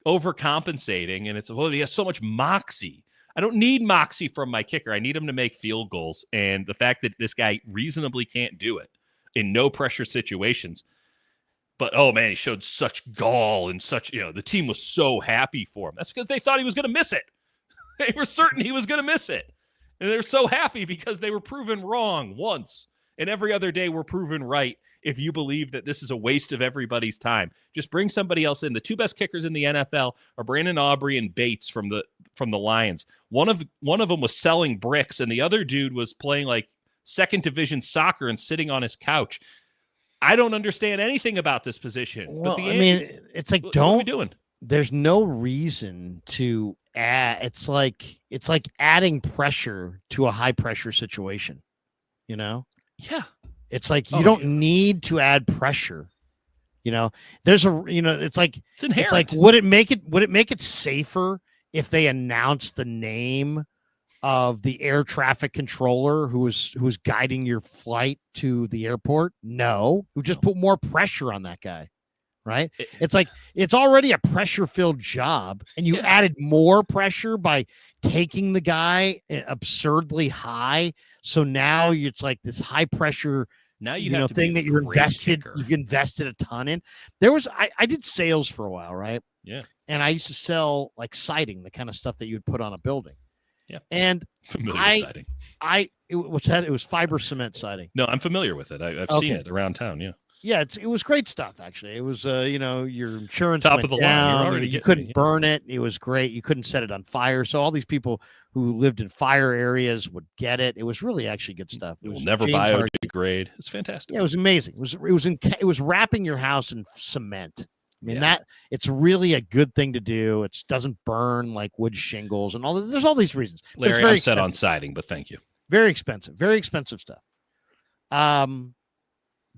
overcompensating. And he has so much moxie. I don't need moxie from my kicker. I need him to make field goals. And the fact that this guy reasonably can't do it in no pressure situations. But, oh, man, he showed such gall and such, the team was so happy for him. That's because they thought he was going to miss it. They were certain he was going to miss it. And they're so happy because they were proven wrong once. And every other day we're proven right if you believe that this is a waste of everybody's time. Just bring somebody else in. The 2 best kickers in the NFL are Brandon Aubrey and Bates from the Lions. One of them was selling bricks, and the other dude was playing like second division soccer and sitting on his couch. I don't understand anything about this position. Well, but it's like what are we doing? There's no reason to add. It's like adding pressure to a high pressure situation. Yeah. It's like you don't need to add pressure. There's it's like It's inherent. It's like would it make it safer if they announced the name of the air traffic controller who was guiding your flight to the airport? No, who just put more pressure on that guy, right? It's like it's already a pressure-filled job, and you added more pressure by taking the guy absurdly high. So now it's like this high pressure. Now you have to thing be that you've great invested a ton in. There was I did sales for a while, right? Yeah. And I used to sell like siding, the kind of stuff that you'd put on a building. Yeah. And familiar siding. it was fiber cement siding. No, I'm familiar with it. I've seen it around town. Yeah. Yeah, it was great stuff actually. It was your insurance Top went of the line. down, You're already you getting couldn't it, burn it. It was great. You couldn't set it on fire. So all these people who lived in fire areas would get it. It was really actually good stuff. It will never biodegrade. It's fantastic. Yeah, it was amazing. It was wrapping your house in cement. I mean that it's really a good thing to do. It doesn't burn like wood shingles and all this. There's all these reasons. Larry, I'm set on siding, but thank you. Very expensive stuff.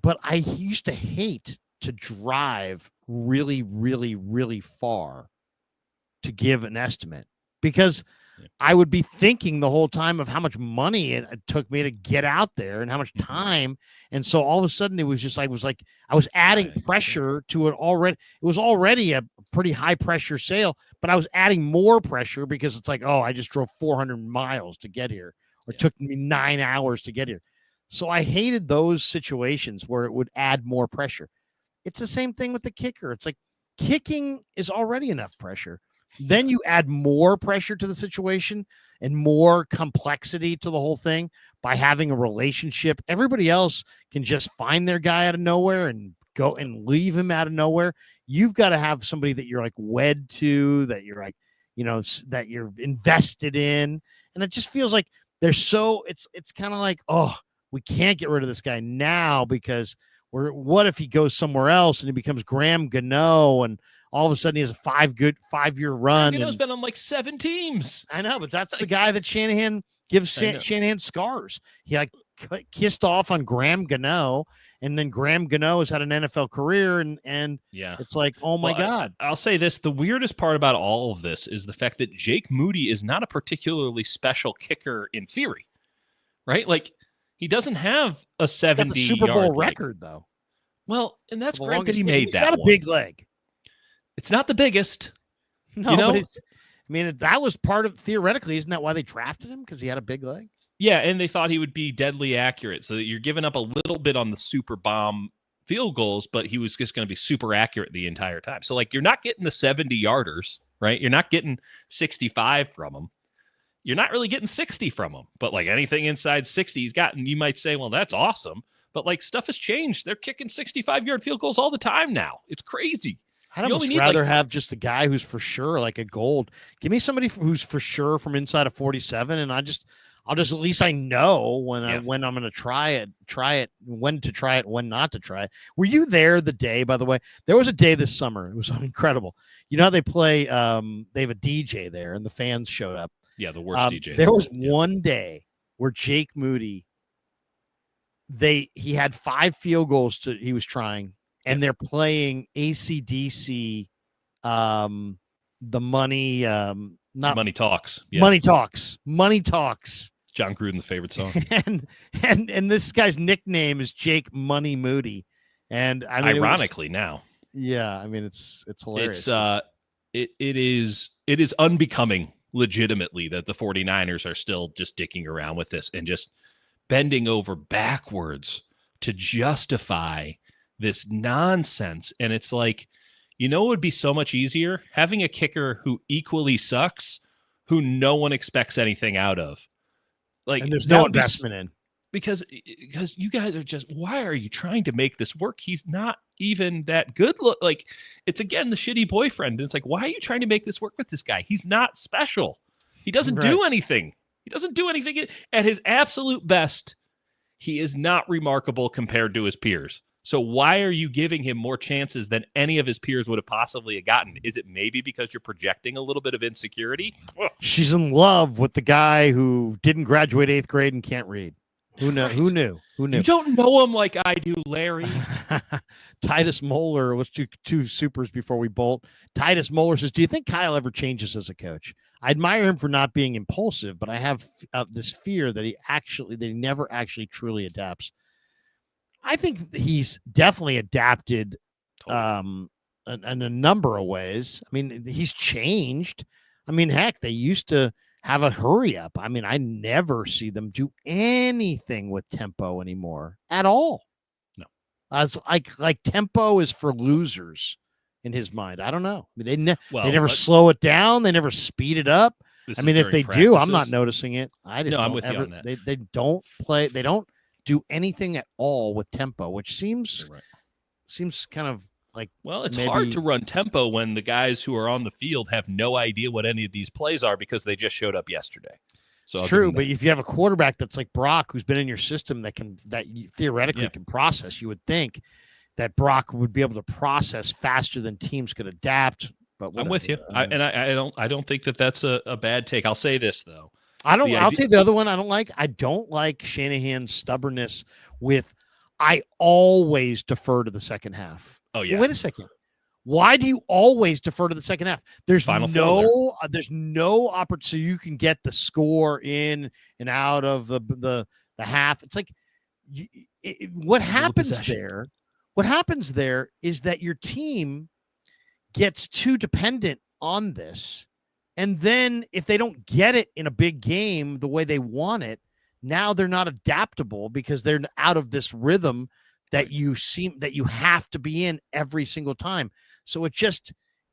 But I used to hate to drive really, really, really far to give an estimate because I would be thinking the whole time of how much money it took me to get out there and how much time. And so all of a sudden it was just I was adding pressure to it already. It was already a pretty high pressure sale, but I was adding more pressure because it's like, oh, I just drove 400 miles to get here, or it took me 9 hours to get here. So I hated those situations where it would add more pressure. It's the same thing with the kicker. It's like kicking is already enough pressure. then you add more pressure to the situation and more complexity to the whole thing by having a relationship. Everybody else can just find their guy out of nowhere and go and leave him out of nowhere. You've got to have somebody that you're like wed to, that you're like, that you're invested in. And it just feels like it's kind of like, oh, we can't get rid of this guy now because what if he goes somewhere else and he becomes Graham Gano and all of a sudden he has a 5-year run. Gano's been on like 7 teams. I know, but that's the guy that Shanahan gives Shanahan scars. He like kissed off on Graham Gano, and then Graham Gano has had an NFL career, and yeah, it's like, oh my God. I'll say this: the weirdest part about all of this is the fact that Jake Moody is not a particularly special kicker in theory, right? Like he doesn't have a 70 Super Bowl leg record though. Well, and that's great that he made that. He's got a big leg. It's not the biggest. No, but that was part of theoretically. Isn't that why they drafted him? Because he had a big leg. Yeah, and they thought he would be deadly accurate, so that you're giving up a little bit on the super bomb field goals, but he was just going to be super accurate the entire time. So, like, you're not getting the 70-yarders, right? You're not getting 65 from him. You're not really getting 60 from him. But, like, anything inside 60 he's gotten, you might say, well, that's awesome. But, like, stuff has changed. They're kicking 65-yard field goals all the time now. It's crazy. I'd almost rather have just a guy who's for sure like a gold. Give me somebody who's for sure from inside of 47, and I'll just at least I know when I'm going to try it, when to try it, when not to try it. Were you there the day, by the way? There was a day this summer. It was incredible. You know how they play, they have a DJ there, and the fans showed up. Yeah, the worst DJ. There was one day where Jake Moody, he had 5 field goals he was trying, and they're playing AC/DC, the money, not Money Talks. Yeah. Money Talks. John Gruden's favorite song. and this guy's nickname is Jake Money Moody. And I mean, ironically now. Yeah, I mean it's hilarious. It is unbecoming legitimately that the 49ers are still just dicking around with this and just bending over backwards to justify this nonsense. And it's like, it would be so much easier having a kicker who equally sucks, who no one expects anything out of. Like, and there's no investment in. Because you guys are just, why are you trying to make this work? He's not even that good. Look, like, it's again the shitty boyfriend. It's like, why are you trying to make this work with this guy? He's not special. He doesn't do anything. He doesn't do anything. At his absolute best, he is not remarkable compared to his peers. So why are you giving him more chances than any of his peers would have possibly gotten? Is it maybe because you're projecting a little bit of insecurity? She's in love with the guy who didn't graduate 8th grade and can't read. Who knew? Right. Who knew? You don't know him like I do, Larry. Titus Moeller was two supers before we bolt. Titus Moeller says, do you think Kyle ever changes as a coach? I admire him for not being impulsive, but I have this fear that he never actually truly adapts. I think he's definitely adapted in a number of ways. I mean, he's changed. I mean, heck, they used to have a hurry up. I mean, I never see them do anything with tempo anymore at all. No. It's like tempo is for losers in his mind. I don't know. I mean, they never slow it down. They never speed it up. I mean, if they do, I'm not noticing it. I'm with you on that. They don't play. They don't do anything at all with tempo, which seems kind of like, well, it's hard to run tempo when the guys who are on the field have no idea what any of these plays are because they just showed up yesterday. So it's true, but if you have a quarterback that's like Brock, who's been in your system that you theoretically can process, you would think that Brock would be able to process faster than teams could adapt. But whatever. I'm with you, I don't think that's a bad take. I'll say this though. I'll take the other one I don't like. I don't like Shanahan's stubbornness with, I always defer to the second half. Oh, yeah. Wait a second. Why do you always defer to the second half? There's no opportunity. So you can get the score in and out of the half. It's like what happens there? What happens there is that your team gets too dependent on this. And then if they don't get it in a big game the way they want it, now they're not adaptable because they're out of this rhythm that you have to be in every single time. So it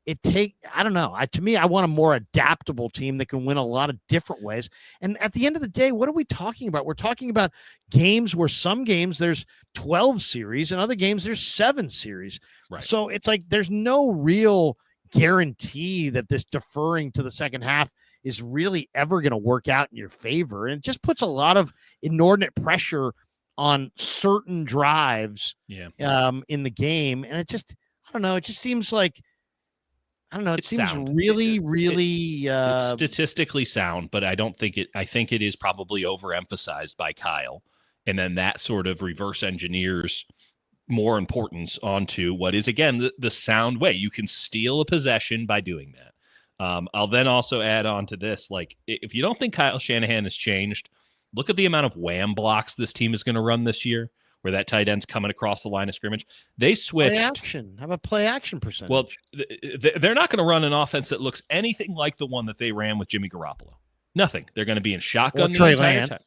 I don't know. To me, I want a more adaptable team that can win a lot of different ways. And at the end of the day, what are we talking about? We're talking about games where some games there's 12 series and other games there's 7 series. Right. So it's like there's no real guarantee that this deferring to the second half is really ever going to work out in your favor. And it just puts a lot of inordinate pressure on certain drives in the game. And it just, I don't know, it just seems like, I don't know. It seems sound. really it's statistically sound, but I think it is probably overemphasized by Kyle. And then that sort of reverse engineers more importance onto what is, again, the sound way. You can steal a possession by doing that. I'll then also add on to this, like, if you don't think Kyle Shanahan has changed, look at the amount of wham blocks this team is going to run this year, where that tight end's coming across the line of scrimmage. They switched. Play action. How about play action percentage? Well, they're not going to run an offense that looks anything like the one that they ran with Jimmy Garoppolo. Nothing. They're going to be in shotgun the entire time.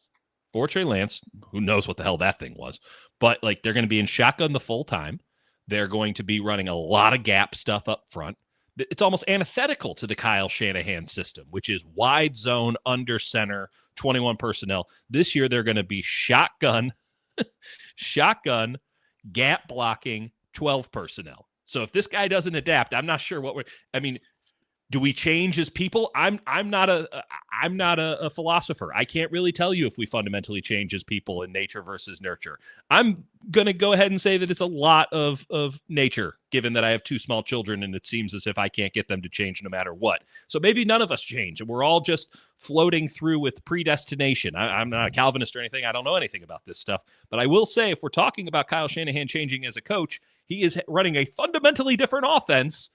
Or Trey Lance. Who knows what the hell that thing was. But, like, they're going to be in shotgun the full time. They're going to be running a lot of gap stuff up front. It's almost antithetical to the Kyle Shanahan system, which is wide zone, under center, 21 personnel. This year, they're going to be shotgun, gap blocking, 12 personnel. So if this guy doesn't adapt, I'm not sure do we change as people? I'm not a philosopher. I can't really tell you if we fundamentally change as people in nature versus nurture. I'm going to go ahead and say that it's a lot of nature, given that I have 2 small children and it seems as if I can't get them to change no matter what. So maybe none of us change and we're all just floating through with predestination. I'm not a Calvinist or anything. I don't know anything about this stuff. But I will say, if we're talking about Kyle Shanahan changing as a coach, he is running a fundamentally different offense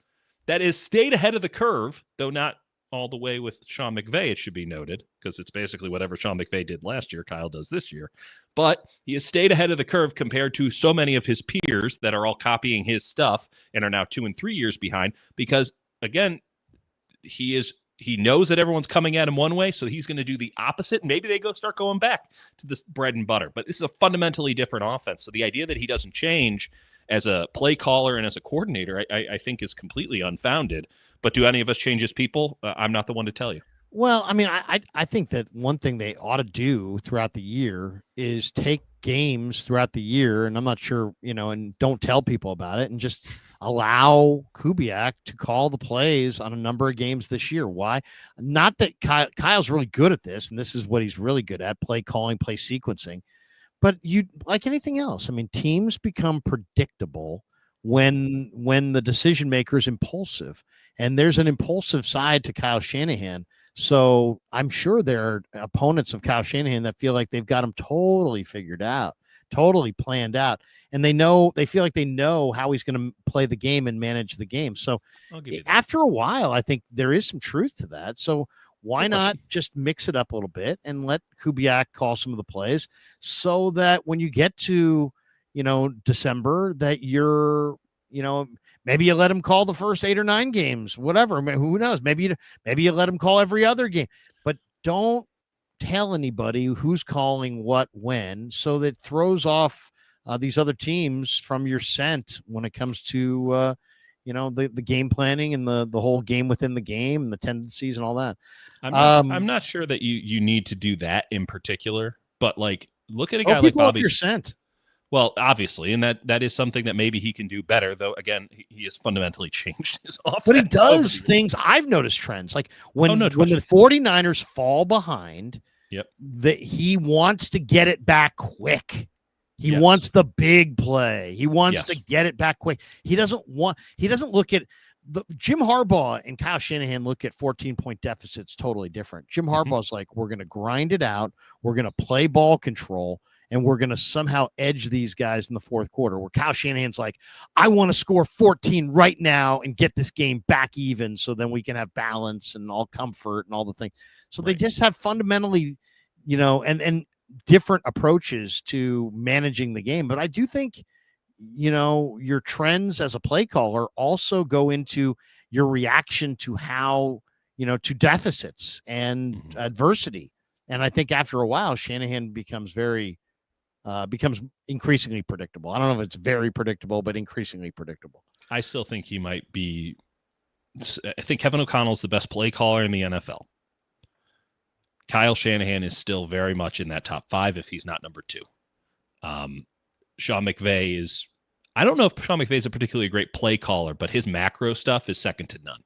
that is stayed ahead of the curve, though not all the way with Sean McVay, it should be noted, because it's basically whatever Sean McVay did last year, Kyle does this year. But he has stayed ahead of the curve compared to so many of his peers that are all copying his stuff and are now 2 and 3 years behind, because, again, he knows that everyone's coming at him one way, so he's going to do the opposite. Maybe they start going back to this bread and butter. But this is a fundamentally different offense. So the idea that he doesn't change as a play caller and as a coordinator, I think is completely unfounded. But do any of us change as people? I'm not the one to tell you. Well, I mean, I think that one thing they ought to do throughout the year is take games throughout the year, and I'm not sure, and don't tell people about it, and just allow Kubiak to call the plays on a number of games this year. Why? Not that Kyle's really good at this, and this is what he's really good at, play calling, play sequencing. But you, like anything else, I mean, teams become predictable when the decision maker is impulsive, and there's an impulsive side to Kyle Shanahan. So I'm sure there are opponents of Kyle Shanahan that feel like they've got him totally figured out, totally planned out, and they feel like they know how he's going to play the game and manage the game. So after a while, I think there is some truth to that. So why not just mix it up a little bit and let Kubiak call some of the plays, so that when you get to, December, that you're, maybe you let him call the first 8 or 9 games, whatever. Who knows? Maybe you let him call every other game, but don't tell anybody who's calling what when, so that throws off these other teams from your scent when it comes to the game planning and the whole game within the game and the tendencies and all that. I'm not sure that you need to do that in particular, but, like, look at a guy like Bobby. Your scent. Well, obviously, and that is something that maybe he can do better, though. Again, he has fundamentally changed his offense. But he does things. I've noticed trends, like when the 49ers fall behind, he wants to get it back quick. He wants the big play. He wants to get it back quick. He doesn't look at Jim Harbaugh and Kyle Shanahan look at 14-point deficits totally different. Jim Harbaugh's like, we're going to grind it out. We're going to play ball control, and we're going to somehow edge these guys in the fourth quarter. Where Kyle Shanahan's like, I want to score 14 right now and get this game back even, so then we can have balance and all comfort and all the things. So they just have fundamentally, and different approaches to managing the game. But I do think, your trends as a play caller also go into your reaction to how, to deficits and adversity. And I think after a while, Shanahan becomes increasingly predictable. I don't know if it's very predictable, but increasingly predictable. I still think he might be I think Kevin O'Connell's the best play caller in the NFL. Kyle Shanahan is still very much in that top 5 if he's not number 2. Sean McVay is, I don't know if Sean McVay is a particularly great play caller, but his macro stuff is second to none.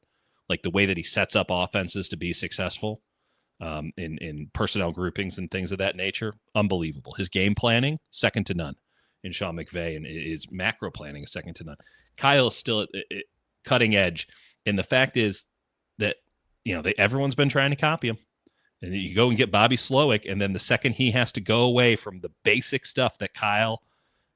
Like the way that he sets up offenses to be successful in personnel groupings and things of that nature, unbelievable. His game planning, second to none in Sean McVay, and his macro planning is second to none. Kyle is still at cutting edge, and the fact is that everyone's been trying to copy him. And you go and get Bobby Slowick, and then the second he has to go away from the basic stuff that Kyle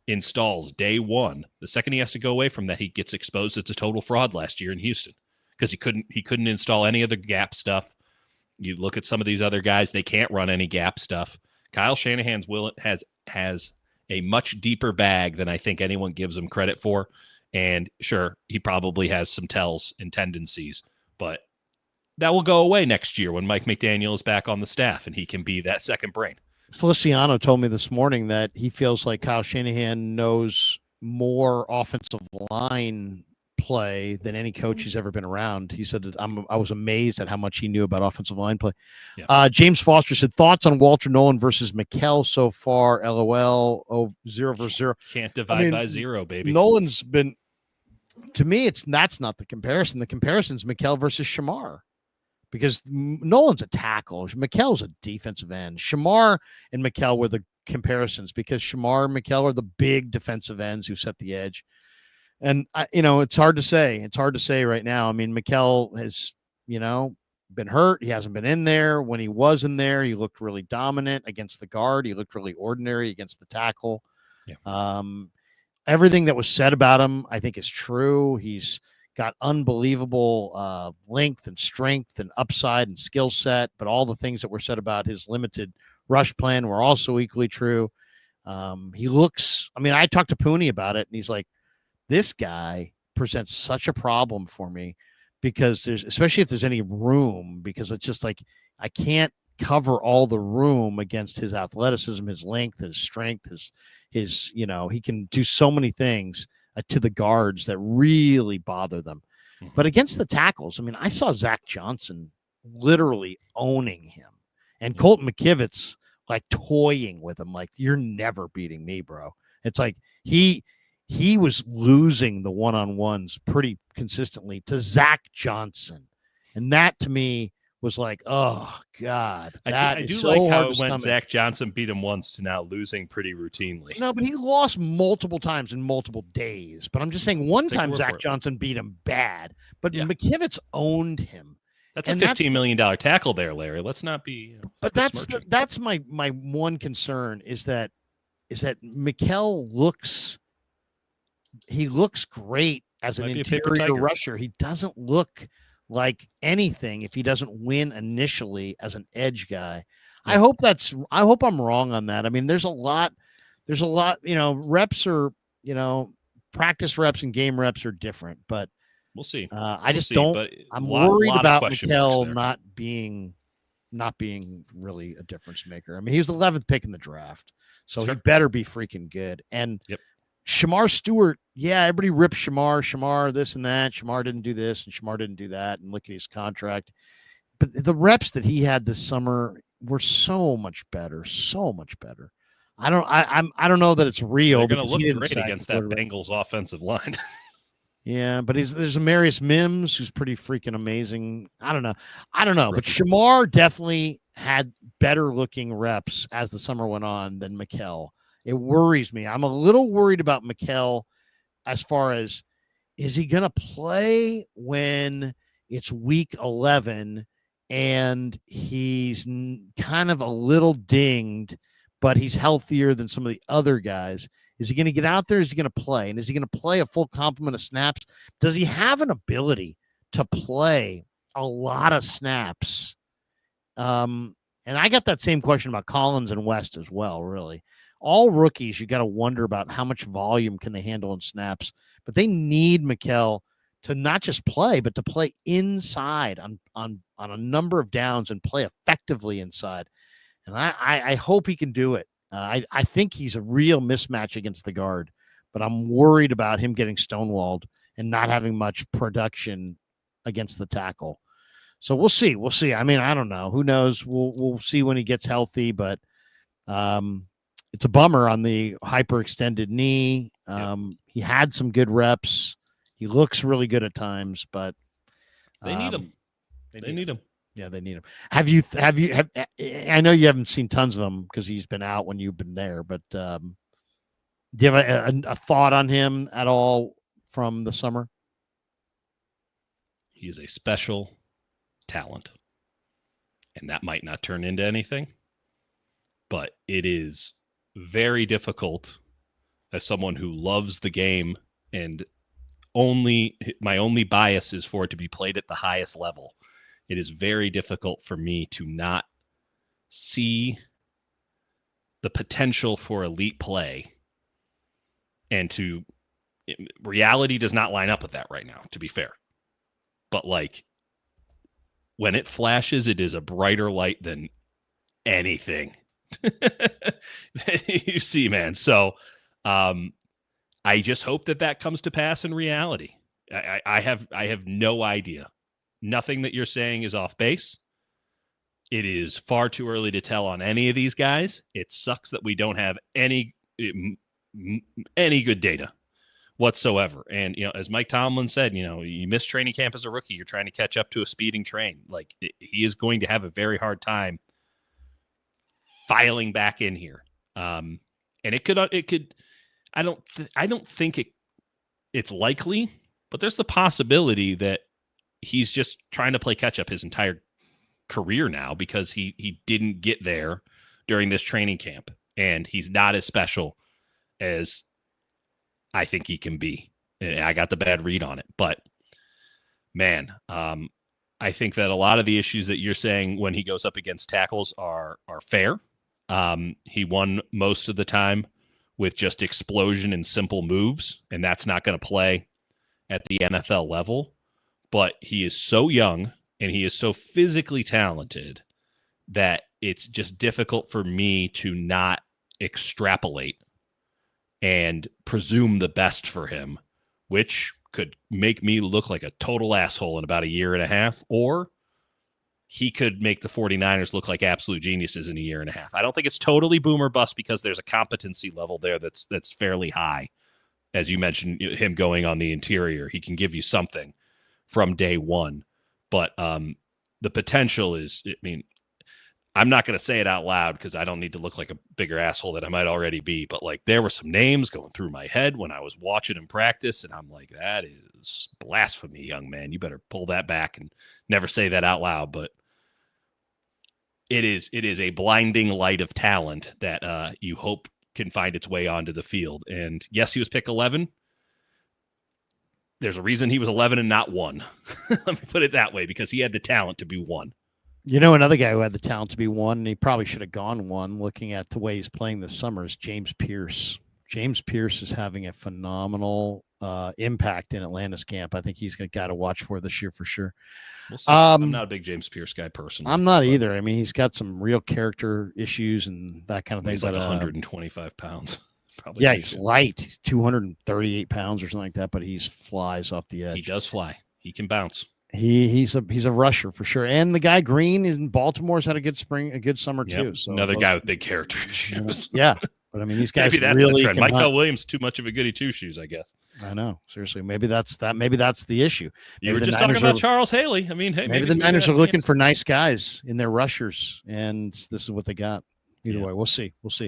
installs day one, the second he has to go away from that, he gets exposed as a total fraud last year in Houston because he couldn't install any other gap stuff. You look at some of these other guys; they can't run any gap stuff. Kyle Shanahan's has a much deeper bag than I think anyone gives him credit for. And sure, he probably has some tells and tendencies, but that will go away next year when Mike McDaniel is back on the staff and he can be that second brain. Feliciano told me this morning that he feels like Kyle Shanahan knows more offensive line play than any coach he's ever been around. He said that I was amazed at how much he knew about offensive line play. Yeah. James Foster said, thoughts on Walter Nolan versus Mikkel so far? LOL. 0 versus 0. Can't divide by 0, baby. Nolan's been, to me, that's not the comparison. The comparison is Mikkel versus Shamar. Because Nolan's a tackle. Mikkel's a defensive end. Shamar and Mikkel were the comparisons because Shamar and Mikkel are the big defensive ends who set the edge. And, it's hard to say. It's hard to say right now. I mean, Mikkel has, been hurt. He hasn't been in there. When he was in there, he looked really dominant against the guard. He looked really ordinary against the tackle. Yeah. Everything that was said about him, I think, is true. He's got unbelievable length and strength and upside and skill set, but all the things that were said about his limited rush plan were also equally true. He looks, I talked to Pooney about it, and he's like, this guy presents such a problem for me because especially if there's any room, because it's just like, I can't cover all the room against his athleticism, his length, his strength, his he can do so many things to the guards that really bother them. Mm-hmm. But against the tackles, I saw Zach Johnson literally owning him and Colton McKivitz like toying with him. Like, you're never beating me, bro. It's like he was losing the one-on-ones pretty consistently to Zach Johnson. And that to me was like, oh God, I do like how it went. Zach Johnson beat him once to now losing pretty routinely. No, but he lost multiple times in multiple days. But I'm just saying, one time Zach Johnson beat him bad, but McKivitz owned him. That's a $15 million tackle there, Larry. Let's not be. But that's my one concern is that Mikkel looks great as an interior rusher. He doesn't look like anything if he doesn't win initially as an edge guy. Yeah. I hope I'm wrong on that. There's a lot, reps are, practice reps and game reps are different, but we'll see. I'm worried about Mikkel not being really a difference maker. He's the 11th pick in the draft, so he better be freaking good. And Shamar Stewart, everybody rips Shamar, this and that. Shamar didn't do this and Shamar didn't do that. And look at his contract. But the reps that he had this summer were so much better. I don't know that it's real. They're going to look great against that Bengals offensive line. Yeah, but there's Amarius Mims, who's pretty freaking amazing. I don't know. But Shamar definitely had better looking reps as the summer went on than Mikkel. It worries me. I'm a little worried about Mikkel as far as, is he going to play when it's week 11 and he's kind of a little dinged, but he's healthier than some of the other guys? Is he going to get out there? Is he going to play? And is he going to play a full complement of snaps? Does he have an ability to play a lot of snaps? And I got that same question about Collins and West as well, really. All rookies, you got to wonder about how much volume can they handle in snaps. But they need Mikkel to not just play, but to play inside on a number of downs and play effectively inside. And I hope he can do it. I think he's a real mismatch against the guard, but I'm worried about him getting stonewalled and not having much production against the tackle. So we'll see. We'll see. I mean, I don't know. Who knows? We'll see when he gets healthy, but it's a bummer on the hyperextended knee. He had some good reps. He looks really good at times, but they need him. They need him. Yeah, they need him. Have you? I know you haven't seen tons of him because he's been out when you've been there, but do you have a thought on him at all from the summer? He is a special talent, and that might not turn into anything, but it is very difficult as someone who loves the game, and my only bias is for it to be played at the highest level. It is very difficult for me to not see the potential for elite play, and reality does not line up with that right now, to be fair. But like, when it flashes, it is a brighter light than anything you see, man. So I just hope that comes to pass in reality. I have no idea. Nothing that you're saying is off base. It is far too early to tell on any of these guys. It sucks that we don't have any good data whatsoever. And, as Mike Tomlin said, you missed training camp as a rookie. You're trying to catch up to a speeding train. Like, he is going to have a very hard time filing back in here. And it could, I don't think it's likely, but there's the possibility that he's just trying to play catch up his entire career now because he didn't get there during this training camp, and he's not as special as I think he can be. And I got the bad read on it, but man, I think that a lot of the issues that you're saying when he goes up against tackles are fair. He won most of the time with just explosion and simple moves, and that's not going to play at the NFL level. But he is so young and he is so physically talented that it's just difficult for me to not extrapolate and presume the best for him, which could make me look like a total asshole in about a year and a half, or he could make the 49ers look like absolute geniuses in a year and a half. I don't think it's totally boom or bust because there's a competency level there that's fairly high. As you mentioned, him going on the interior, he can give you something from day one. But the potential is, I'm not going to say it out loud because I don't need to look like a bigger asshole that I might already be. But like, there were some names going through my head when I was watching him practice, and I'm like, that is blasphemy, young man. You better pull that back and never say that out loud. But it is a blinding light of talent that you hope can find its way onto the field. And yes, he was pick 11. There's a reason he was 11 and not 1. Let me put it that way, because he had the talent to be 1. Another guy who had the talent to be 1, and he probably should have gone 1, looking at the way he's playing this summer, is James Pierce. James Pierce is having a phenomenal impact in Atlanta's camp. I think he's going to got to watch for this year for sure. We'll see. I'm not a big James Pierce guy personally. I'm not either. He's got some real character issues and that kind of thing. He's like 125 pounds. Probably. Yeah, he's light. He's 238 pounds or something like that, but he flies off the edge. He does fly. He can bounce. He's a rusher for sure. And the guy Green in Baltimore's had a good summer too. So another guy with big character issues. Yeah. But these guys maybe that's really the trend. Michael Williams, too much of a goody two shoes, I guess. I know. Seriously. Maybe that's the issue. You were just talking about Charles Haley. Hey, maybe the Niners are looking for nice guys in their rushers, and this is what they got. Either way, we'll see. All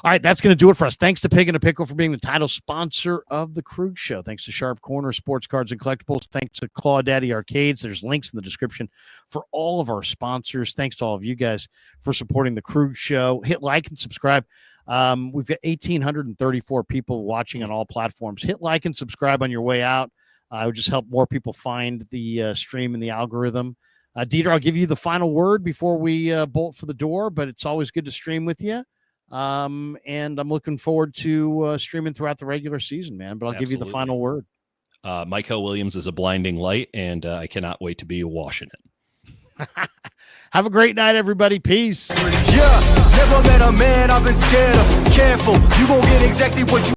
right, that's going to do it for us. Thanks to Pig and a Pickle for being the title sponsor of the Krug Show. Thanks to Sharp Corner, Sports Cards and Collectibles. Thanks to Claw-Daddy Arcades. There's links in the description for all of our sponsors. Thanks to all of you guys for supporting the Krug Show. Hit like and subscribe. We've got 1,834 people watching on all platforms. Hit like and subscribe on your way out. It would just help more people find the stream in the algorithm. Dieter, I'll give you the final word before we bolt for the door, but it's always good to stream with you. And I'm looking forward to streaming throughout the regular season, man. But I'll give you the final word. Michael Williams is a blinding light, and I cannot wait to be washing it. Have a great night, everybody. Peace. Yeah, never met a man I've been scared of. Careful, you won't get exactly what you